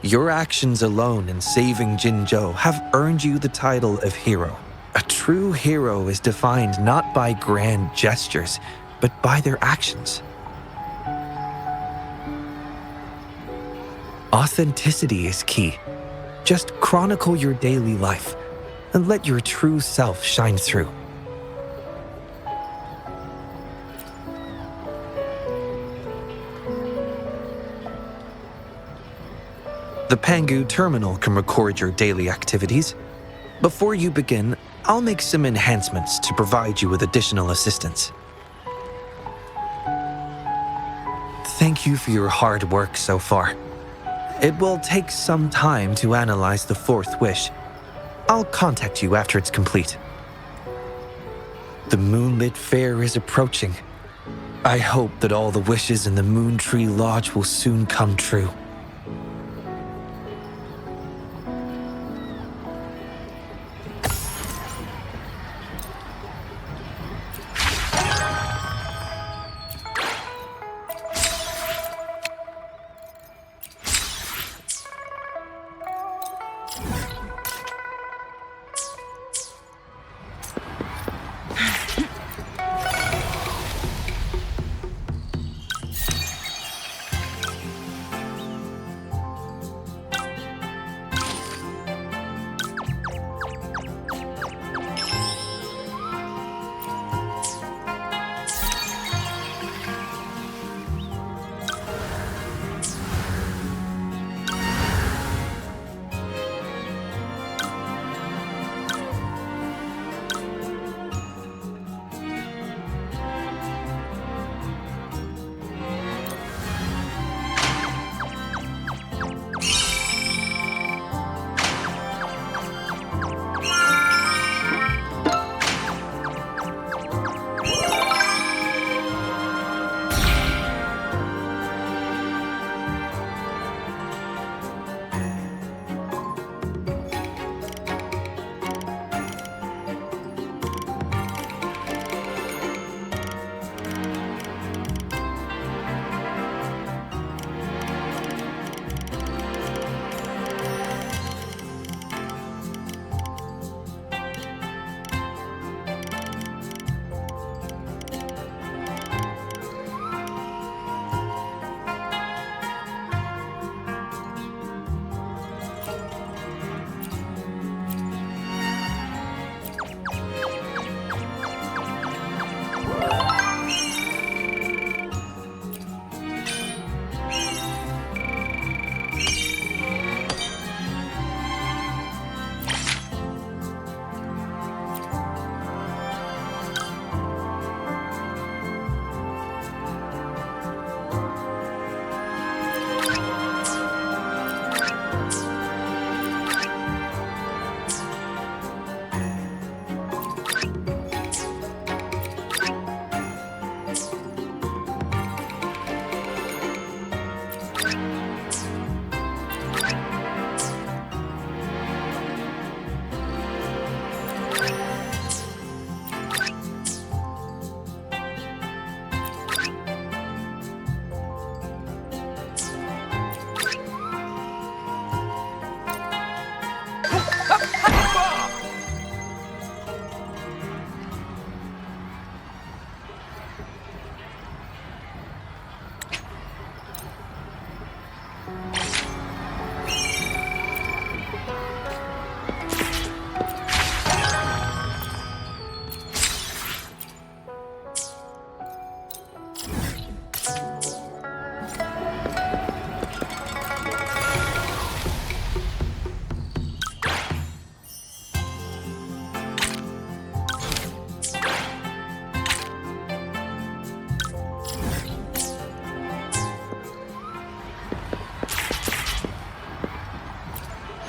Your actions alone in saving Jinzhou have earned you the title of hero. A true hero is defined not by grand gestures, but by their actions. Authenticity is key. Just chronicle your daily life and let your true self shine through. The Pangu terminal can record your daily activities. Before you begin, I'll make some enhancements to provide you with additional assistance. Thank you for your hard work so far. It will take some time to analyze the fourth wish. I'll contact you after it's complete. The moonlit fair is approaching. I hope that all the wishes in the Moon Tree Lodge will soon come true.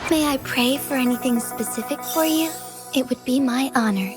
May I pray for anything specific for you? It would be my honor.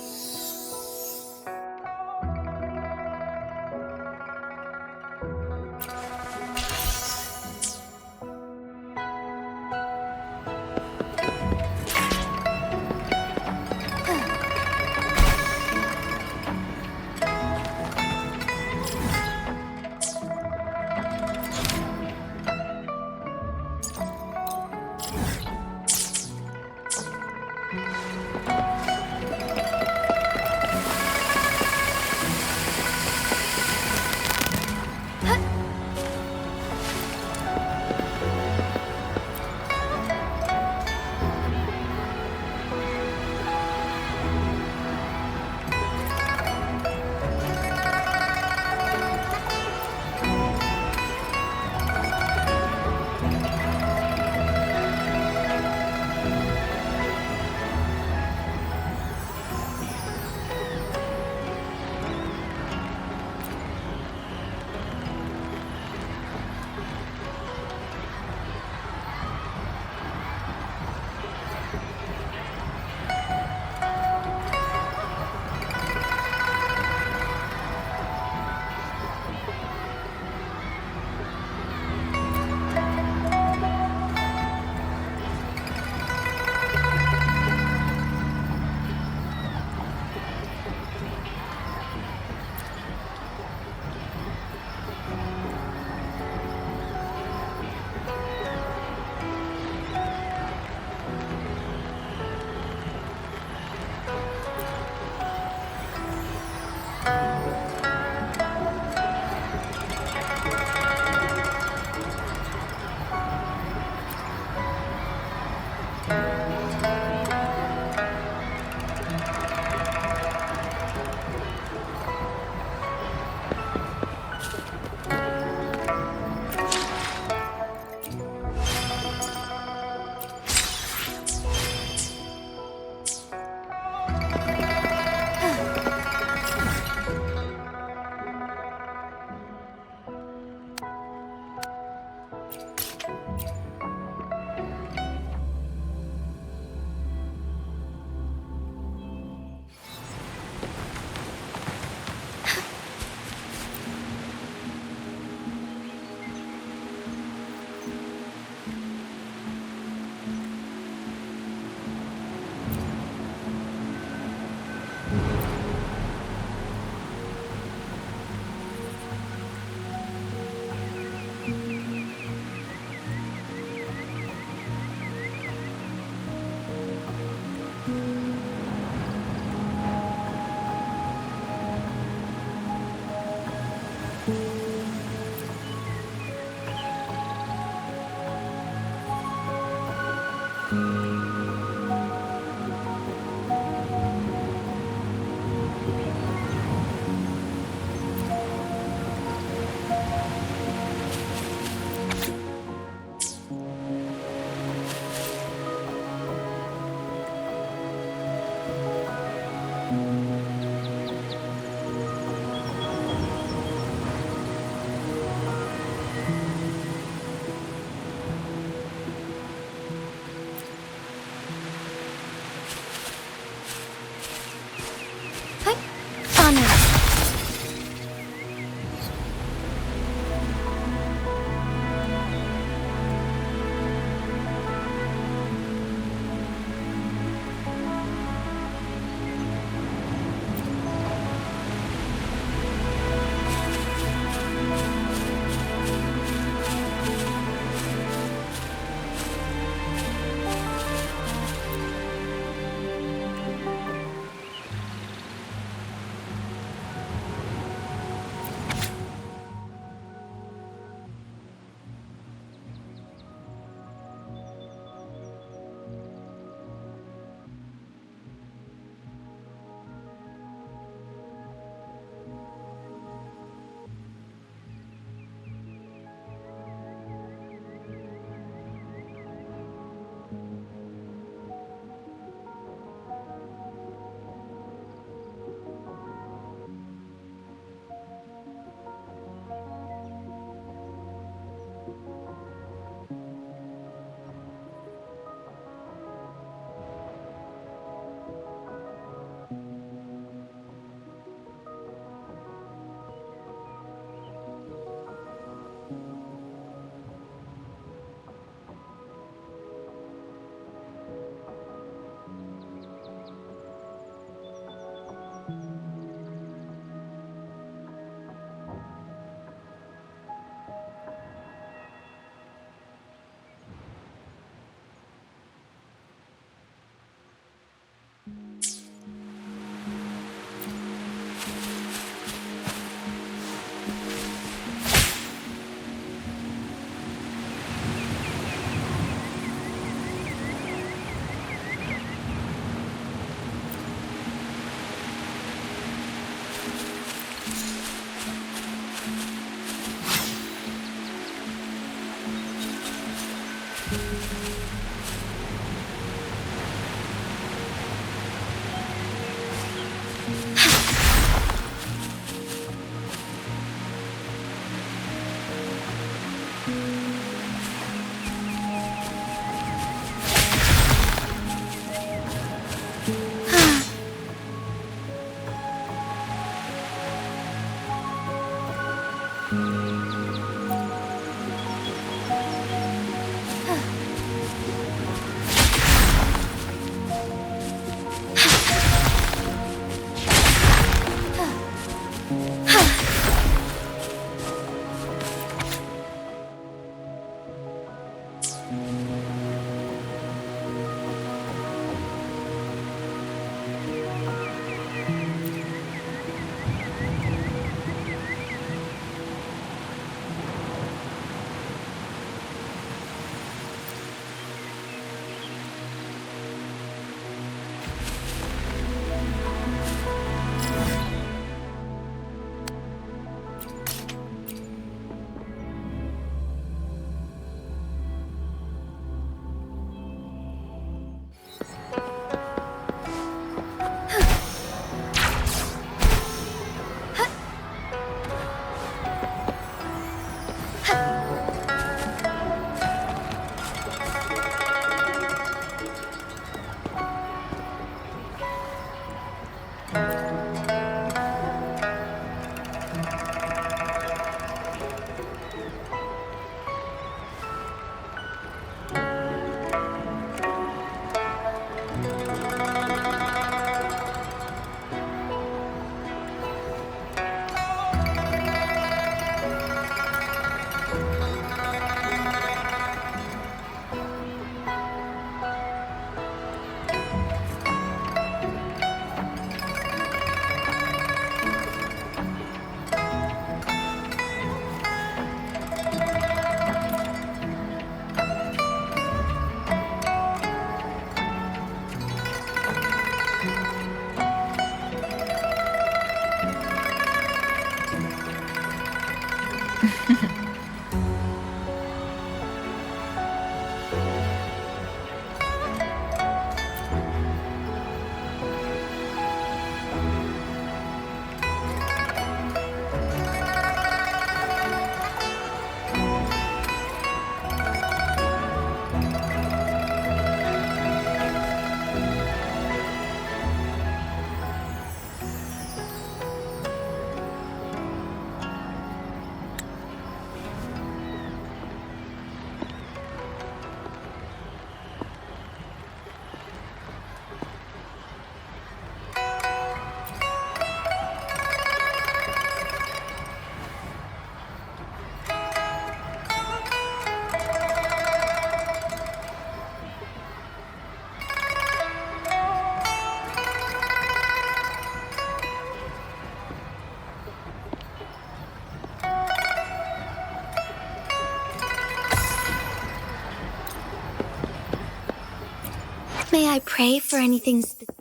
May I pray for anything specific?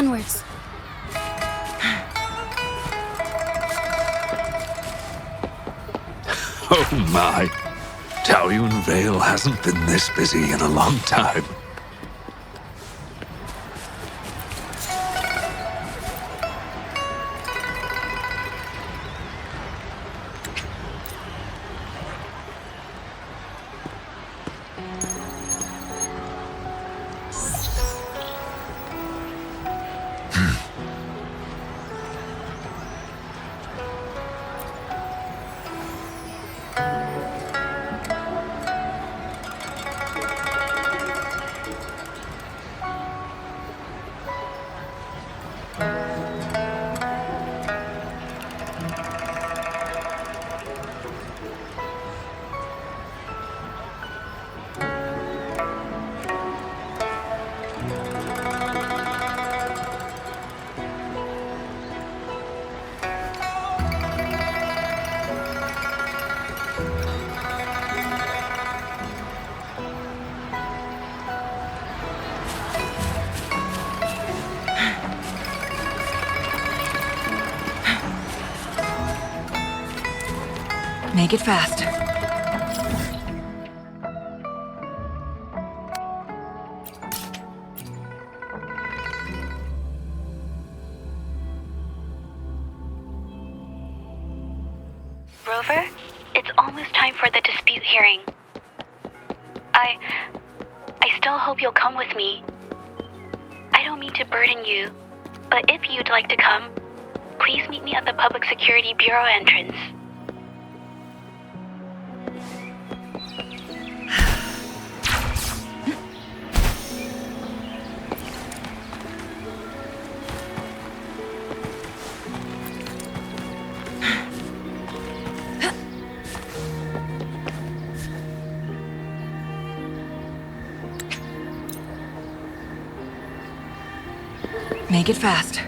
Onwards. Oh my. Taoyuan Vale hasn't been this busy in a long time. Make it fast. Rover, it's almost time for the dispute hearing. I still hope you'll come with me. I don't mean to burden you, but if you'd like to come, please meet me at the Public Security Bureau entrance. Make it fast.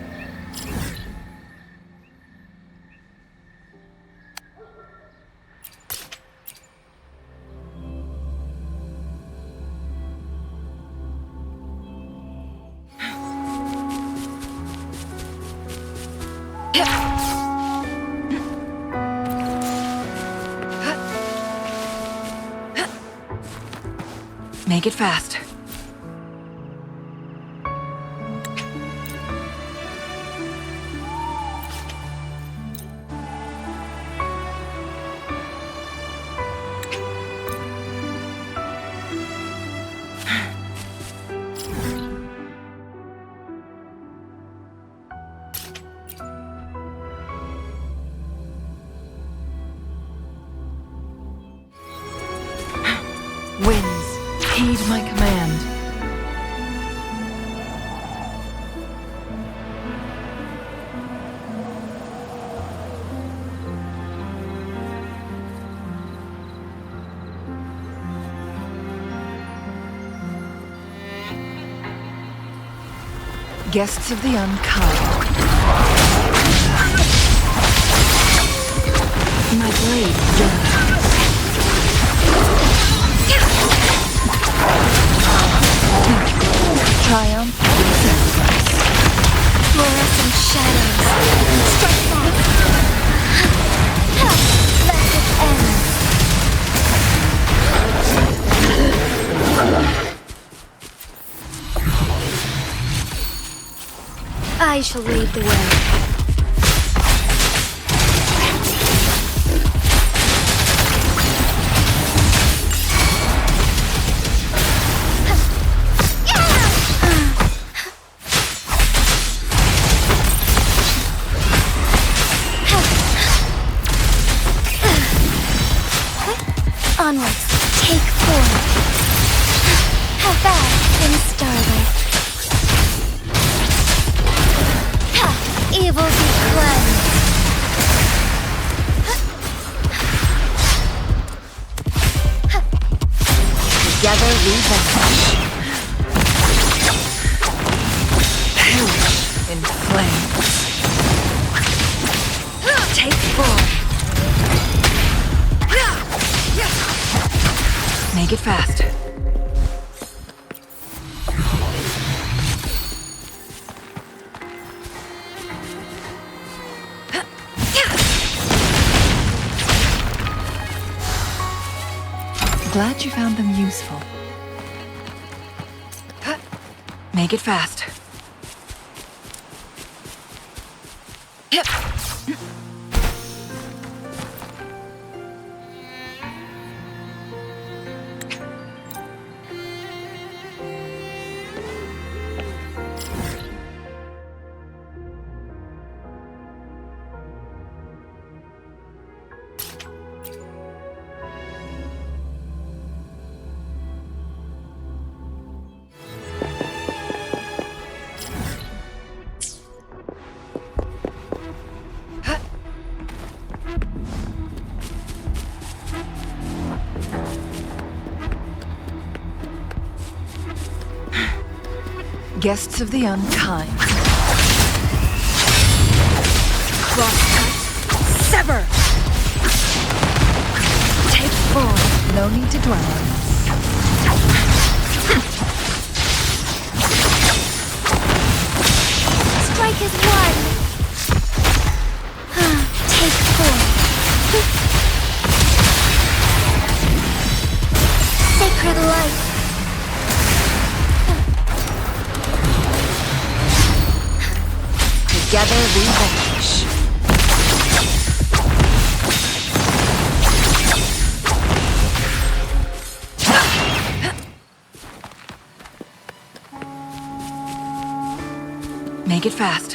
Make it fast. Winds, heed my command. Guests of the unkind. My blade yearns. Triumph and sacrifice. Fluorescent shadows. Strike back. Let it end. I shall lead the way. Onwards, take form. Bask in starlight. Evil be cleansed. Together we vanish. Perish in flames. Take form. Make it fast. glad you found them useful. Make it fast. Guests of the unkind. Crosscut. Sever! Take 4. No need to dwell on this. Strike is 1. Take 4. Sacred light. Together we vanish. Make it fast.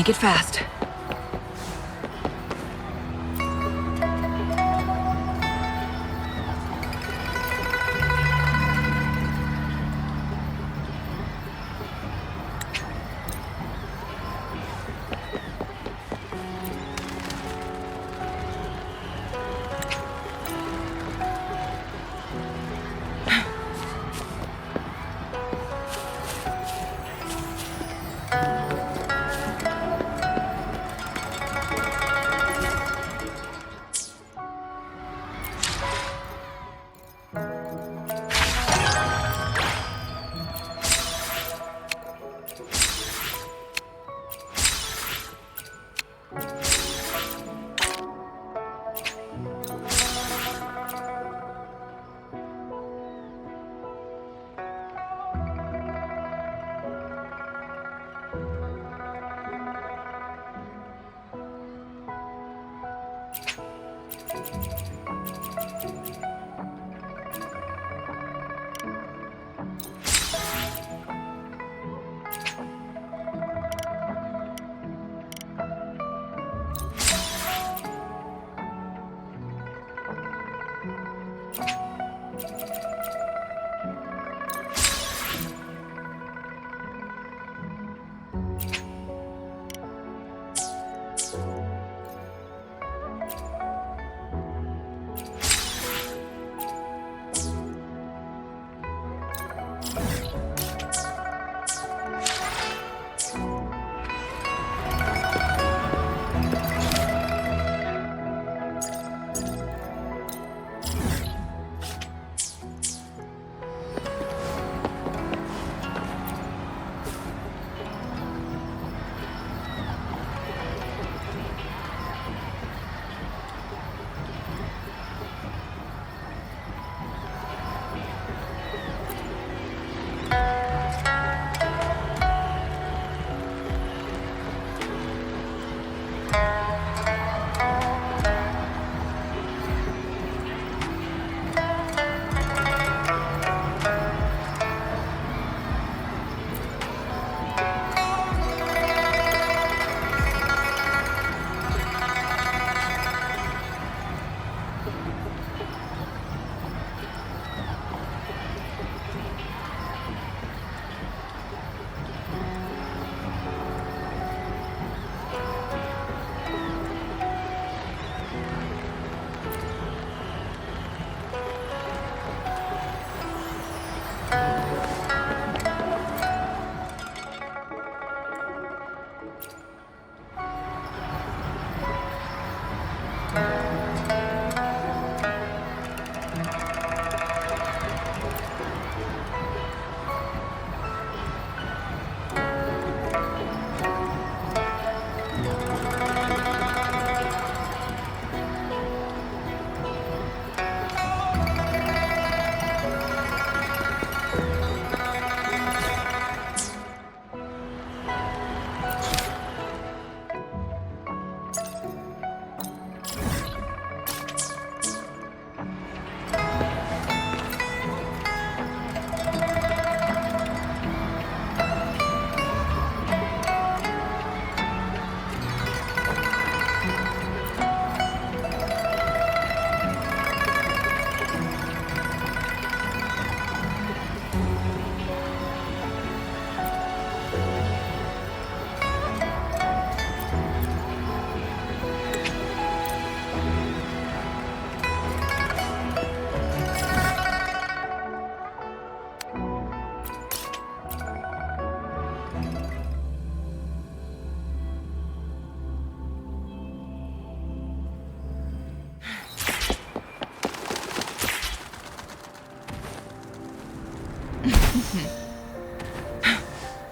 Make it fast.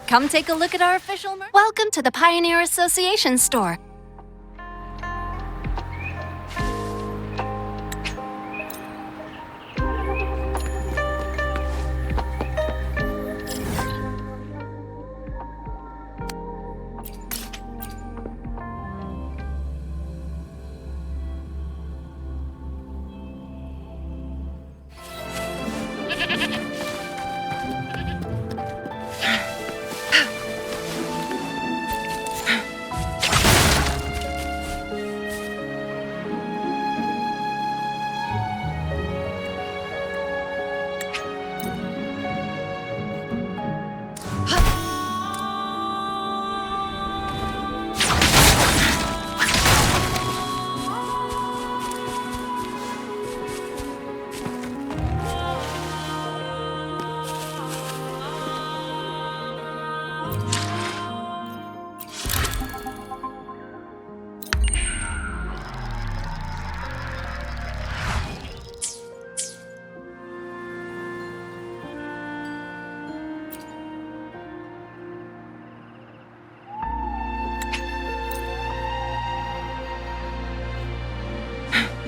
Come take a look at our official merch. Welcome to the Pioneer Association store.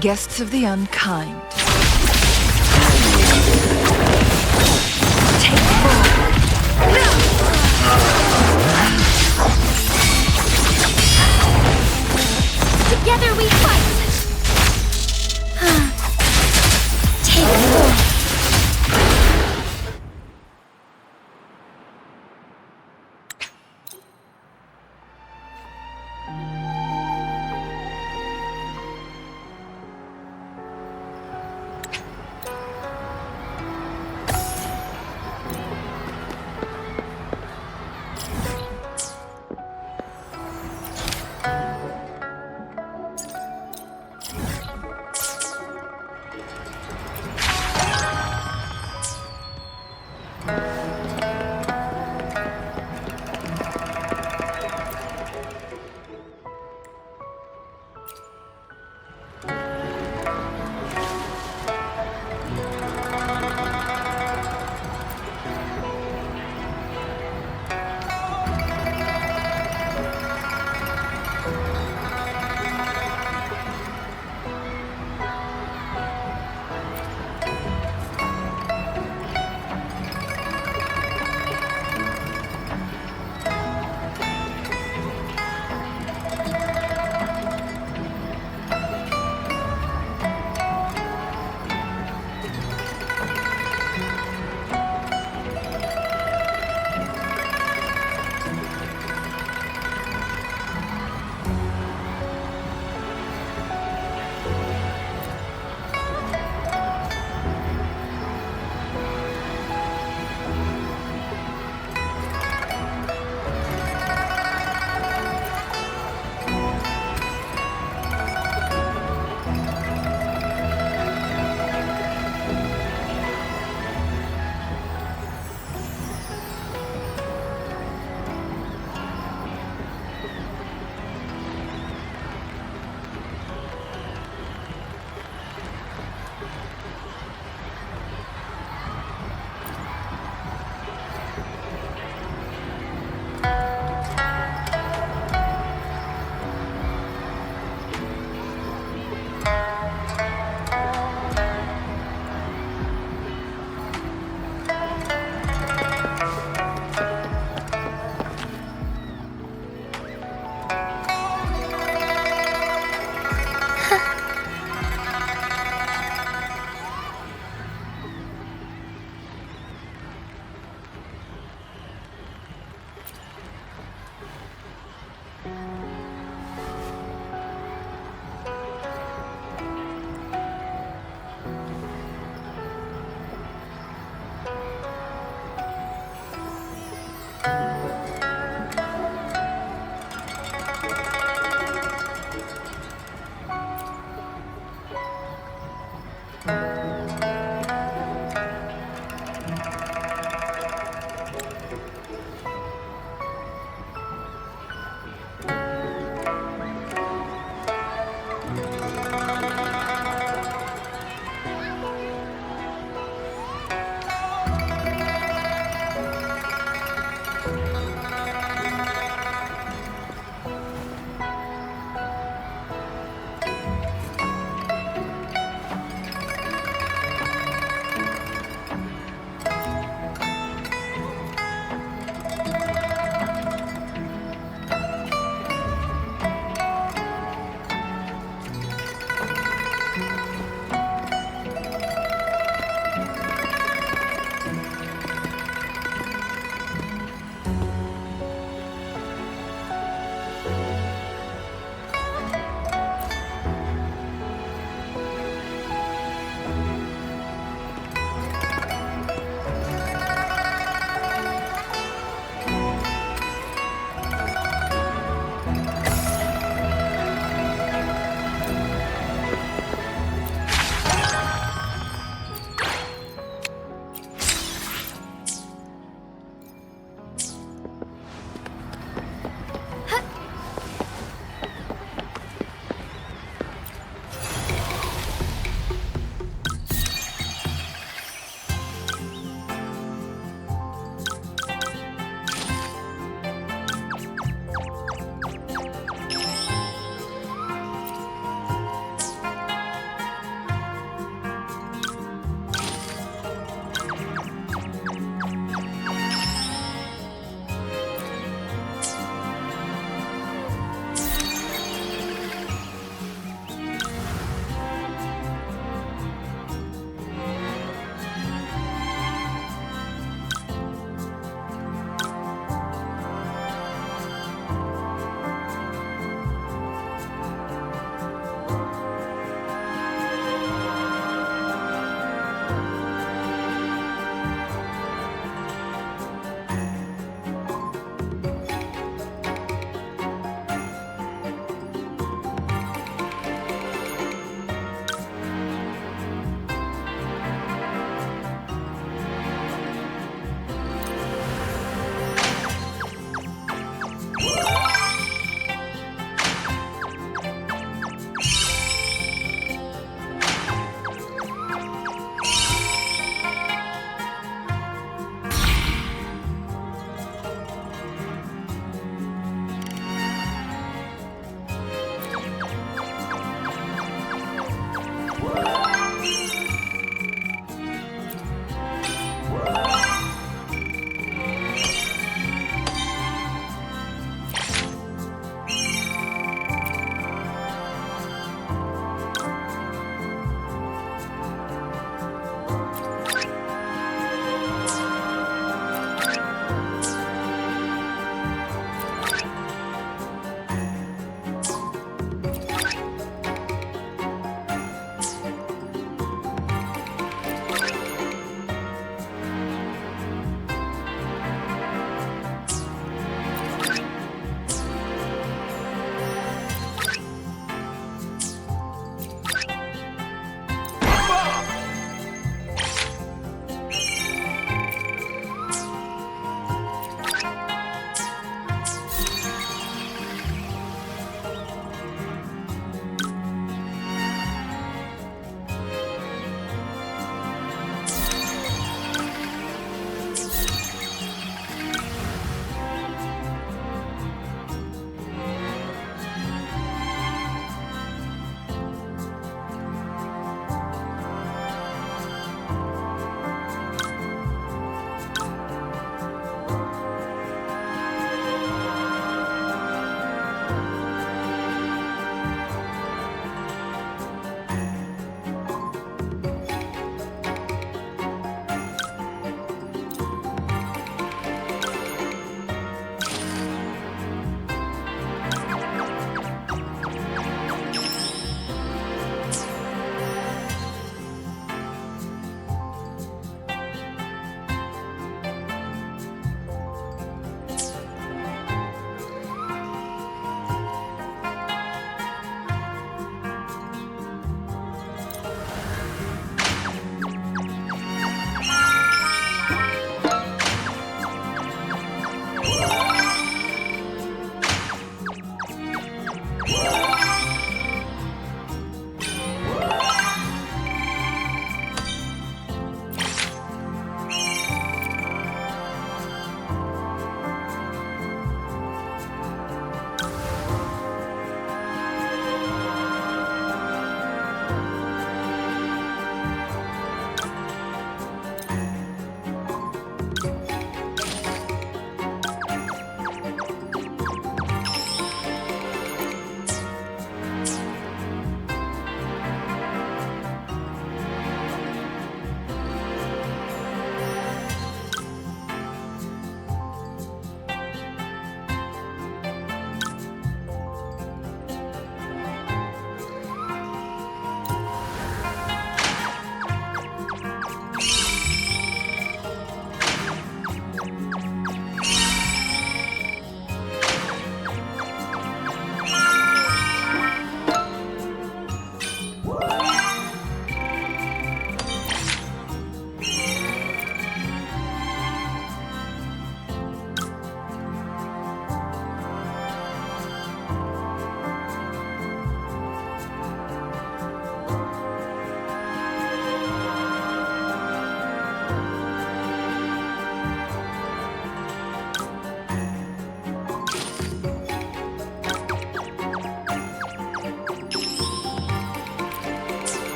Guests of the unkind. Take Together we fight! Take four.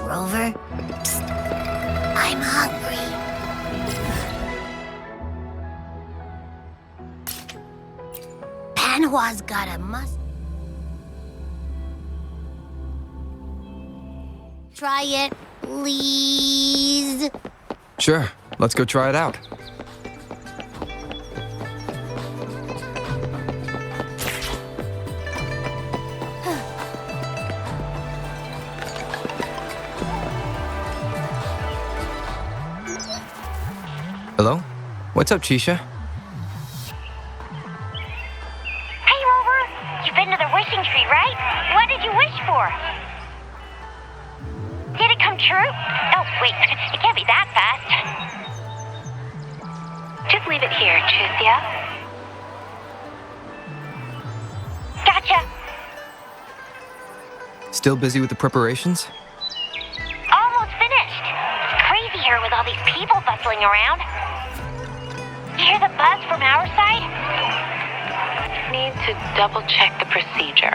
Rover. Psst. I'm hungry. Panhua's got a Try it, please. Sure, let's go try it out. Hello? What's up, Chisha? Hey, Rover. You've been to the wishing tree, right? What did you wish for? Did it come true? Oh, wait. It can't be that fast. Just leave it here, Chusia. Gotcha. Still busy with the preparations? Almost finished. It's crazy here with all these people bustling around. You hear the buzz from our side? Need to double check the procedure.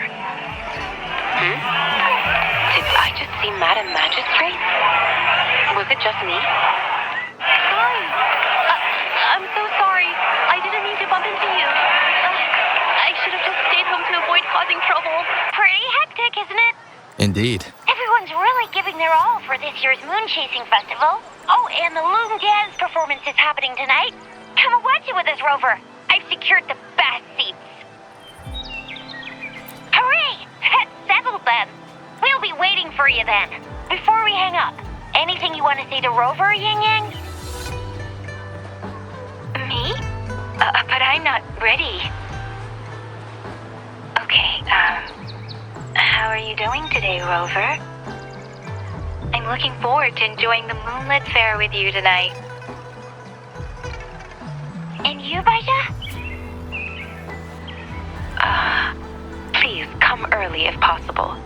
Did I just see Madam Magistrate? Was it just me? Sorry. I'm so sorry. I didn't mean to bump into you. I should have just stayed home to avoid causing trouble. Pretty hectic, isn't it? Indeed. Everyone's really giving their all for this year's moon chasing festival. Oh, and the Loom Dance performance is happening tonight. Come and watch it with us, Rover. I've secured the best seats. Hooray! That settled then. We'll be waiting for you then. Before we hang up, anything you want to say to Rover, Yang Yang? Me? But I'm not ready. Okay, how are you doing today, Rover? I'm looking forward to enjoying the moonlit fair with you tonight. And you, Baisha? Please come early if possible.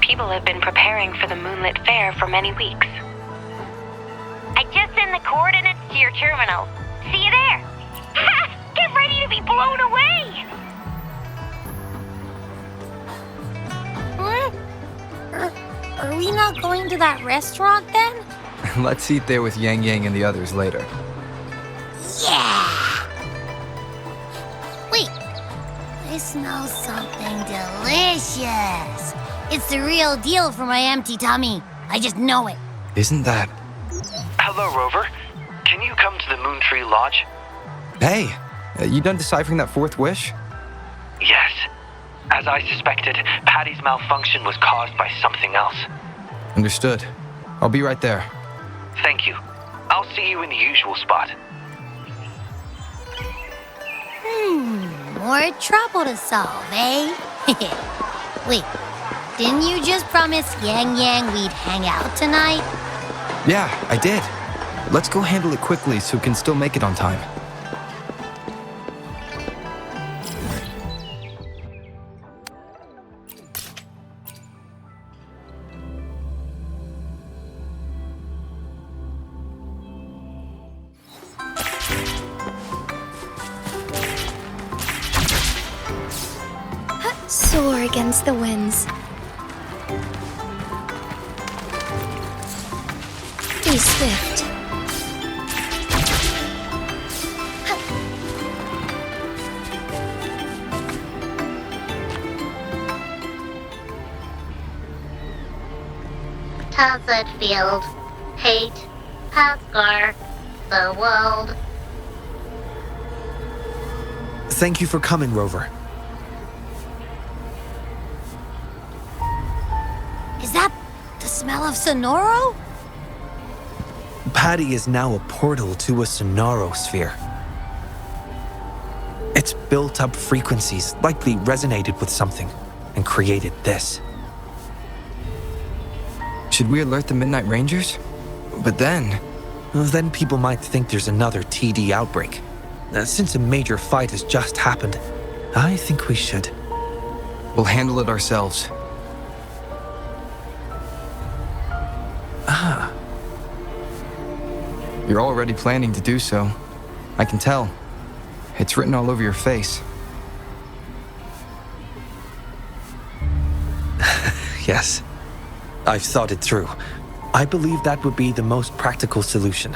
People have been preparing for the moonlit fair for many weeks. I just sent the coordinates to your terminal. See you there. Ha! Get ready to be blown away! Are we not going to that restaurant then? Let's eat there with Yang Yang and the others later. Yeah! Wait, I smell something delicious. It's the real deal for my empty tummy. I just know it. Isn't that... Hello, Rover. Can you come to the Moon Tree Lodge? Hey, you done deciphering that fourth wish? Yes. As I suspected, Patty's malfunction was caused by something else. Understood. I'll be right there. Thank you. I'll see you in the usual spot. More trouble to solve, eh? Wait, didn't you just promise Yang Yang we'd hang out tonight? Yeah, I did. Let's go handle it quickly so we can still make it on time. Soar against the winds. Be swift. Tazet Field, Hate, Asgar, the world. Thank you for coming, Rover. Is that the smell of Sonoro? Patty is now a portal to a Sonoro sphere. Its built-up frequencies likely resonated with something and created this. Should we alert the Midnight Rangers? But then people might think there's another TD outbreak. Since a major fight has just happened, I think we should. We'll handle it ourselves. Ah. You're already planning to do so. I can tell. It's written all over your face. Yes. I've thought it through. I believe that would be the most practical solution.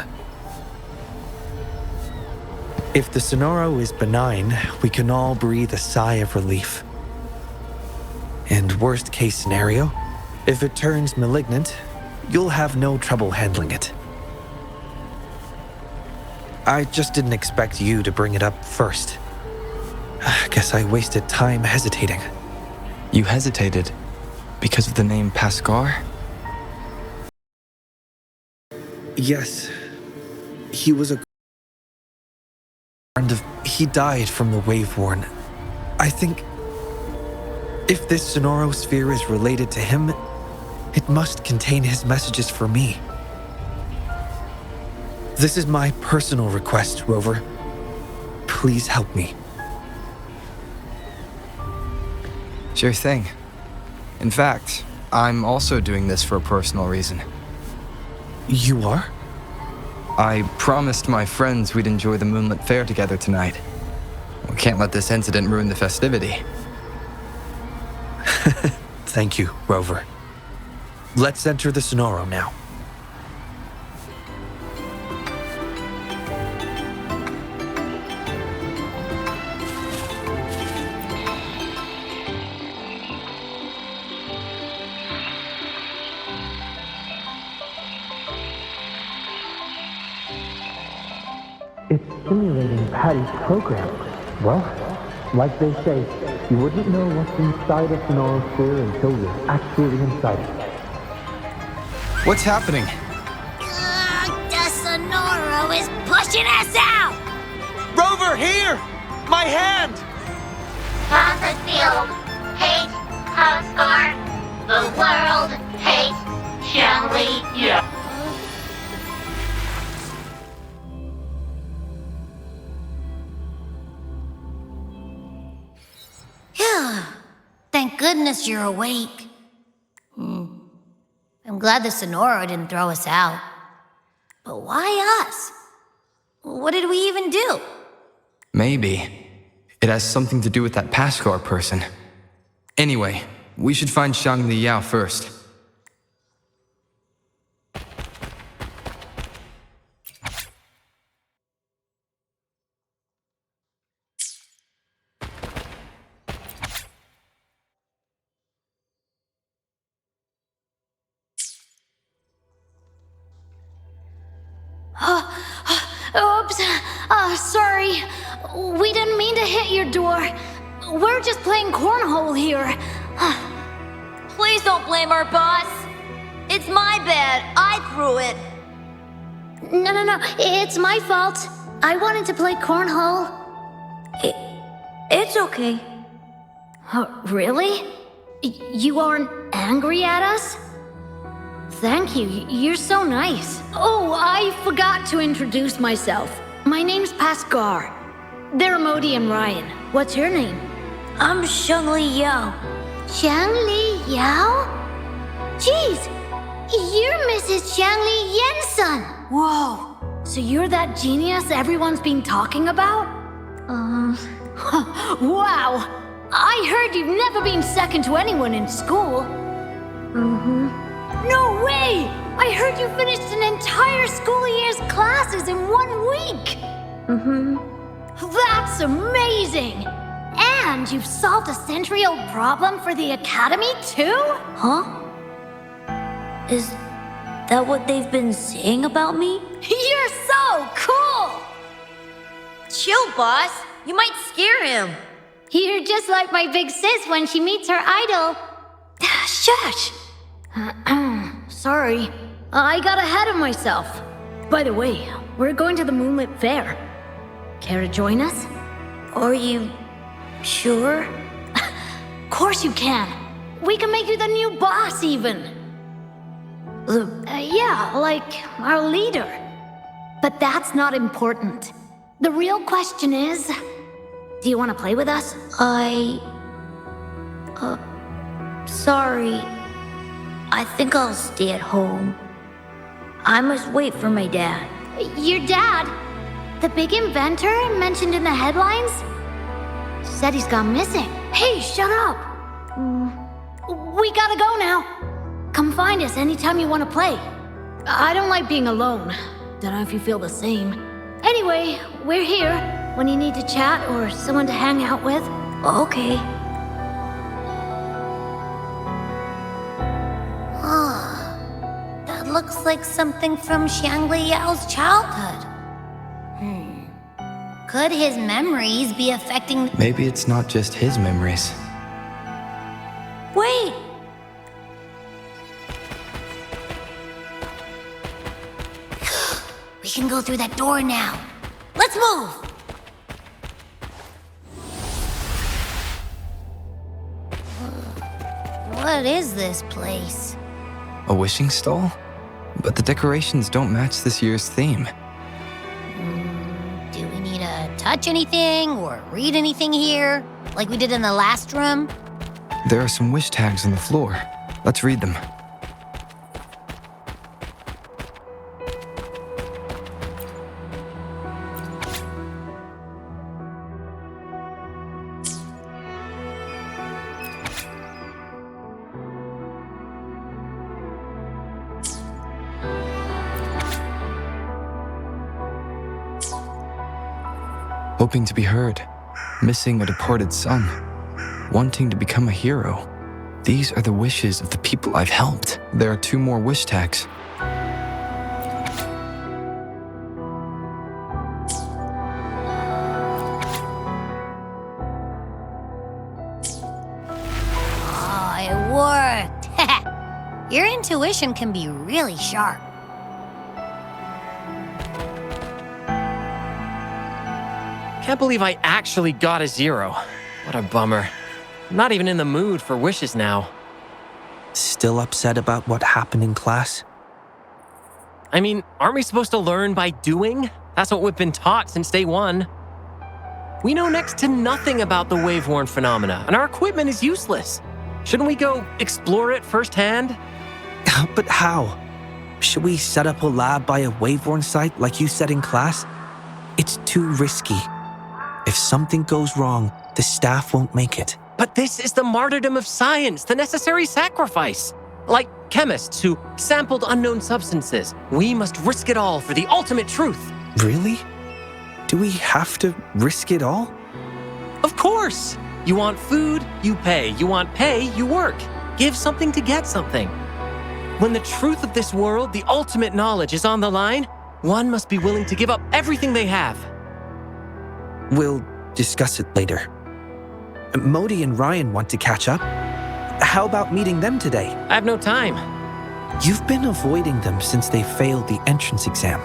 If the Sonoro is benign, we can all breathe a sigh of relief. And worst case scenario, if it turns malignant, you'll have no trouble handling it. I just didn't expect you to bring it up first. Guess I wasted time hesitating. You hesitated because of the name Pascal? Yes. He was a... He died from the Wave-Worn. I think... if this Sonoro sphere is related to him, it must contain his messages for me. This is my personal request, Rover. Please help me. Sure thing. In fact, I'm also doing this for a personal reason. You are? I promised my friends we'd enjoy the moonlit fair together tonight. We can't let this incident ruin the festivity. Thank you, Rover. Let's enter the Sonoro now. It's simulating Patty's program. Well, like they say, you wouldn't know what's inside a Sonoro sphere until you're actually inside it. What's happening? The Sonoro is pushing us out! Rover, here! My hand! Process field. Hate. Pascal. The world hates Xiangli Yao. Thank goodness you're awake. I'm glad the Sonoro didn't throw us out. But why us? What did we even do? Maybe. It has something to do with that Pascal person. Anyway, we should find Xiangli Yao first. Oops. Sorry. We didn't mean to hit your door. We're just playing cornhole here. Please don't blame our boss. It's my bad. I threw it. No. It's my fault. I wanted to play cornhole. It's okay. Really? You aren't angry at us? Thank you. You're so nice. Oh, I forgot to introduce myself. My name's Pascal. They're Modi and Ryan. What's your name? I'm Xiangli Yao. Xiangli Yao? Jeez, you're Mrs. Xiangli Yensun. Whoa, so you're that genius everyone's been talking about? Wow, I heard you've never been second to anyone in school. No way! I heard you finished an entire school year's classes in 1 week! That's amazing! And you've solved a century-old problem for the Academy, too? Huh? Is that what they've been saying about me? You're so cool! Chill, boss. You might scare him. You're just like my big sis when she meets her idol. Shush! Sorry, I got ahead of myself. By the way, we're going to the Moonlit Fair. Care to join us? Are you sure? Of course you can. We can make you the new boss, even. Yeah, like our leader. But that's not important. The real question is, do you want to play with us? Sorry. I think I'll stay at home. I must wait for my dad. Your dad? The big inventor mentioned in the headlines? Said he's gone missing. Hey, shut up! We gotta go now. Come find us anytime you want to play. I don't like being alone. Don't know if you feel the same. Anyway, we're here when you need to chat or someone to hang out with. Okay. That looks like something from Xiangli Yao's childhood. Could his memories be affecting... Maybe it's not just his memories. Wait! We can go through that door now. Let's move! What is this place? A wishing stall? But the decorations don't match this year's theme. Do we need to touch anything or read anything here? Like we did in the last room? There are some wish tags on the floor. Let's read them. Hoping to be heard, missing a departed son, wanting to become a hero. These are the wishes of the people I've helped. There are 2 more wish tags. Oh, it worked. Your intuition can be really sharp. Can't believe I actually got a 0. What a bummer. I'm not even in the mood for wishes now. Still upset about what happened in class? I mean, aren't we supposed to learn by doing? That's what we've been taught since day 1. We know next to nothing about the wave-worn phenomena, and our equipment is useless. Shouldn't we go explore it firsthand? But how? Should we set up a lab by a wave-worn site like you said in class? It's too risky. If something goes wrong, the staff won't make it. But this is the martyrdom of science, the necessary sacrifice. Like chemists who sampled unknown substances. We must risk it all for the ultimate truth. Really? Do we have to risk it all? Of course! You want food, you pay. You want pay, you work. Give something to get something. When the truth of this world, the ultimate knowledge, is on the line, one must be willing to give up everything they have. We'll discuss it later. Modi and Ryan want to catch up. How about meeting them today? I have no time. You've been avoiding them since they failed the entrance exam.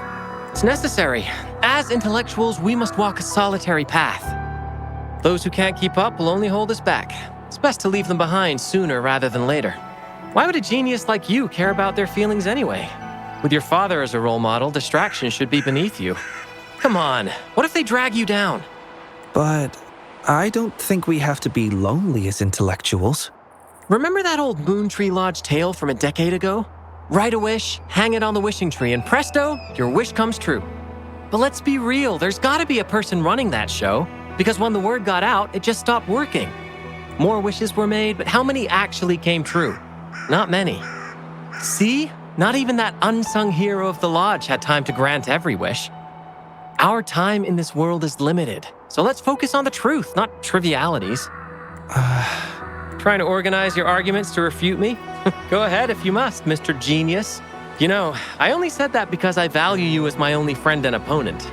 It's necessary. As intellectuals, we must walk a solitary path. Those who can't keep up will only hold us back. It's best to leave them behind sooner rather than later. Why would a genius like you care about their feelings anyway? With your father as a role model, distraction should be beneath you. Come on, what if they drag you down? But I don't think we have to be lonely as intellectuals. Remember that old Moon Tree Lodge tale from a decade ago? Write a wish, hang it on the wishing tree, and presto, your wish comes true. But let's be real, there's gotta be a person running that show, because when the word got out, it just stopped working. More wishes were made, but how many actually came true? Not many. See? Not even that unsung hero of the lodge had time to grant every wish. Our time in this world is limited, so let's focus on the truth, not trivialities. Trying to organize your arguments to refute me? Go ahead if you must, Mr. Genius. You know, I only said that because I value you as my only friend and opponent.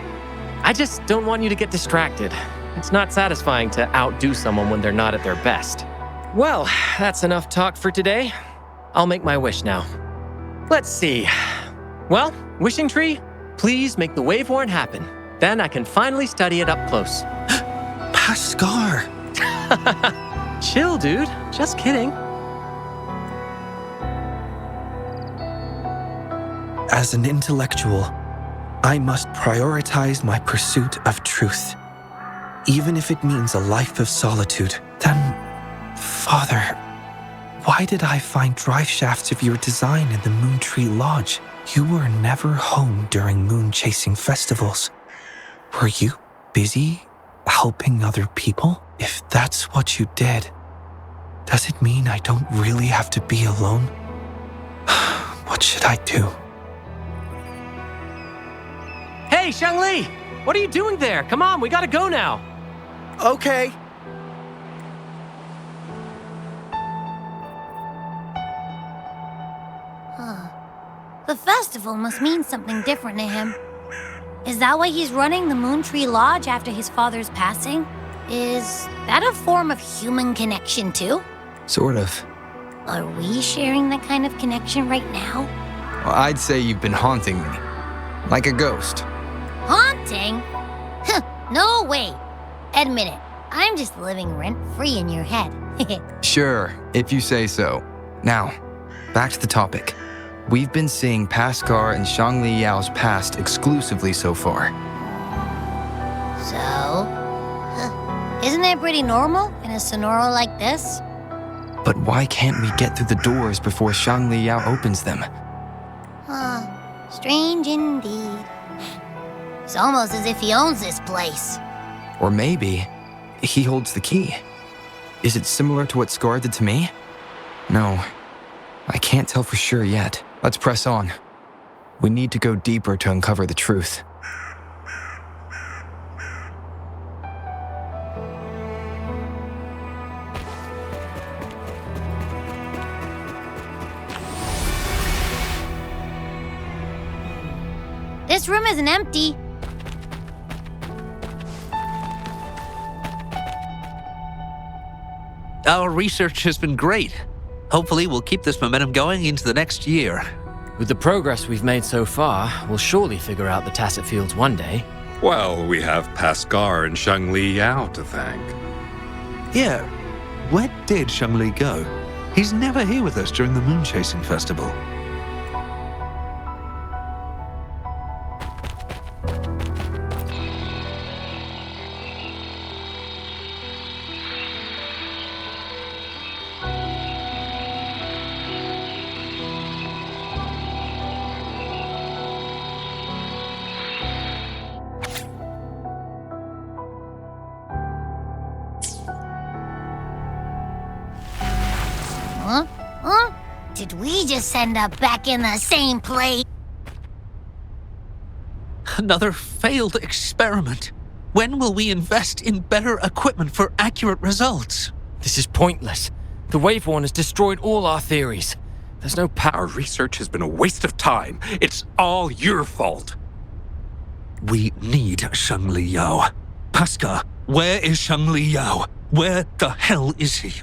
I just don't want you to get distracted. It's not satisfying to outdo someone when they're not at their best. Well, that's enough talk for today. I'll make my wish now. Let's see. Well, wishing tree, please make the wave-worn happen. Then I can finally study it up close. Pascar! Chill, dude. Just kidding. As an intellectual, I must prioritize my pursuit of truth. Even if it means a life of solitude. Then, Father, why did I find drive shafts of your design in the Moon Tree Lodge? You were never home during moon-chasing festivals. Were you busy helping other people? If that's what you did, does it mean I don't really have to be alone? What should I do? Hey, Shangli! What are you doing there? Come on, we gotta go now. Okay. The festival must mean something different to him. Is that why he's running the Moon Tree Lodge after his father's passing? Is that a form of human connection too? Sort of. Are we sharing that kind of connection right now? Well, I'd say you've been haunting me. Like a ghost. Haunting? Huh, no way. Admit it, I'm just living rent-free in your head. Sure, if you say so. Now, back to the topic. We've been seeing Paskar and Shangli Yao's past exclusively so far. So? Isn't that pretty normal in a sonoro like this? But why can't we get through the doors before Shangli Yao opens them? Strange indeed. It's almost as if he owns this place. Or maybe he holds the key. Is it similar to what Scar did to me? No, I can't tell for sure yet. Let's press on. We need to go deeper to uncover the truth. This room isn't empty. Our research has been great. Hopefully we'll keep this momentum going into the next year. With the progress we've made so far, we'll surely figure out the Tacet Fields one day. Well, we have Paskar and Shangli Yao to thank. Yeah, where did Shangli go? He's never here with us during the Moon Chasing Festival. Huh? Did we just end up back in the same place? Another failed experiment. When will we invest in better equipment for accurate results? This is pointless. The Wave One has destroyed all our theories. There's no power. Our research has been a waste of time. It's all your fault. We need Shangli Yao. Paskar, where is Shangli Yao? Where the hell is he?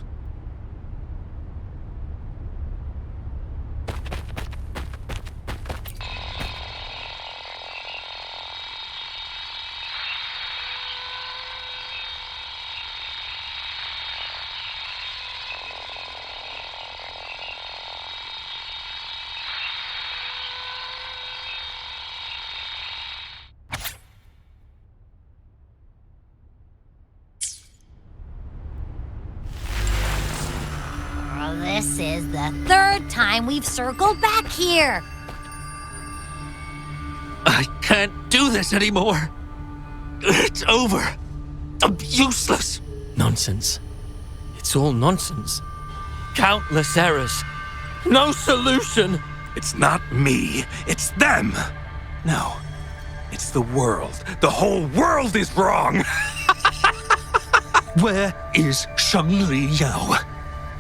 This is the third time we've circled back here. I can't do this anymore. It's over. I'm useless. Nonsense. It's all nonsense. Countless errors. No solution. It's not me. It's them. No. It's the world. The whole world is wrong. Where is Shangli Yao?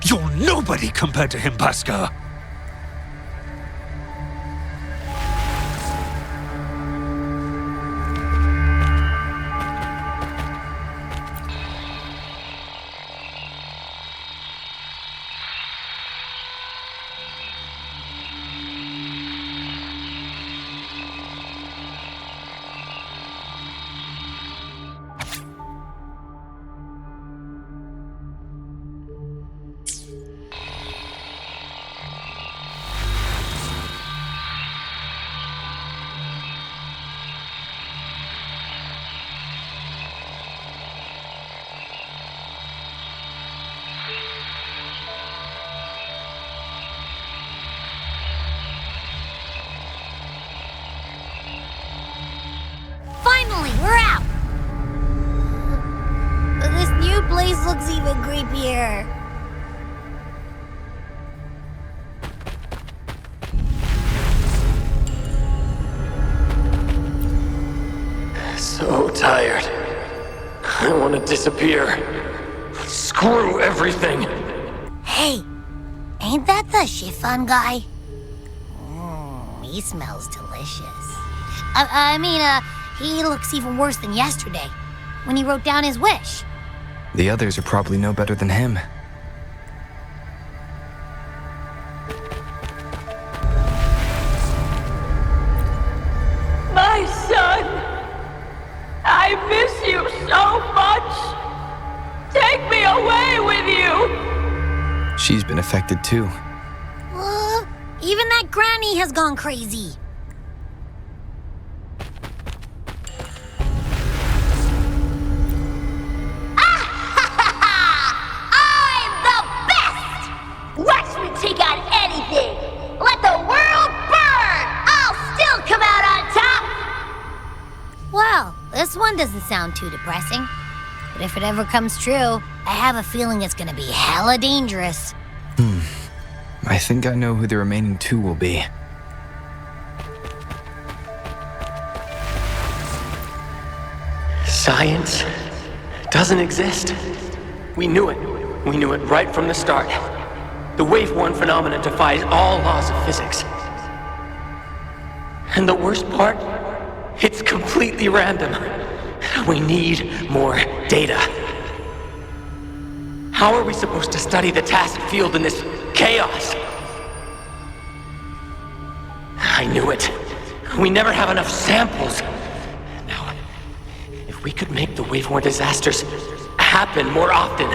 You're nobody compared to him, Paskar. Finally, we're out! But this new place looks even creepier. tired. I want to disappear. Screw everything. Hey, ain't that the chiffon guy? He smells delicious. He looks even worse than yesterday, when he wrote down his wish. The others are probably no better than him. My son, I miss you so much. Take me away with you. She's been affected too. Even that granny has gone crazy. I'm the best! Watch me take on anything! Let the world burn! I'll still come out on top! Well, this one doesn't sound too depressing. But if it ever comes true, I have a feeling it's gonna be hella dangerous. I think I know who the remaining two will be. Science doesn't exist. We knew it. We knew it right from the start. The wave-worn phenomenon defies all laws of physics. And the worst part? It's completely random. We need more data. How are we supposed to study the task field in this chaos? I knew it. We never have enough samples. Now, if we could make the wave-worn disasters happen more often.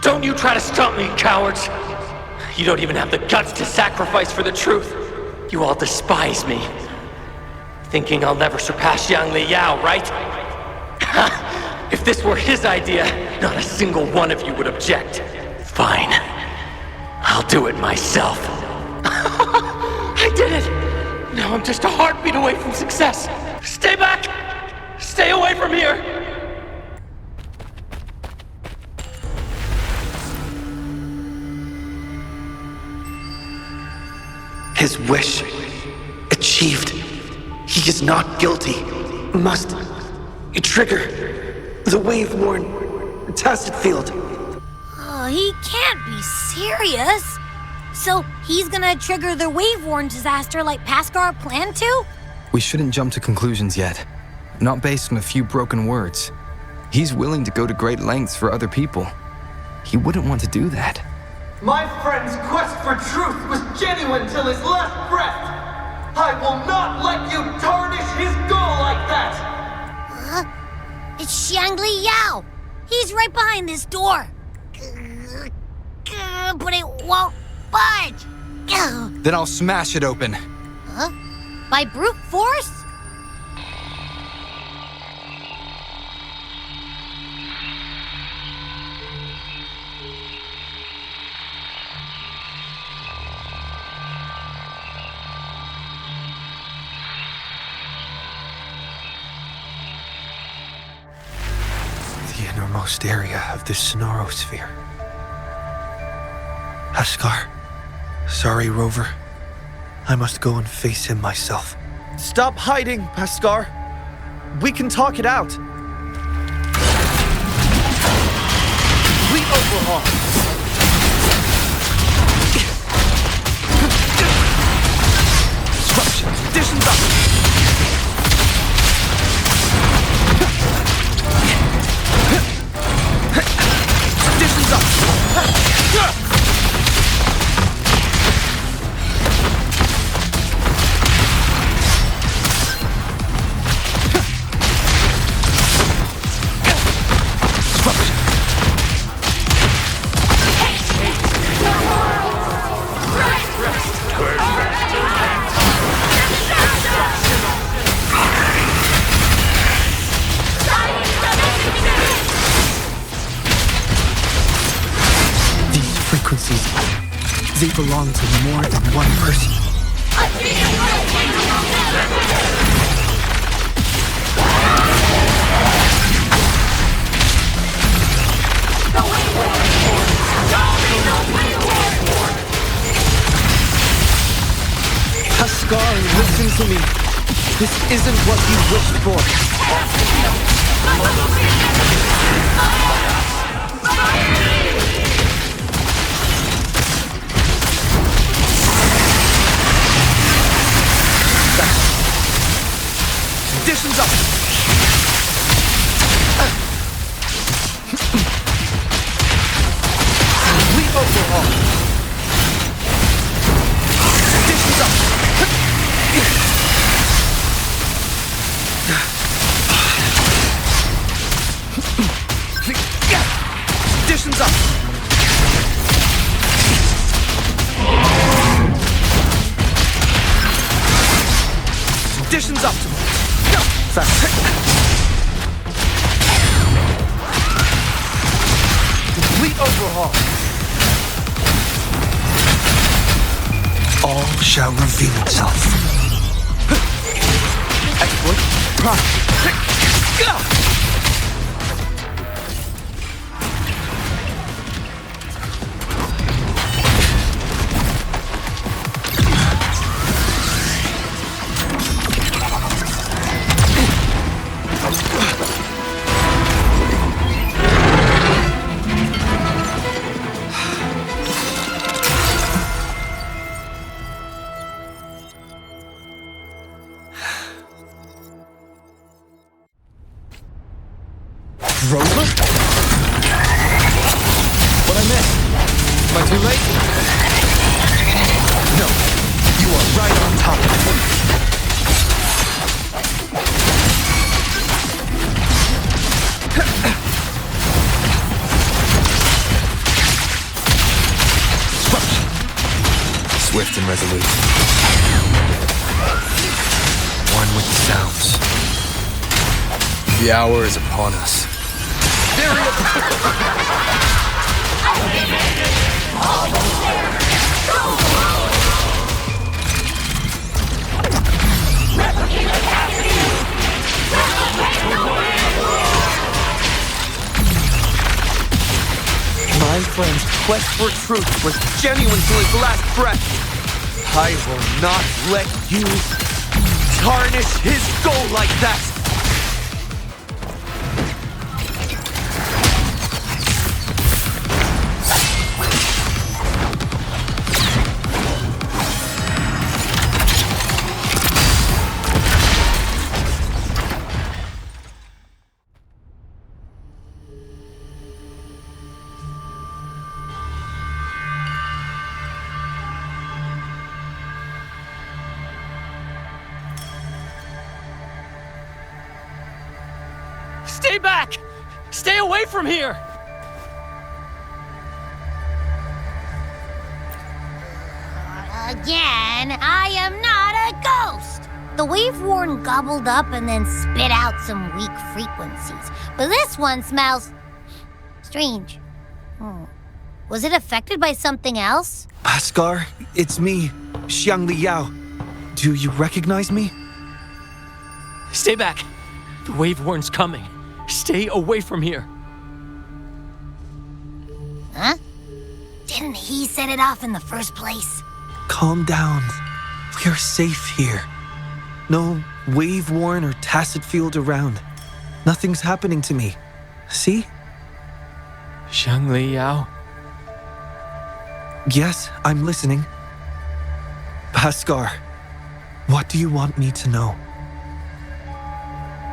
Don't you try to stop me, cowards! You don't even have the guts to sacrifice for the truth. You all despise me. Thinking I'll never surpass Yang Li Yao, right? If this were his idea, not a single one of you would object. Fine. I'll do it myself. I did it! Now I'm just a heartbeat away from success. Stay back! Stay away from here! His wish achieved. He is not guilty. Must trigger the wave-worn tacit field. Oh, he can't be serious. So he's gonna trigger the wave-worn disaster like Paskar planned to? We shouldn't jump to conclusions yet. Not based on a few broken words. He's willing to go to great lengths for other people. He wouldn't want to do that. My friend's quest for truth was genuine till his last breath. I will not let you tarnish his goal like that! It's Shangli Yao! He's right behind this door! But it won't budge! Then I'll smash it open. Huh? By brute force? The innermost area of the Sonorosphere. Paskar. Sorry, Rover. I must go and face him myself. Stop hiding, Paskar. We can talk it out. Complete overhaul. Disruption. Conditions up. Conditions up. They belong to more than one person. Paskar, listen to me. This isn't what you wished for. Conditions up! Complete overhaul! Conditions up! Conditions up! Conditions optimal! Fast. Complete overhaul. All shall reveal itself. Exploit. Prime. Rover? What I missed? Am I too late? No, you are right on top of it. Swift and resolute. One with the sounds. The hour is upon us. My friend's quest for truth was genuine to his last breath. I will not let you tarnish his goal like that. Stay back! Stay away from here! Again, I am not a ghost. The wave-worn gobbled up and then spit out some weak frequencies. But this one smells strange. Was it affected by something else? Bhaskar, it's me, Xiangli Yao. Do you recognize me? Stay back! The wave-worn's coming. Stay away from here. Huh? Didn't he set it off in the first place? Calm down. We're safe here. No wave-worn or tacit field around. Nothing's happening to me. See? Xiangli Yao? Yes, I'm listening. Bhaskar, what do you want me to know?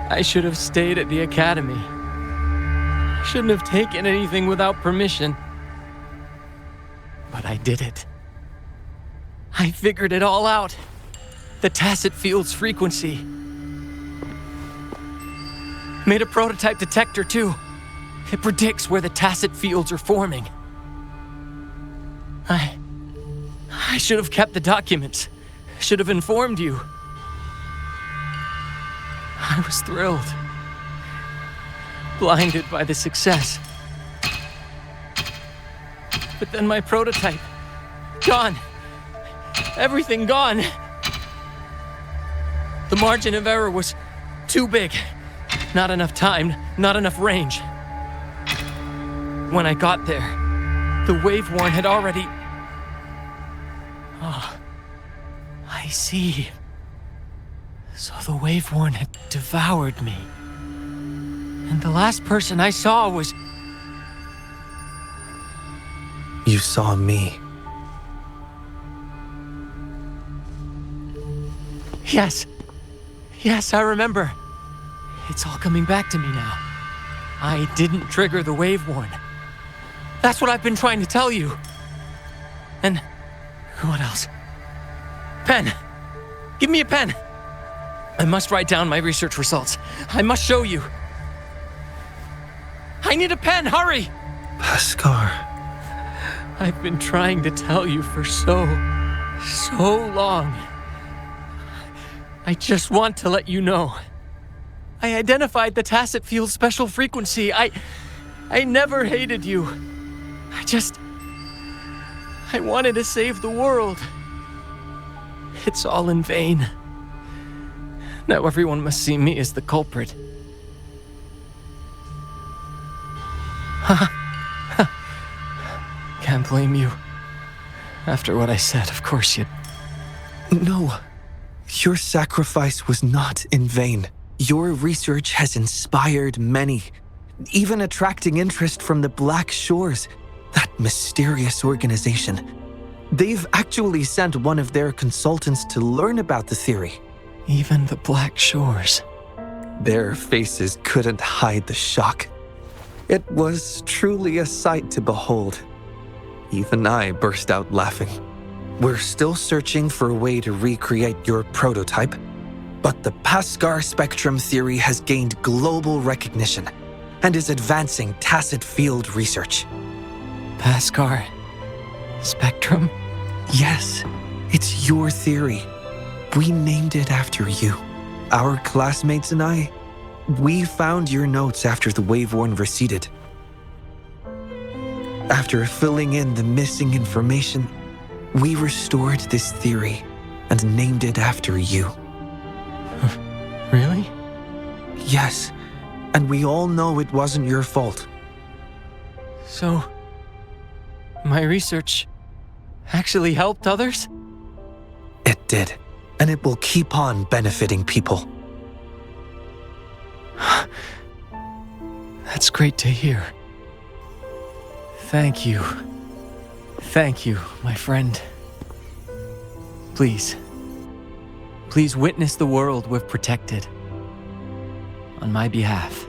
I should have stayed at the academy. I shouldn't have taken anything without permission. But I did it. I figured it all out. The tacit field's frequency. Made a prototype detector too. It predicts where the tacit fields are forming. I should have kept the documents. Should have informed you. I was thrilled. Blinded by the success. But then my prototype, gone. Everything gone. The margin of error was too big. Not enough time, not enough range. When I got there, the wave-worn had already... Oh, I see. So the Waveworn had devoured me. And the last person I saw was... You saw me. Yes. Yes, I remember. It's all coming back to me now. I didn't trigger the Waveworn. That's what I've been trying to tell you. And what else? Pen. Give me a pen. I must write down my research results. I must show you. I need a pen, hurry! Paskar. I've been trying to tell you for so long. I just want to let you know. I identified the tacit field special frequency. I never hated you. I wanted to save the world. It's all in vain. Now everyone must see me as the culprit. Can't blame you. After what I said, of course you'd... No. Your sacrifice was not in vain. Your research has inspired many, even attracting interest from the Black Shores, that mysterious organization. They've actually sent one of their consultants to learn about the theory. Even the Black Shores. Their faces couldn't hide the shock. It was truly a sight to behold. Even I burst out laughing. We're still searching for a way to recreate your prototype, but the Paskar spectrum theory has gained global recognition and is advancing tacit field research. Paskar spectrum? Yes, it's your theory. We named it after you. Our classmates and I, we found your notes after the Waveworn receded. After filling in the missing information, we restored this theory and named it after you. Really? Yes, and we all know it wasn't your fault. So, my research actually helped others? It did, and it will keep on benefiting people. That's great to hear. Thank you. Thank you, my friend. Please witness the world we've protected. On my behalf.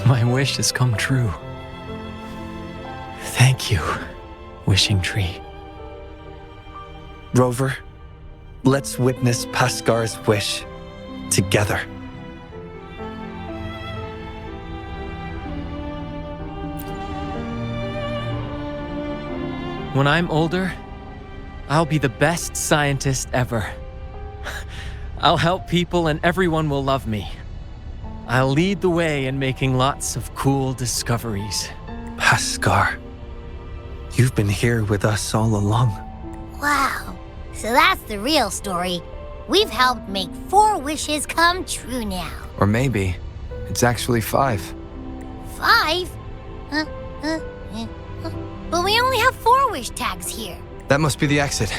My wish has come true. Thank you, Wishing Tree. Rover, let's witness Paskar's wish together. When I'm older, I'll be the best scientist ever. I'll help people and everyone will love me. I'll lead the way in making lots of cool discoveries. Paskar, you've been here with us all along. Wow, so that's the real story. We've helped make 4 wishes come true now. Or maybe it's actually 5. 5? But we only have 4 wish tags here. That must be the exit.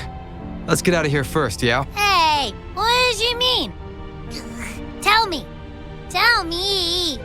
Let's get out of here first, Yao. Hey, what did you mean? Tell me. Tell me.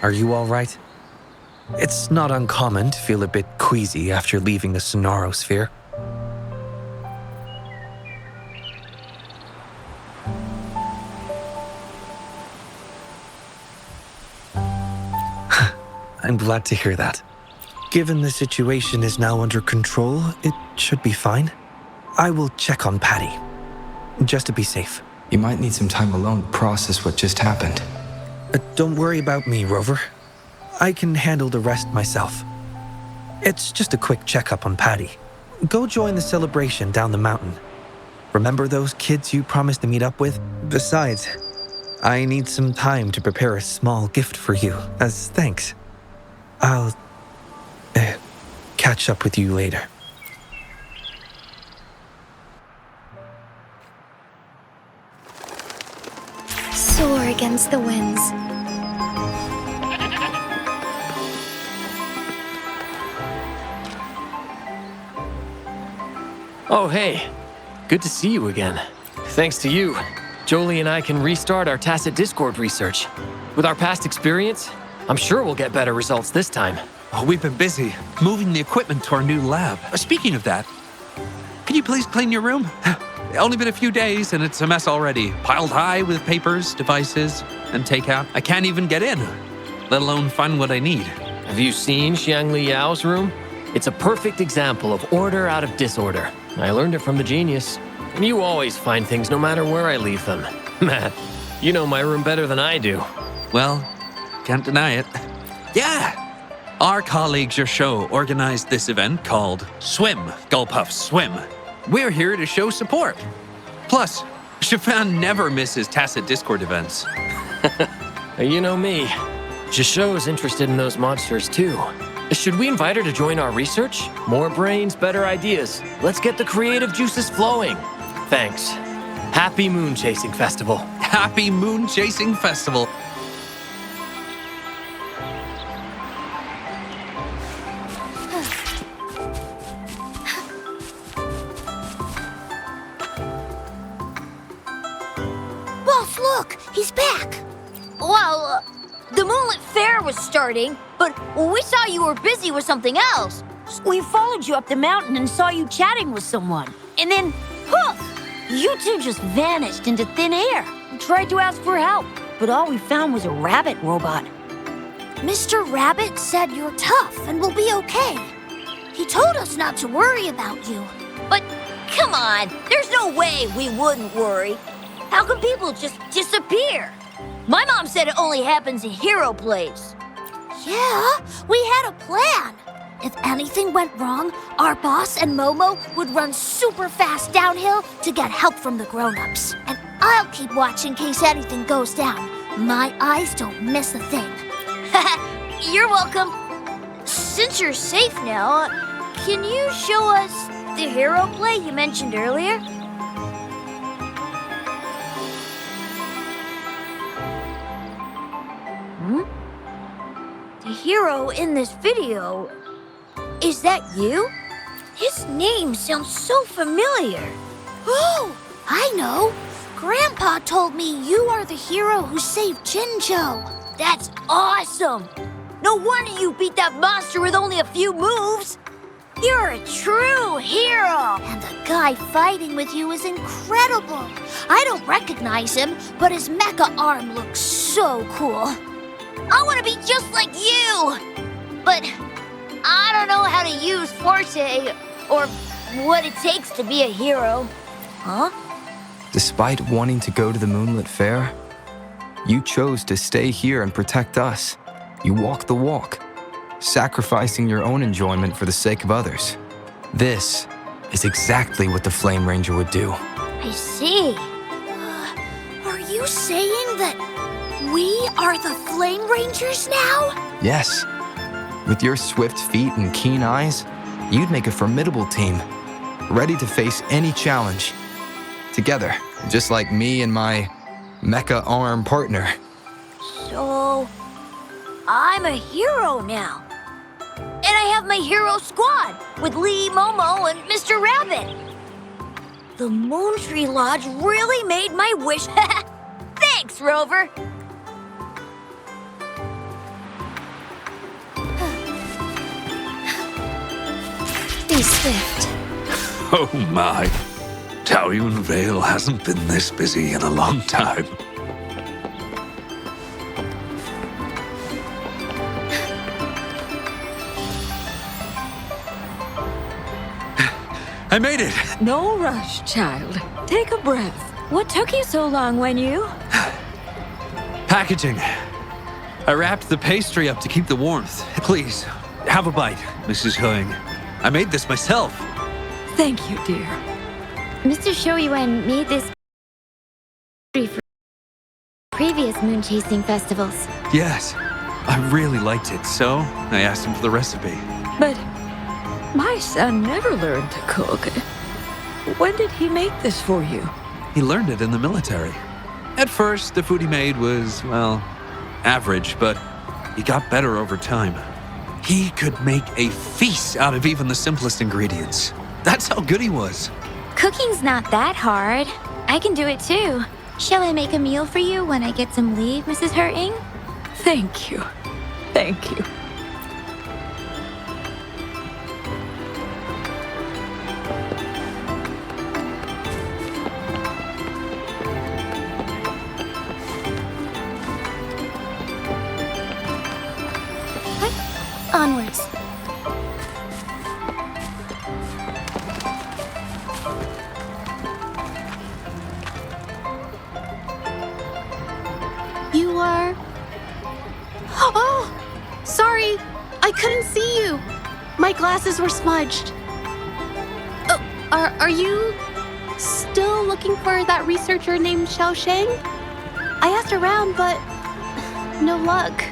Are you all right? It's not uncommon to feel a bit queasy after leaving the Sonorosphere. I'm glad to hear that. Given the situation is now under control, it should be fine. I will check on Patty, just to be safe. You might need some time alone to process what just happened. Don't worry about me, Rover. I can handle the rest myself. It's just a quick checkup on Patty. Go join the celebration down the mountain. Remember those kids you promised to meet up with? Besides, I need some time to prepare a small gift for you as thanks. I'll catch up with you later. Soar against the winds. Oh, hey. Good to see you again. Thanks to you, Jolie and I can restart our tacit Discord research. With our past experience, I'm sure we'll get better results this time. Oh, we've been busy moving the equipment to our new lab. Speaking of that, can you please clean your room? Only been a few days and it's a mess already. Piled high with papers, devices, and takeout. I can't even get in, let alone find what I need. Have you seen Xiangli Yao's room? It's a perfect example of order out of disorder. I learned it from the genius. You always find things no matter where I leave them. Matt, you know my room better than I do. Well, can't deny it. Yeah! Our colleagues your show organized this event called Swim, Gulpuff, Swim. We're here to show support. Plus, Shafan never misses tacit Discord events. You know me. Jisho's interested in those monsters too. Should we invite her to join our research? More brains, better ideas. Let's get the creative juices flowing. Thanks. Happy Moon Chasing Festival. Happy Moon Chasing Festival. Boss, look! He's back! Well, the Moonlit Fair was starting, but we saw you were busy with something else. We followed you up the mountain and saw you chatting with someone. And then, poof! You two just vanished into thin air. We tried to ask for help, but all we found was a rabbit robot. Mr. Rabbit said you're tough and will be okay. He told us not to worry about you. But come on, there's no way we wouldn't worry. How can people just disappear? My mom said it only happens in hero plays. Yeah, we had a plan. If anything went wrong, our boss and Momo would run super fast downhill to get help from the grown-ups. And I'll keep watch in case anything goes down. My eyes don't miss a thing. You're welcome. Since you're safe now, can you show us the hero play you mentioned earlier? The hero in this video, is that you? His name sounds so familiar. Oh, I know. Grandpa told me you are the hero who saved Jinjo. That's awesome. No wonder you beat that monster with only a few moves. You're a true hero. And the guy fighting with you is incredible. I don't recognize him, but his mecha arm looks so cool. I want to be just like you. But I don't know how to use Forte or what it takes to be a hero. Huh? Despite wanting to go to the Moonlit Fair, you chose to stay here and protect us. You walked the walk, sacrificing your own enjoyment for the sake of others. This is exactly what the Flame Ranger would do. I see. Are you saying that we are the Flame Rangers now? Yes. With your swift feet and keen eyes, you'd make a formidable team, ready to face any challenge. Together, just like me and my mecha arm partner. So, I'm a hero now. And I have my hero squad with Lee, Momo, and Mr. Rabbit. The Moon Tree Lodge really made my wish. Thanks, Rover. stiffed. Oh my. Taoyuan Vale hasn't been this busy in a long time. I made it! No rush, child. Take a breath. What took you so long when you... Packaging. I wrapped the pastry up to keep the warmth. Please, have a bite, Mrs. Huang. I made this myself. Thank you, dear. Mr. Shoyuan made this for previous moon chasing festivals. Yes, I really liked it, so I asked him for the recipe. But my son never learned to cook. When did he make this for you? He learned it in the military. At first, the food he made was, well, average, but he got better over time. He could make a feast out of even the simplest ingredients. That's how good he was. Cooking's not that hard. I can do it too. Shall I make a meal for you when I get some leave, Mrs. Hurting? Thank you. Thank you. Onwards. You are... Oh! Sorry! I couldn't see you! My glasses were smudged. Oh, are you still looking for that researcher named Xiao Sheng? I asked around, but no luck.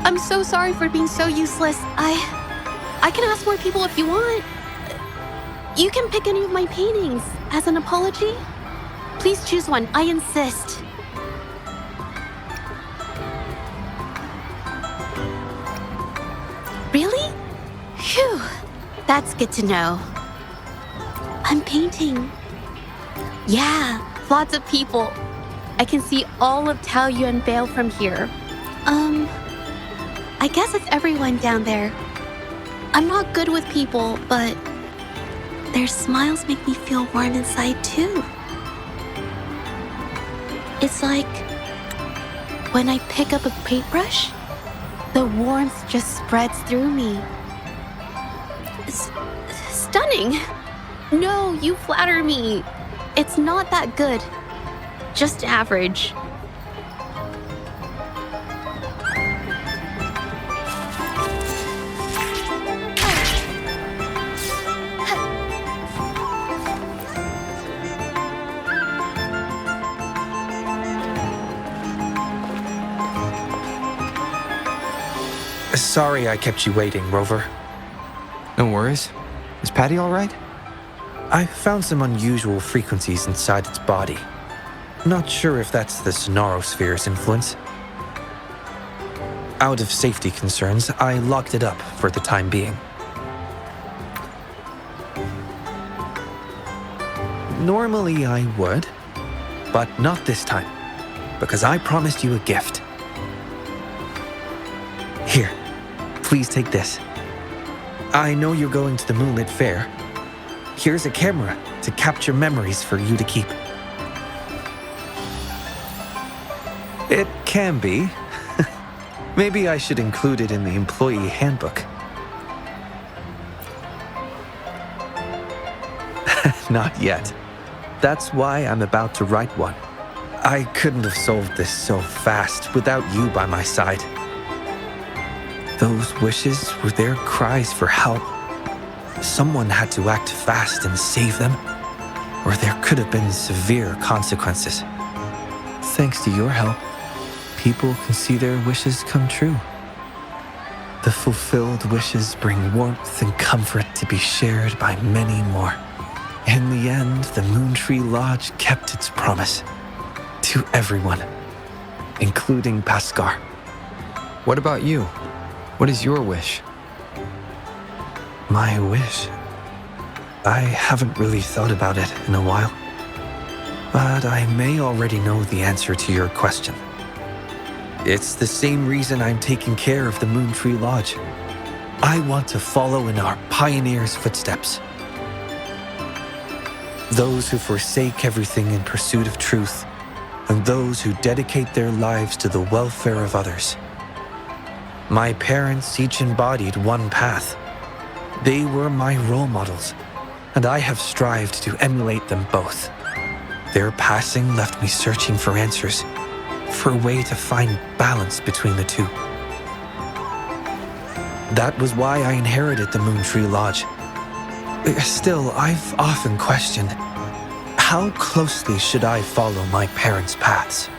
I'm so sorry for being so useless. I can ask more people if you want. You can pick any of my paintings as an apology. Please choose one, I insist. Really? Phew, that's good to know. I'm painting. Yeah, lots of people. I can see all of Taoyuan Vale from here. I guess it's everyone down there. I'm not good with people, but their smiles make me feel warm inside too. It's like when I pick up a paintbrush, the warmth just spreads through me. Stunning! No, you flatter me. It's not that good. Just average. Sorry I kept you waiting, Rover. No worries. Is Patty all right? I found some unusual frequencies inside its body. Not sure if that's the Sonosphere's influence. Out of safety concerns, I locked it up for the time being. Normally I would, but not this time, because I promised you a gift. Here, please take this. I know you're going to the Moonlit Fair. Here's a camera to capture memories for you to keep. It can be. Maybe I should include it in the employee handbook. Not yet. That's why I'm about to write one. I couldn't have solved this so fast without you by my side. Those wishes were their cries for help. Someone had to act fast and save them, or there could have been severe consequences. Thanks to your help, people can see their wishes come true. The fulfilled wishes bring warmth and comfort to be shared by many more. In the end, the Moon Tree Lodge kept its promise to everyone, including Paskar. What about you? What is your wish? My wish? I haven't really thought about it in a while. But I may already know the answer to your question. It's the same reason I'm taking care of the Moon Tree Lodge. I want to follow in our pioneers' footsteps, those who forsake everything in pursuit of truth, and those who dedicate their lives to the welfare of others. My parents each embodied one path. They were my role models, and I have strived to emulate them both. Their passing left me searching for answers, for a way to find balance between the two. That was why I inherited the Moontree Lodge. Still, I've often questioned, how closely should I follow my parents' paths?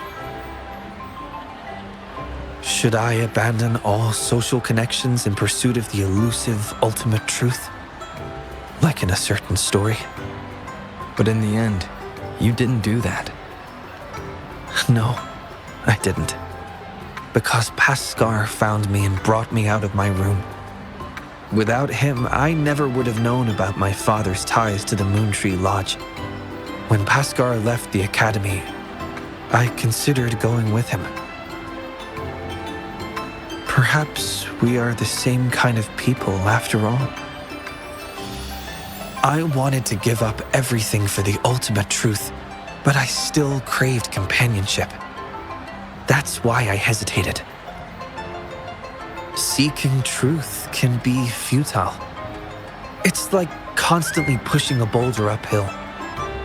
Should I abandon all social connections in pursuit of the elusive ultimate truth? Like in a certain story? But in the end, you didn't do that. No, I didn't. Because Pascar found me and brought me out of my room. Without him, I never would have known about my father's ties to the Moontree Lodge. When Pascar left the academy, I considered going with him. Perhaps we are the same kind of people after all. I wanted to give up everything for the ultimate truth, but I still craved companionship. That's why I hesitated. Seeking truth can be futile. It's like constantly pushing a boulder uphill,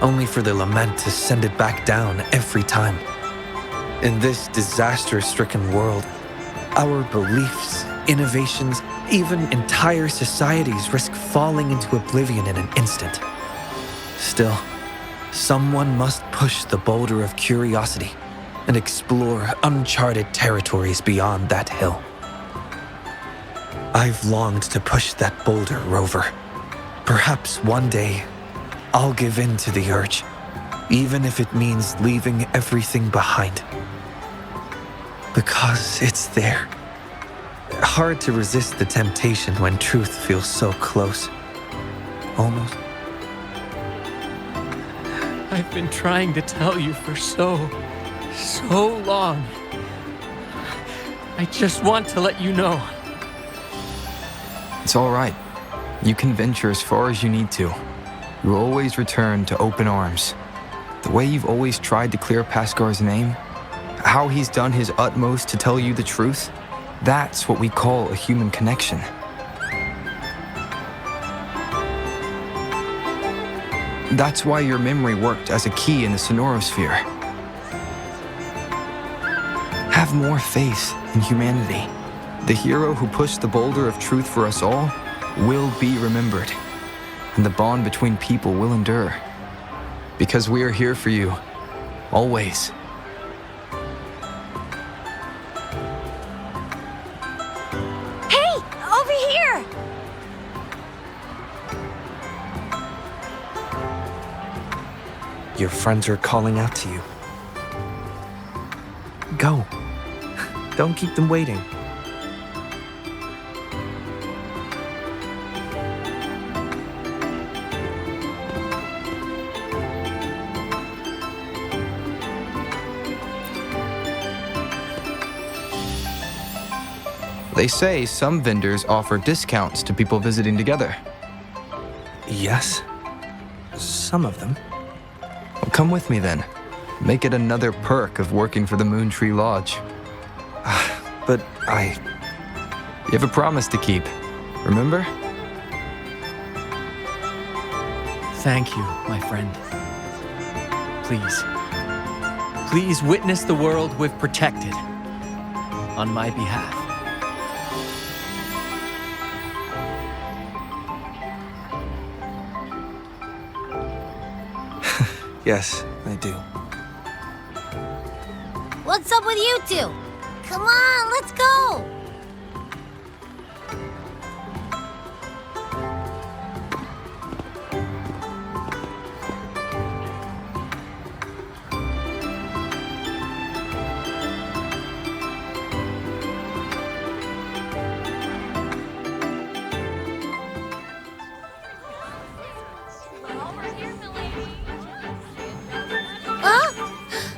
only for the lament to send it back down every time. In this disaster-stricken world, our beliefs, innovations, even entire societies risk falling into oblivion in an instant. Still, someone must push the boulder of curiosity and explore uncharted territories beyond that hill. I've longed to push that boulder, Rover. Perhaps one day, I'll give in to the urge, even if it means leaving everything behind. Because it's there. Hard to resist the temptation when truth feels so close. Almost. I've been trying to tell you for so long. I just want to let you know. It's all right. You can venture as far as you need to. You always return to open arms. The way you've always tried to clear Pascar's name, how he's done his utmost to tell you the truth, that's what we call a human connection. That's why your memory worked as a key in the sonorosphere. Have more faith in humanity. The hero who pushed the boulder of truth for us all will be remembered, and the bond between people will endure. Because we are here for you, always. Hey, over here! Your friends are calling out to you. Go. Don't keep them waiting. They say some vendors offer discounts to people visiting together. Yes, some of them. Well, come with me then. Make it another perk of working for the Moontree Lodge. But You have a promise to keep, remember? Thank you, my friend. Please. Please witness the world we've protected. On my behalf. Yes, I do. What's up with you two? Come on, let's go!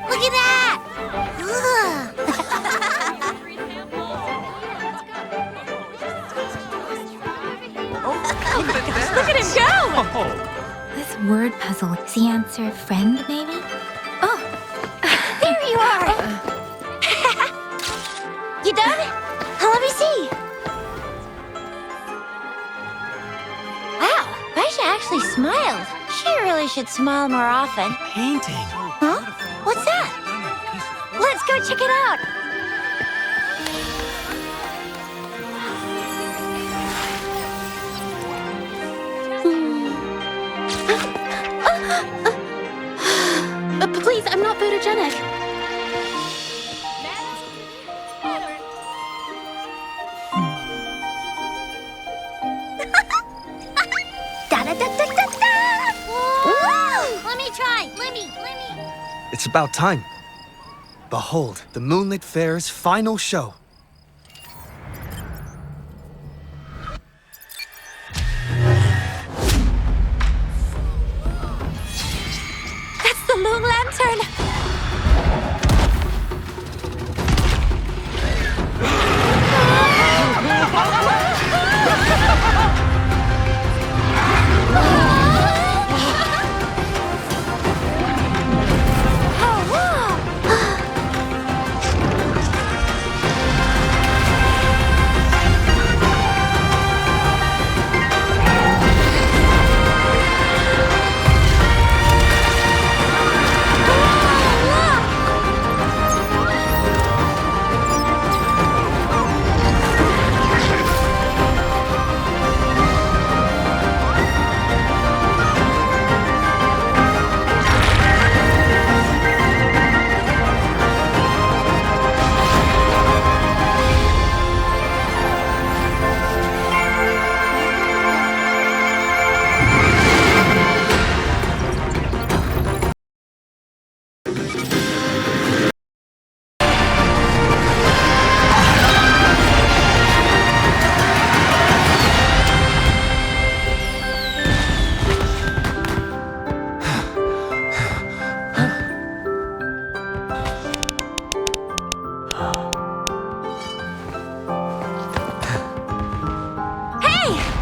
Look at that! Look at him go! Oh. This word puzzle. Is the answer friend, maybe? Oh, there you are! You done? Let me see. Wow, Baisha actually smiled. She really should smile more often. Painting. Huh? What's that? Let's go check it out. Please, I'm not photogenic. Da-da-da-da-da-da! Woo! Let me try. Let me. It's about time. Behold, the Moonlit Fair's final show. That's the Moon Lantern!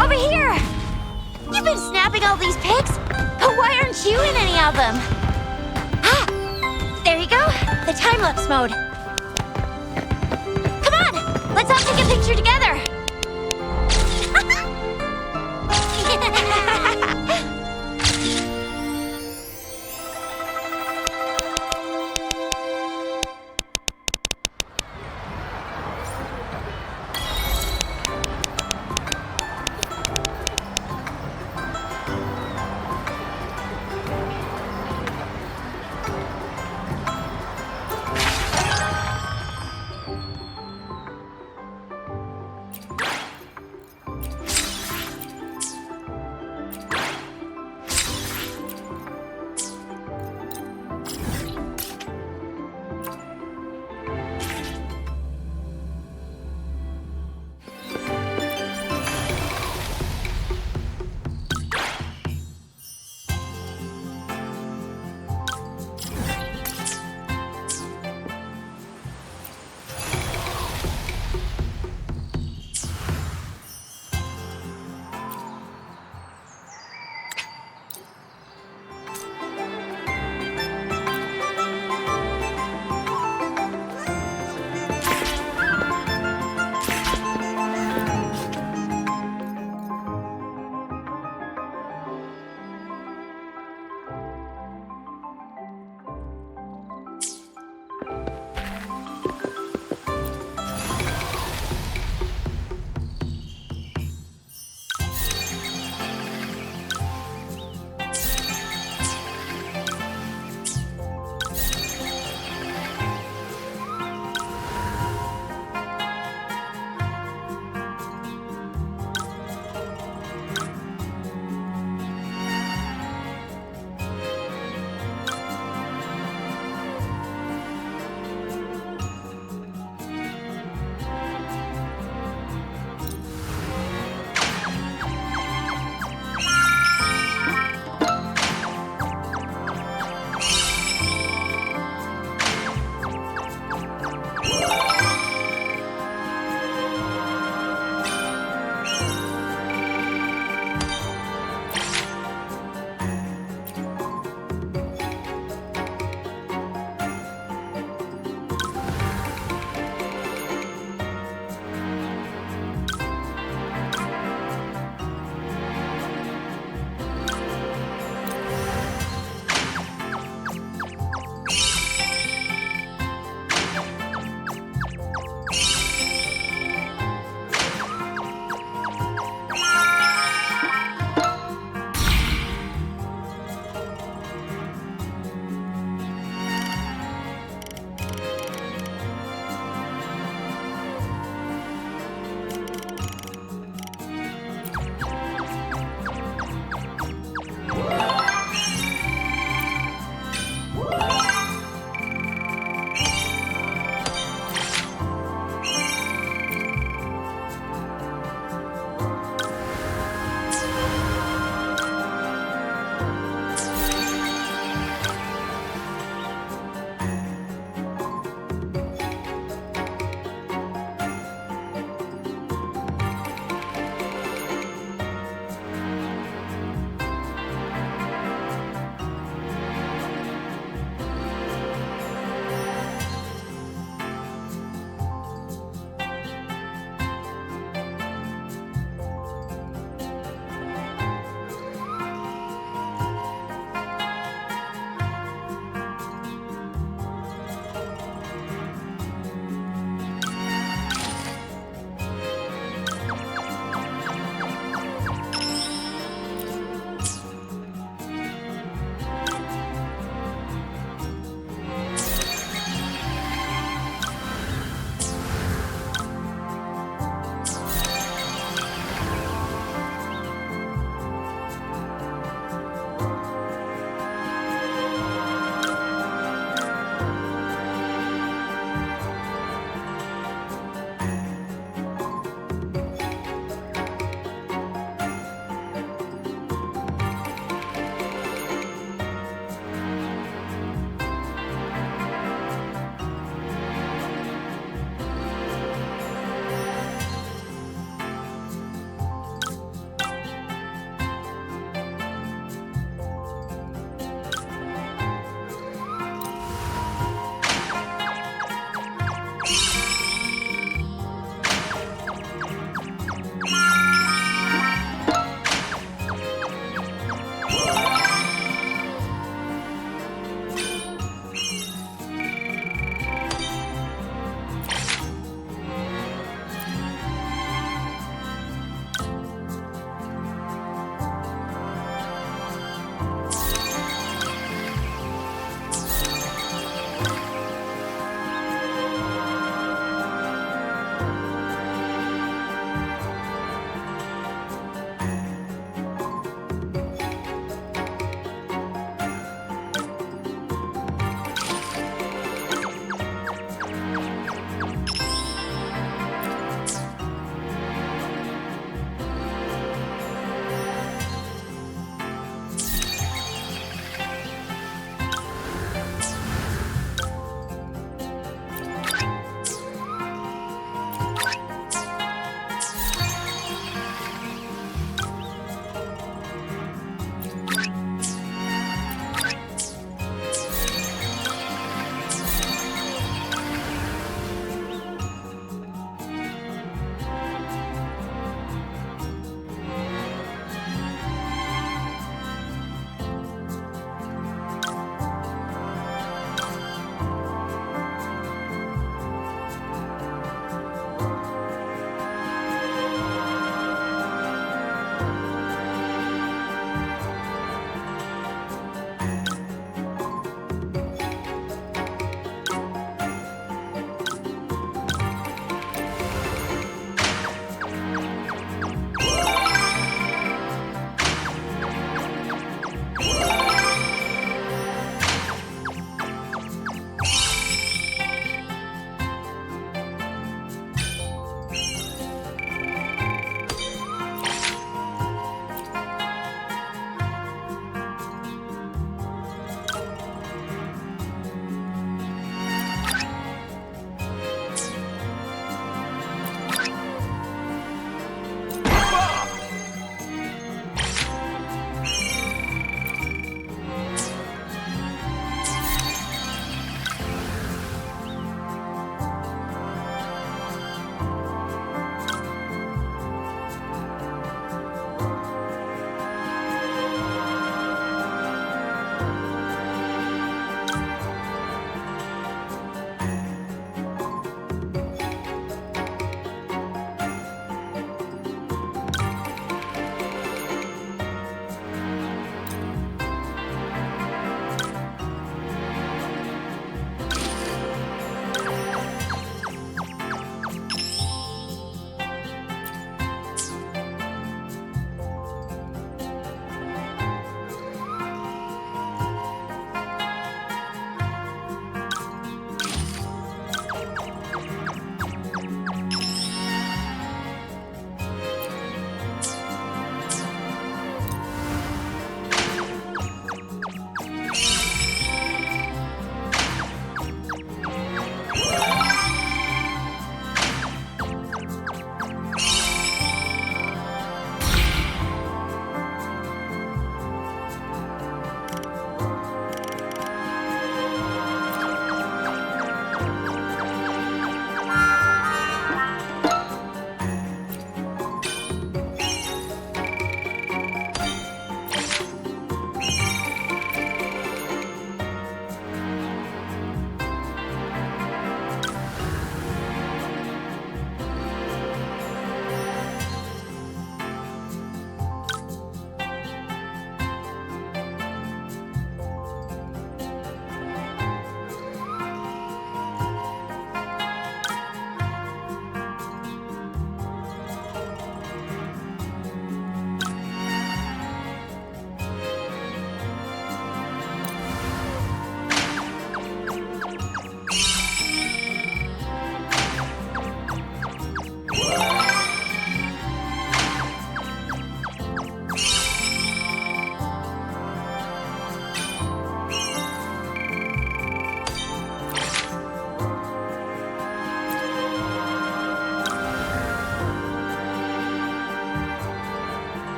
Over here! You've been snapping all these pics, but why aren't you in any of them? Ah! There you go! The time-lapse mode. Come on! Let's all take a picture together!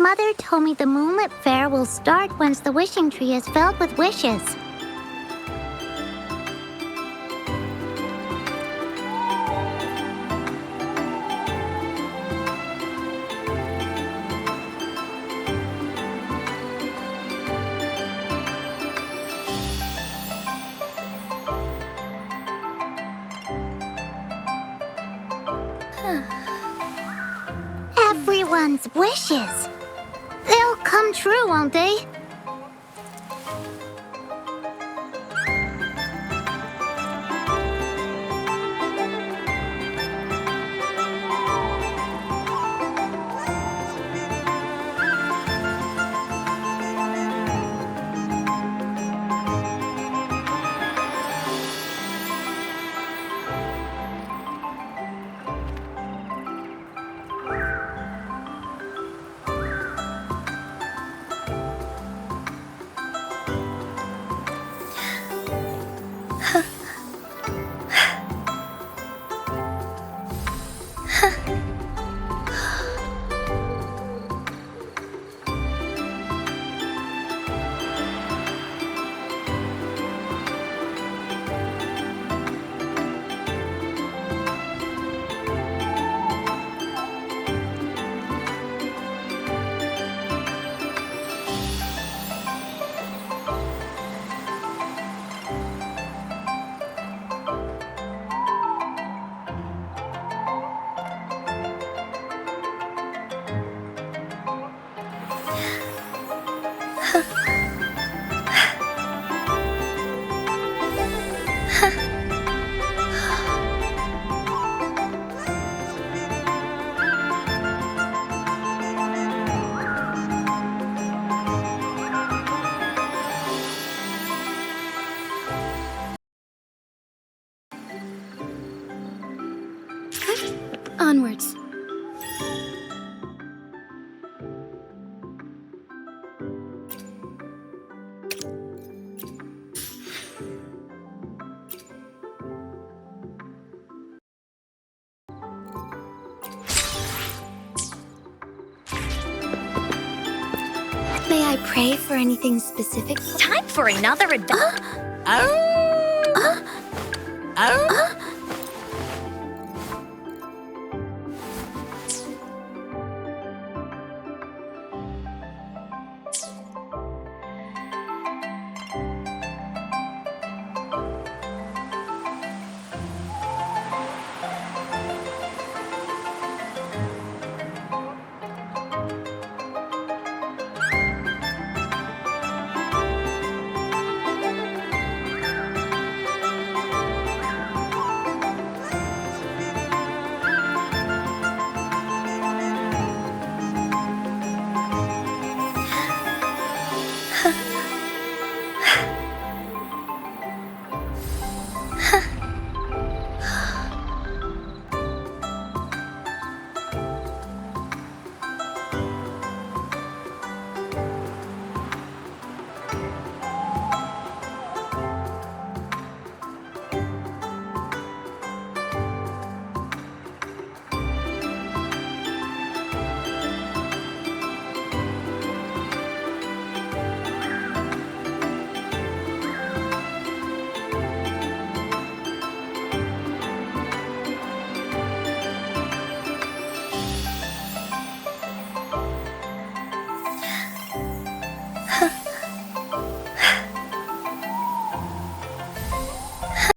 Mother told me the Moonlit Fair will start once the wishing tree is filled with wishes. Everyone's wishes. They'll come true, won't they? Onwards. May I pray for anything specific? Time for another adventure.